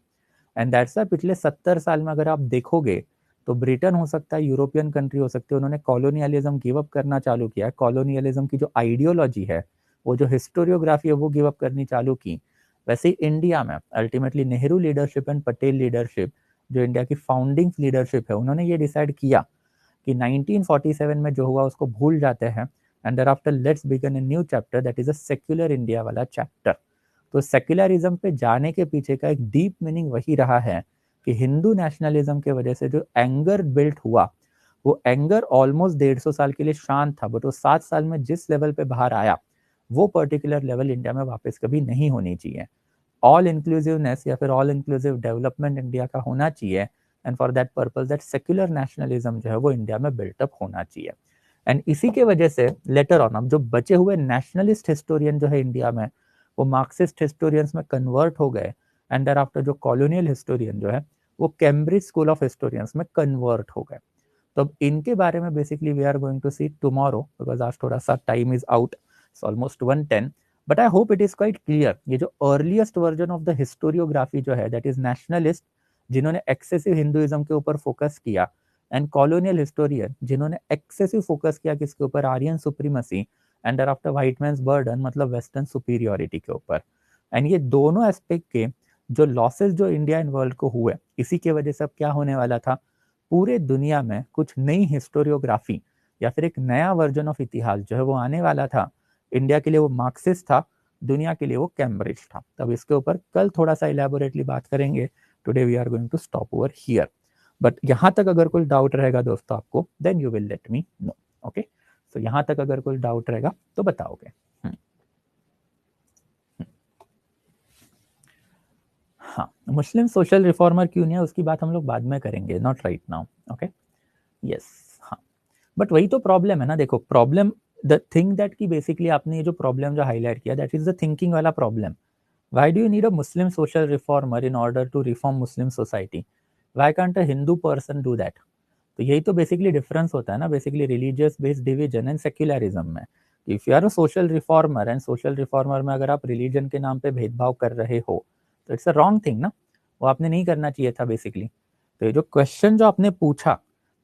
एंड दैट्स व्हाई पिछले 70 साल में अगर आप देखोगे तो ब्रिटेन हो सकता है, यूरोपियन कंट्री हो सकती है, उन्होंने कॉलोनियलिज्म गिव अप करना चालू किया है। कॉलोनियलिज्म की जो आइडियोलॉजी है, वो जो हिस्टोरियोग्राफी है, वो गिव अप करनी चालू की। वैसे ही इंडिया में ultimately Nehru leadership and Patel leadership, जो इंडिया की फाउंडिंग लीडरशिप है, उन्होंने ये डिसाइड किया कि 1947 में जो हुआ उसको भूल जाते हैं and thereafter let's begin a new chapter that is a secular India वाला चैप्टर। तो सेक्युलरिज्म पे जाने के पीछे का एक डीप मीनिंग वही रहा है कि हिंदू नेशनलिज्म के वजह से जो एंगर बिल्ट हुआ, वो एंगर ऑलमोस्ट 150 साल के लिए शांत था, बट वो 7 साल में जिस लेवल पे बाहर आया वो पर्टिकुलर लेवल इंडिया में वापस कभी नहीं होनी चाहिए। ऑल इंक्लूसिवनेस या फिर ऑल इंक्लूसिव डेवलपमेंट इंडिया का होना चाहिए, and for that purpose that secular nationalism जो है वो इंडिया में बिल्टअप होना चाहिए। एंड इसी के वजह से लेटर ऑन अब जो बचे हुए नेशनलिस्ट हिस्टोरियन जो है इंडिया में, वो मार्क्सिस्ट हिस्टोरियंस में कन्वर्ट हो गए, एंड देयर आफ्टर जो कॉलोनियल हिस्टोरियन जो है वो कैम्ब्रिज स्कूल ऑफ हिस्टोरियंस में कन्वर्ट हो गए। तो अब इनके बारे में basically we are going to see tomorrow, because आज थोड़ा सा time is out, it's almost 1:10, but I hope it is quite clear. ये जो earliest version of the historiography जो है दैट इज नेशनलिस्ट, जिन्होंने एक्सेसिव हिंदुइज्म के ऊपर फोकस किया, एंड कॉलोनियल हिस्टोरियन जिन्होंने एक्सेसिव फोकस किया किसके ऊपर, Aryan supremacy and after white man's burden, मतलब वेस्टर्न सुपीरियोरिटी के ऊपर। एंड ये दोनों एस्पेक्ट के जो लॉसेस जो इंडिया एंड वर्ल्ड को हुए, इसी के वजह से अब क्या होने वाला था, पूरे दुनिया में कुछ नई हिस्टोरियोग्राफी या फिर एक नया वर्जन ऑफ इतिहास जो है वो आने वाला था। इंडिया के लिए वो मार्क्सिस्ट था, दुनिया के लिए वो कैम्ब्रिज था। तब इसके ऊपर कल थोड़ा सा इलेबोरेटली बात करेंगे। Today we are going to stop over here, but यहाँ तक अगर कोई डाउट रहेगा दोस्तों आपको, then you will let me know. Okay, so यहाँ तक अगर कोई डाउट रहेगा तो बताओगे। हाँ, मुस्लिम सोशल रिफॉर्मर क्यों नहीं है उसकी बात हम लोग बाद में करेंगे, not right now. Okay, yes, हाँ, बट वही तो प्रॉब्लम है ना। देखो प्रॉब्लम, द थिंग दैट की बेसिकली आपने ये जो प्रॉब्लम जो हाईलाइट किया, दैट इज द थिंकिंग वाला problem. Why do you need a Muslim social reformer in order to reform Muslim society? Why can't a Hindu person do that? तो यही तो बेसिकली डिफरेंस होता है ना, basically religious based division and secularism में। If you are a social reformer and social reformer में अगर आप रिलीजन के नाम पे भेदभाव कर रहे हो तो इट्स अ रॉन्ग थिंग ना, वो आपने नहीं करना चाहिए था बेसिकली। तो ये जो क्वेश्चन जो आपने पूछा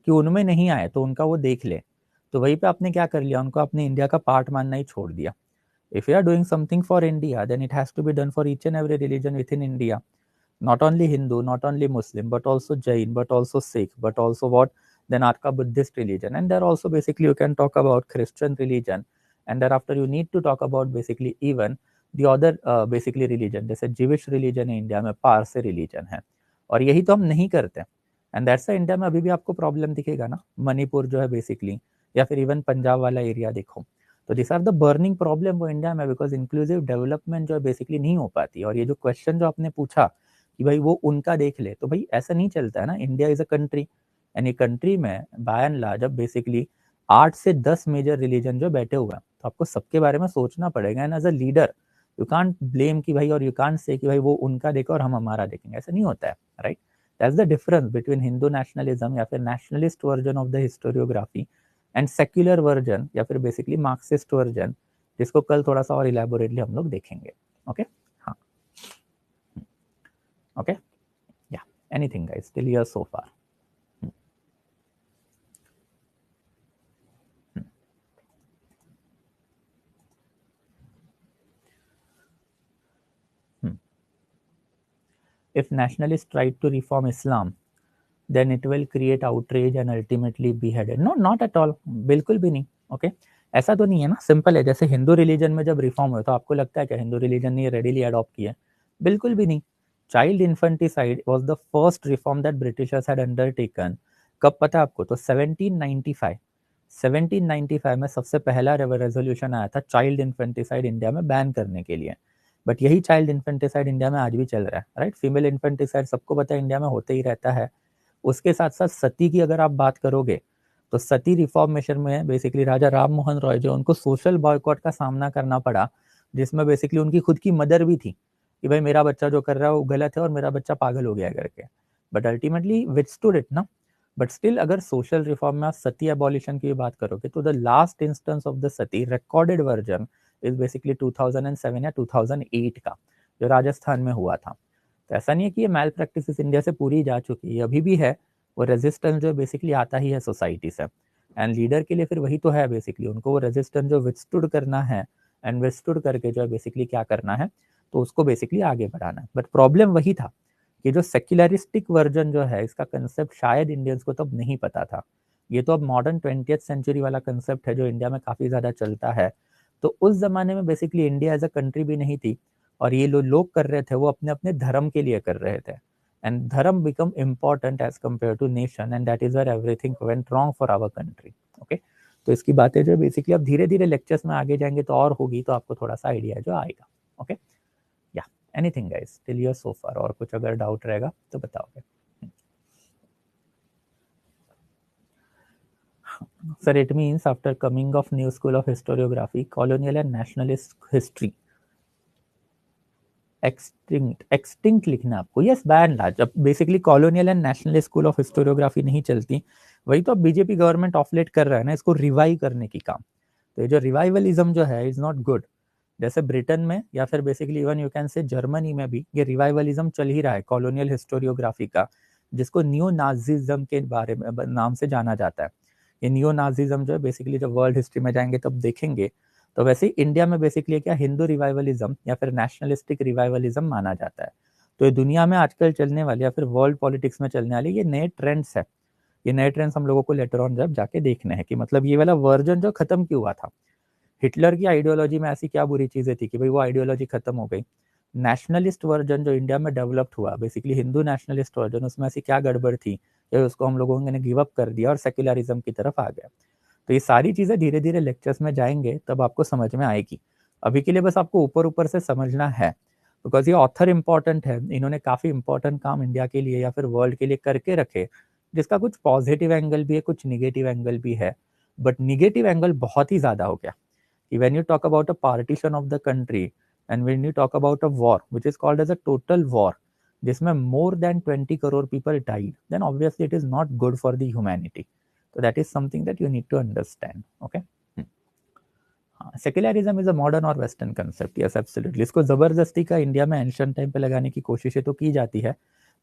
कि उनमें नहीं आए तो उनका वो देख ले, तो वहीं पे आपने क्या कर लिया, उनको अपने इंडिया का पार्ट मानना ही छोड़ दिया। If you are doing something for India then it has to be done for each and every religion within India, not only Hindu, not only Muslim, but also Jain, but also Sikh, but also what? Then Arka Buddhist religion, and there also basically you can talk about Christian religion, and thereafter you need to talk about basically even the other basically religion, जैसे Jewish religion है इंडिया में, पारसी religion है, और यही तो हम नहीं करते, एंड दैट्स इंडिया में अभी भी आपको प्रॉब्लम दिखेगा ना, मणिपुर जो है बेसिकली, या फिर इवन पंजाब वाला एरिया देखो, तो this are the burning problem वो इंडिया में, बिकॉज इंक्लूसिव डेवलपमेंट जो है बेसिकली नहीं हो पाती। और ये जो क्वेश्चन जो आपने पूछा कि भाई वो उनका देख ले, तो भाई ऐसा नहीं चलता है ना, India is a country, and ये कंट्री में बाय एंड लार्ज अब बेसिकली 8 से 10 मेजर रिलीजन जो बैठे हुए हैं, तो आपको सबके बारे में सोचना पड़ेगा, and as a leader you can't blame कि भाई, और यू कांट से कि भाई वो उनका देखे और हम हमारा देखेंगे, ऐसा नहीं होता है, right. That's the difference between Hindu nationalism या फिर nationalist version of the historiography and secular version या फिर बेसिकली मार्क्सिस्ट वर्जन, जिसको कल थोड़ा सा और इलेबोरेटली हम लोग देखेंगे। ओके, हाँ, ओके, या anything guys till here so far? If nationalists tried to reform Islam, then it will create outrage and ultimately beheaded. No, not at all, बिल्कुल भी नहीं। ओके, ऐसा तो नहीं है ना, सिंपल है, जैसे हिंदू रिलीजन में जब रिफॉर्म हुआ तो आपको लगता है कि हिंदू रिलीजन ने रेडीली अडॉप्ट किया? बिल्कुल भी नहीं। Child infanticide was the first reform that Britishers had undertaken. कब पता है आपको? तो 1795, 1795 में सबसे पहला रेजोल्यूशन आया था चाइल्ड इन्फेंटिसाइड इंडिया में बैन करने के लिए। बट यही चाइल्ड इन्फेंटिसाइड इंडिया में आज भी चल रहा है, राइट। फीमेल इन्फेंटिसाइड सबको पता है इंडिया में होते ही रहता है। उसके साथ साथ सती की अगर आप बात करोगे, तो सती रिफॉर्मेशन में बेसिकली राजा राम मोहन रॉय जो, उनको सोशल बॉयकॉट का सामना करना पड़ा, जिसमें बेसिकली उनकी खुद की मदर भी थी कि भाई मेरा बच्चा जो कर रहा है वो गलत है और मेरा बच्चा पागल हो गया है करके, बट अल्टीमेटली विथस्टूड इट ना। बट स्टिल अगर सोशल रिफॉर्म में आप सती एबॉलिशन की बात करोगे, तो the last instance of the Sati recorded version is basically 2007 या 2008 का, जो राजस्थान में हुआ था। तो ऐसा नहीं है कि ये मैल प्रैक्टिस इंडिया से पूरी जा चुकी है, अभी भी है। वो रेजिस्टेंस जो बेसिकली आता ही है सोसाइटी से, एंड लीडर के लिए फिर वही तो है बेसिकली, उनको वो रेजिस्टेंस जो विथस्टूड करना है, एंड विथस्टूड करके जो है बेसिकली क्या करना है, तो उसको बेसिकली आगे बढ़ाना है। बट प्रॉब्लम वही था कि जो सेक्युलरिस्टिक वर्जन जो है इसका कंसेप्ट शायद इंडियंस को तब नहीं पता था। ये तो अब मॉडर्न 20th सेंचुरी वाला कंसेप्ट है जो इंडिया में काफ़ी ज़्यादा चलता है। तो उस ज़माने में basically India as a country भी नहीं थी, और ये लोग कर रहे थे वो अपने अपने धर्म के लिए कर रहे थे, and dharma become important as compare to nation, and that is where everything went wrong for our country. Okay, तो इसकी बातें जो बेसिकली अब धीरे धीरे लेक्चर्स में आगे जाएंगे तो और होगी, तो आपको थोड़ा सा आइडिया जो आएगा। ओके, या anything guys till here so far? और कुछ अगर डाउट रहेगा तो बताओगे। Sir, it means after coming of new school of historiography, colonial and nationalist history extinct लिखना आपको। यस, बाय एंड लार्ज अब basically colonial and nationalist school of historiography नहीं चलती, वही तो अब बीजेपी गवर्नमेंट ऑफलेट कर रहा है ना, इसको रिवाइव करने की काम। तो ये जो रिवाइवलिज्म जो है इज नॉट गुड। जैसे ब्रिटेन में या फिर बेसिकली इवन यू कैन से जर्मनी में भी ये रिवाइवलिज्म चल ही रहा है कॉलोनियल हिस्टोरियोग्राफी का, जिसको नियो नाजिज्म के बारे में नाम से जाना जाता है। ये नियो नाजिज्म जो है बेसिकली जब वर्ल्ड हिस्ट्री में जाएंगे तब देखेंगे, तो वैसे ही इंडिया में बेसिकली क्या हिंदू रिवाइवलिज्म या फिर नेशनलिस्टिक रिवाइवलिज्म माना जाता है। तो ये दुनिया में आजकल चलने वाले या फिर वर्ल्ड पॉलिटिक्स में चलने वाले ये नए ट्रेंड्स है। ये नए ट्रेंड्स हम लोगों को लेटर ऑन जब जाके देखने हैं कि मतलब ये वाला वर्जन जो खत्म क्यों हुआ था। हिटलर की आइडियोलॉजी में ऐसी क्या बुरी चीजें थी कि भाई वो आइडियोलॉजी खत्म हो गई। नेशनलिस्ट वर्जन जो इंडिया में डेवलप्ड हुआ बेसिकली हिंदू नेशनलिस्ट वर्जन, उसमें ऐसी क्या गड़बड़ थी कि उसको हम लोगों ने गिव अप कर दिया और सेक्युलरिज्म की तरफ आ गया। तो ये सारी चीजें धीरे धीरे लेक्चर्स में जाएंगे तब आपको समझ में आएगी। अभी के लिए बस आपको ऊपर ऊपर से समझना है, बिकॉज ये ऑथर इंपॉर्टेंट है, इन्होंने काफी इंपॉर्टेंट काम इंडिया के लिए या फिर वर्ल्ड के लिए करके रखे, जिसका कुछ पॉजिटिव एंगल भी है, कुछ निगेटिव एंगल भी है। बट निगेटिव एंगल बहुत ही ज्यादा हो गया कि when you talk about a partition of the country and when you talk about a war which is called as a total war, जिसमें more than 20 crore people died, then obviously it is not good for the humanity. So that is something that you need to understand. Okay. Secularism is a modern और वेस्टर्न कंसेप्ट, यस एब्सोल्युटली। इसको जबरदस्ती का इंडिया में एंशिएंट टाइम पे लगाने की कोशिशें तो की जाती है,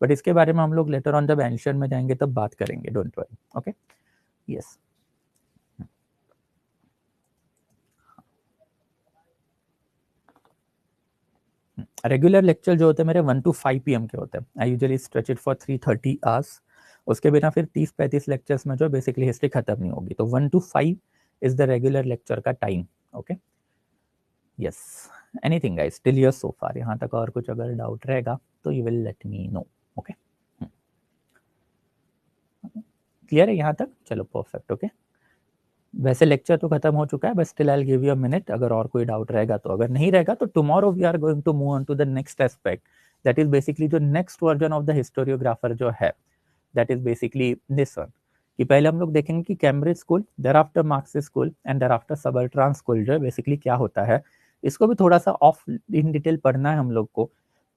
बट इसके बारे में हम लोग लेटर ऑन जब एंशिएंट में जाएंगे तब बात करेंगे, don't worry. Okay, yes. Regular lecture जो होते हैं मेरे 1 to 5 PM के होते हैं। I usually stretch it for 3:30 hours. उसके बिना फिर 30-35 लेक्चर्स में जो बेसिकली हिस्ट्री खत्म नहीं होगी। तो 1 to 5 is the regular lecture का time. Okay, yes. Anything guys till here so far? यहाँ तक और कुछ अगर डाउट रहेगा तो you will let me know. Okay, clear है यहाँ तक? चलो परफेक्ट। ओके, वैसे लेक्चर तो खत्म हो चुका है, but still I will give you a minute अगर और कोई डाउट रहेगा तो। अगर नहीं रहेगा तो tomorrow we are going to move on to the next aspect, that is basically जो next version of the historiographer जो है, that is basically this one. कि पहले हम लोग देखेंगे कि Cambridge school, thereafter Marxist school and there after subaltern school जो है बेसिकली क्या होता है, इसको भी थोड़ा सा ऑफ इन डिटेल पढ़ना है हम लोग को।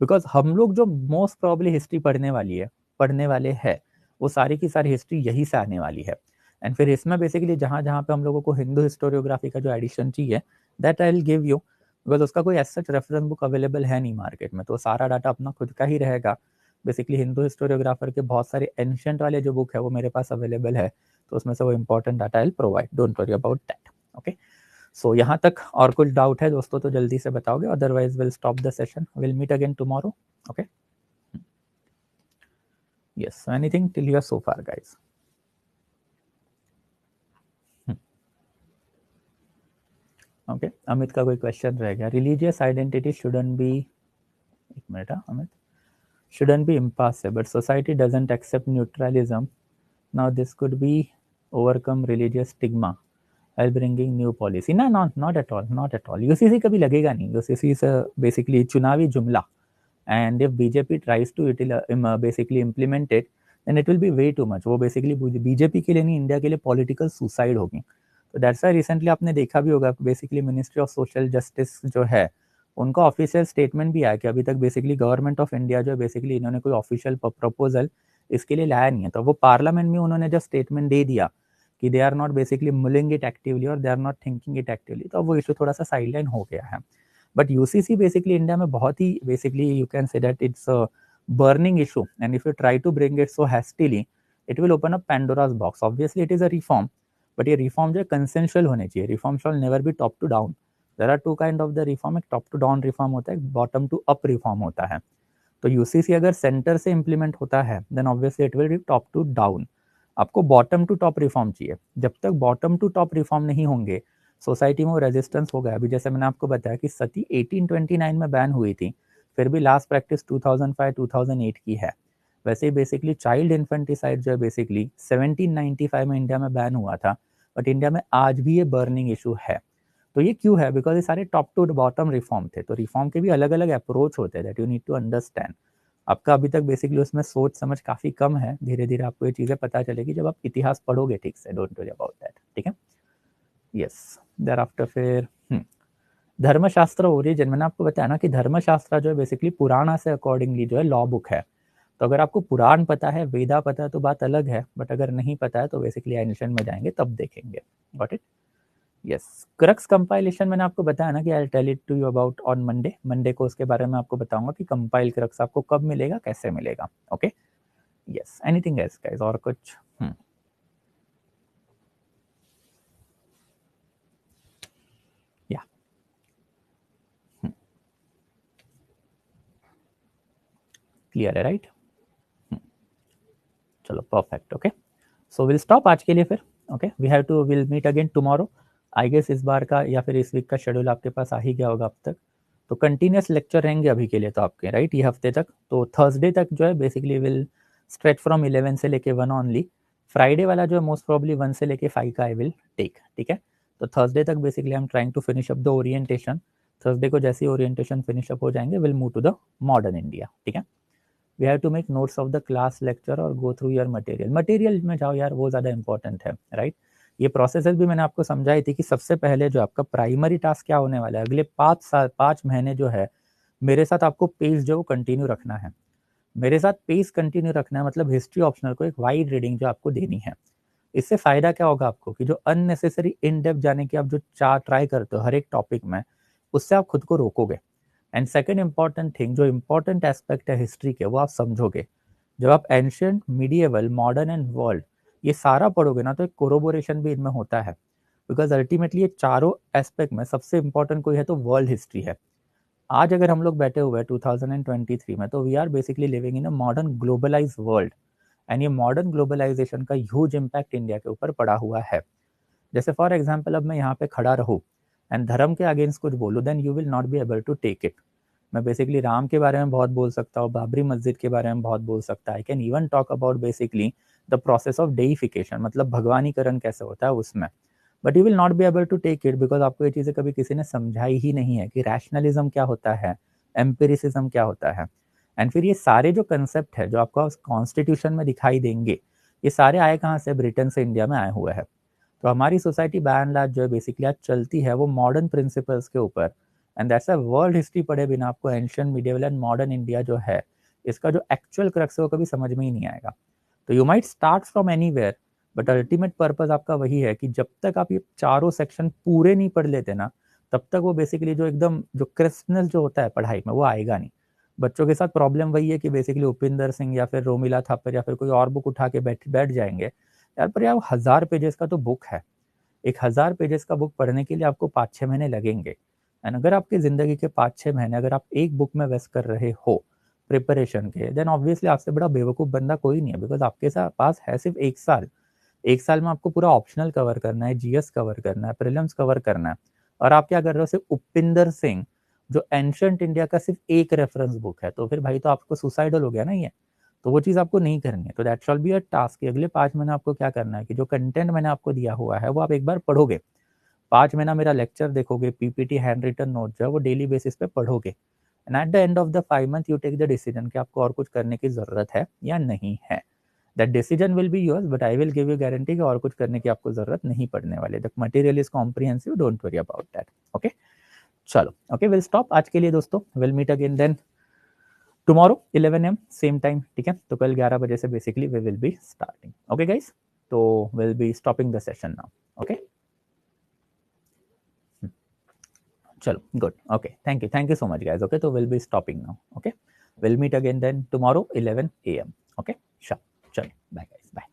बिकॉज हम लोग जो मोस्ट प्रॉब्ली हिस्ट्री पढ़ने वाले हैं, वो सारी की सारी हिस्ट्री यही से आने वाली है। एंड फिर इसमें बेसिकली जहाँ जहाँ पे हम लोगों को हिंदू हिस्टोरियोग्राफी का जो एडिशन चाहिए, that I will give you. Because उसका कोई as such reference book available है नहीं मार्केट में, तो सारा डाटा अपना खुद का ही रहेगा। बेसिकली हिंदू हिस्टोरियोग्राफर के बहुत सारे एंशियंट वाले जो बुक है वो मेरे पास अवेलेबल है, तो उसमें से वो important data I will provide, don't worry about that. Okay, so यहाँ तक और कुछ डाउट है दोस्तों तो जल्दी से बताओगे, otherwise will stop the session, will meet again tomorrow. Okay, yes, anything till here so far guys? Okay, Amit का कोई क्वेश्चन रह गया? रिलीजियस आइडेंटिटी शुडंट बी, एक minute Amit, shouldn't be impassive, but society doesn't accept neutralism. Now this could be overcome religious stigma while bringing new policy. No, not at all, not at all. UCC कभी लगेगा नहीं। UCC is basically चुनावी जुमला, and if BJP tries to basically implement it, then it will be way too much. वो basically BJP के लिए नहीं, इंडिया के लिए पॉलिटिकल सुसाइड होगी। तो दैट्स वाई रिसेंटली आपने देखा भी होगा basically ministry of social justice जो है, उनका ऑफिशियल स्टेटमेंट भी आया कि अभी तक बेसिकली गवर्नमेंट ऑफ इंडिया जो है बेसिकली इन्होंने कोई ऑफिशियल प्रपोजल इसके लिए लाया नहीं है। तो वो पार्लियामेंट में उन्होंने जब स्टेटमेंट दे दिया कि they are not basically mulling it actively और they are not thinking it actively, तो अब वो इशू थोड़ा सा साइडलाइन हो गया है। बट यूसीसी बेसिकली इंडिया में बहुत ही basically you can say that it's burning issue, and if you try to bring it so hastily it will open up Pandora's box. Obviously it is a reform, but ये रिफॉर्म जो है कंसेंशुअल होने चाहिए। Reform shall never be top to down. There are two kind of the reform, एक टॉप टू डाउन रिफॉर्म होता है, एक बॉटम टू अप रिफॉर्म होता है। तो यूसीसी अगर सेंटर से इंप्लीमेंट होता है then obviously it will be top to down. आपको बॉटम टू टॉप रिफॉर्म चाहिए। जब तक बॉटम टू टॉप रिफॉर्म नहीं होंगे सोसाइटी में वो रेजिस्टेंस हो गया। अभी जैसे मैंने आपको बताया कि सती 1829 में बैन हुई थी, फिर भी लास्ट प्रैक्टिस 2005-2008 की है। वैसे ही बेसिकली चाइल्ड इन्फेंटिसाइड जो है बेसिकली 1795 में इंडिया में बैन हुआ था, बट इंडिया में आज भी ये बर्निंग इशू है। तो ये क्यों है? बिकॉज ये सारे टॉप टू बॉटम रिफॉर्म थे। तो रिफॉर्म के भी अलग अलग अप्रोच होते हैं, that you need to understand. आपका अभी तक बेसिकली उसमें सोच समझ काफी कम है, धीरे धीरे आपको ये चीजें पता चलेगी जब आप इतिहास पढ़ोगे ठीक से। डोंट वरी अबाउट दैट, ठीक है? यस, देयर आफ्टर फिर धर्मशास्त्र ओरिजिन, मैंने आपको बताया ना कि धर्मशास्त्र जो है बेसिकली पुराणा से अकॉर्डिंगली जो है लॉ बुक है। तो अगर आपको पुराण पता है, वेदा पता है तो बात अलग है, बट अगर नहीं पता है तो बेसिकली एंशिएंट में जाएंगे तब देखेंगे। Got it? Yes, crux compilation मैंने आपको बताया ना कि I tell it to you about on Monday. Monday को उसके बारे में आपको बताऊंगा कि कंपाइल क्रक्स आपको कब मिलेगा, कैसे मिलेगा। Okay, yes, anything else guys? और कुछ? या क्लियर है, राइट? चलो perfect. Okay, so will stop आज के लिए फिर। Okay, we have to will meet again tomorrow. I guess इस बार का या फिर इस वीक का शेड्यूल आपके पास आ ही गया होगा अब तक। तो कंटिन्यूस लेक्चर रहेंगे अभी के लिए तो आपके, राइट, ये हफ्ते तक। तो थर्सडे तक जो है बेसिकली विल स्ट्रेच फ्रॉम 11 से लेके 1 ऑनली। फ्राइडे वाला जो है मोस्ट प्रॉब्ली 1 से लेके 5 का आई विल टेक, ठीक है? तो थर्सडे तक basically I am trying to finish up the orientation. Thursday को जैसे ही ओरिएंटेशन फिनिश अप हो जाएंगे will move to the modern India, ठीक है? We have to make notes of the class lecture और go through your material. Material में जाओ यार, वो ज़्यादा इंपॉर्टेंट है, राइट? ये प्रोसेसेस भी मैंने आपको समझाई थी कि सबसे पहले जो आपका प्राइमरी टास्क क्या होने वाला है अगले 5 महीने जो है, मेरे साथ आपको पेज जो कंटिन्यू रखना है। मेरे साथ पेज कंटिन्यू रखना है मतलब हिस्ट्री ऑप्शनल को एक वाइड रीडिंग जो आपको देनी है। इससे फायदा क्या होगा आपको कि जो अननेसेसरी इन डेप्थ जाने की आप जो ट्राई करते हो हर एक टॉपिक में, उससे आप खुद को रोकोगे। एंड सेकेंड इंपॉर्टेंट थिंग, जो इंपॉर्टेंट एस्पेक्ट है हिस्ट्री के, वो आप समझोगे। जब आप ancient, medieval, modern and world ये सारा पढ़ोगे ना, तो एक कोरोबोरेशन भी इनमें होता है। बिकॉज अल्टीमेटली ये चारों एस्पेक्ट में सबसे इंपॉर्टेंट कोई है तो वर्ल्ड हिस्ट्री है। आज अगर हम लोग बैठे हुए हैं 2023 में, तो we are basically living in a modern globalize world, and ये मॉडर्न ग्लोबलाइजेशन का ह्यूज इम्पैक्ट इंडिया के ऊपर पड़ा हुआ है। जैसे फॉर एग्जाम्पल, अब मैं यहाँ पे खड़ा रहूँ एंड धर्म के अगेंस्ट कुछ बोलूँ, then you will not be able to take it. मैं बेसिकली राम के बारे में बहुत बोल सकता हूँ, बाबरी मस्जिद के बारे में बहुत बोल सकता है। I can even talk about basically the process of deification, मतलब भगवानीकरण कैसे होता है उसमें। But you will not be able to take it because आपको ये चीज़ें कभी किसी ने समझाई ही नहीं है कि रैशनलिज्म क्या होता है, एम्पिरिसिज्म क्या होता है। एंड फिर ये सारे जो कंसेप्ट है जो आपको कॉन्स्टिट्यूशन में दिखाई देंगे, ये सारे आए कहाँ से? ब्रिटेन से इंडिया में आए हुए हैं। तो हमारी सोसाइटी बाय एंड लार्ज जो है बेसिकली आज चलती है वो मॉडर्न प्रिंसिपल्स के ऊपर। And that's a world history पढ़े बिना आपको ancient, medieval and modern India जो है, इसका जो एक्चुअल क्रक्स है वो कभी समझ में ही नहीं आएगा। तो you might start from anywhere, but ultimate purpose आपका वही है कि जब तक आप ये चारों सेक्शन पूरे नहीं पढ़ लेते ना, तब तक वो बेसिकली जो एकदम जो क्रिस्पनेस जो होता है पढ़ाई में वो आएगा नहीं। बच्चों के साथ प्रॉब्लम वही है कि बेसिकली उपिंदर सिंह या फिर रोमिला थापर या फिर कोई और बुक उठा के बैठ बैठ जाएंगे यार, पर यार 1000 पेजेस का तो बुक है। एक 1000 पेजेस का बुक पढ़ने के लिए आपको 5-6 महीने लगेंगे। एंड अगर आपकी ज़िंदगी के 5-6 महीने अगर आप एक बुक में वेस्ट कर रहे हो प्रिपरेशन के, देन ऑब्वियसली आपसे बड़ा बेवकूफ़ बंदा कोई नहीं है, बिकॉज आपके साथ पास है सिर्फ 1 साल। 1 साल में आपको पूरा ऑप्शनल कवर करना है, जीएस कवर करना है, प्रीलिम्स कवर करना है, और आप क्या कर रहे हो? सिर्फ उपिंदर सिंह जो एंशंट इंडिया का सिर्फ एक रेफरेंस बुक है, तो फिर भाई तो आपको सुसाइडल हो गया ना ये। तो वो चीज़ आपको नहीं करनी है। तो that shawl be a task कि अगले 5 महीने आपको क्या करना है कि जो कंटेंट मैंने आपको दिया हुआ है वो आप एक बार पढ़ोगे। 5 महीना मेरा लेक्चर देखोगे, पीपीटी हैंड रिटन नोट जो है वो डेली बेसिस पे पढ़ोगे। And at the end of the 5 month you take the decision कि आपको और कुछ करने की जरूरत है या नहीं है। That decision will be yours, but I will give you guarantee कि और कुछ करने की आपको जरूरत नहीं पड़ने वाली। The material is comprehensive, don't worry about that. Okay, चलो, ओके, विल स्टॉप आज के लिए दोस्तों। Will meet again then tomorrow 11 AM same time, ठीक है? तो कल 11 बजे से basically we will be starting. Okay guys, तो will be stopping the session now. Okay, चलो, good, okay, thank you so much guys. Okay, तो will be stopping now. Okay, will meet again then tomorrow 11 AM। Okay, sure, चलो, बाय गाइस, बाय।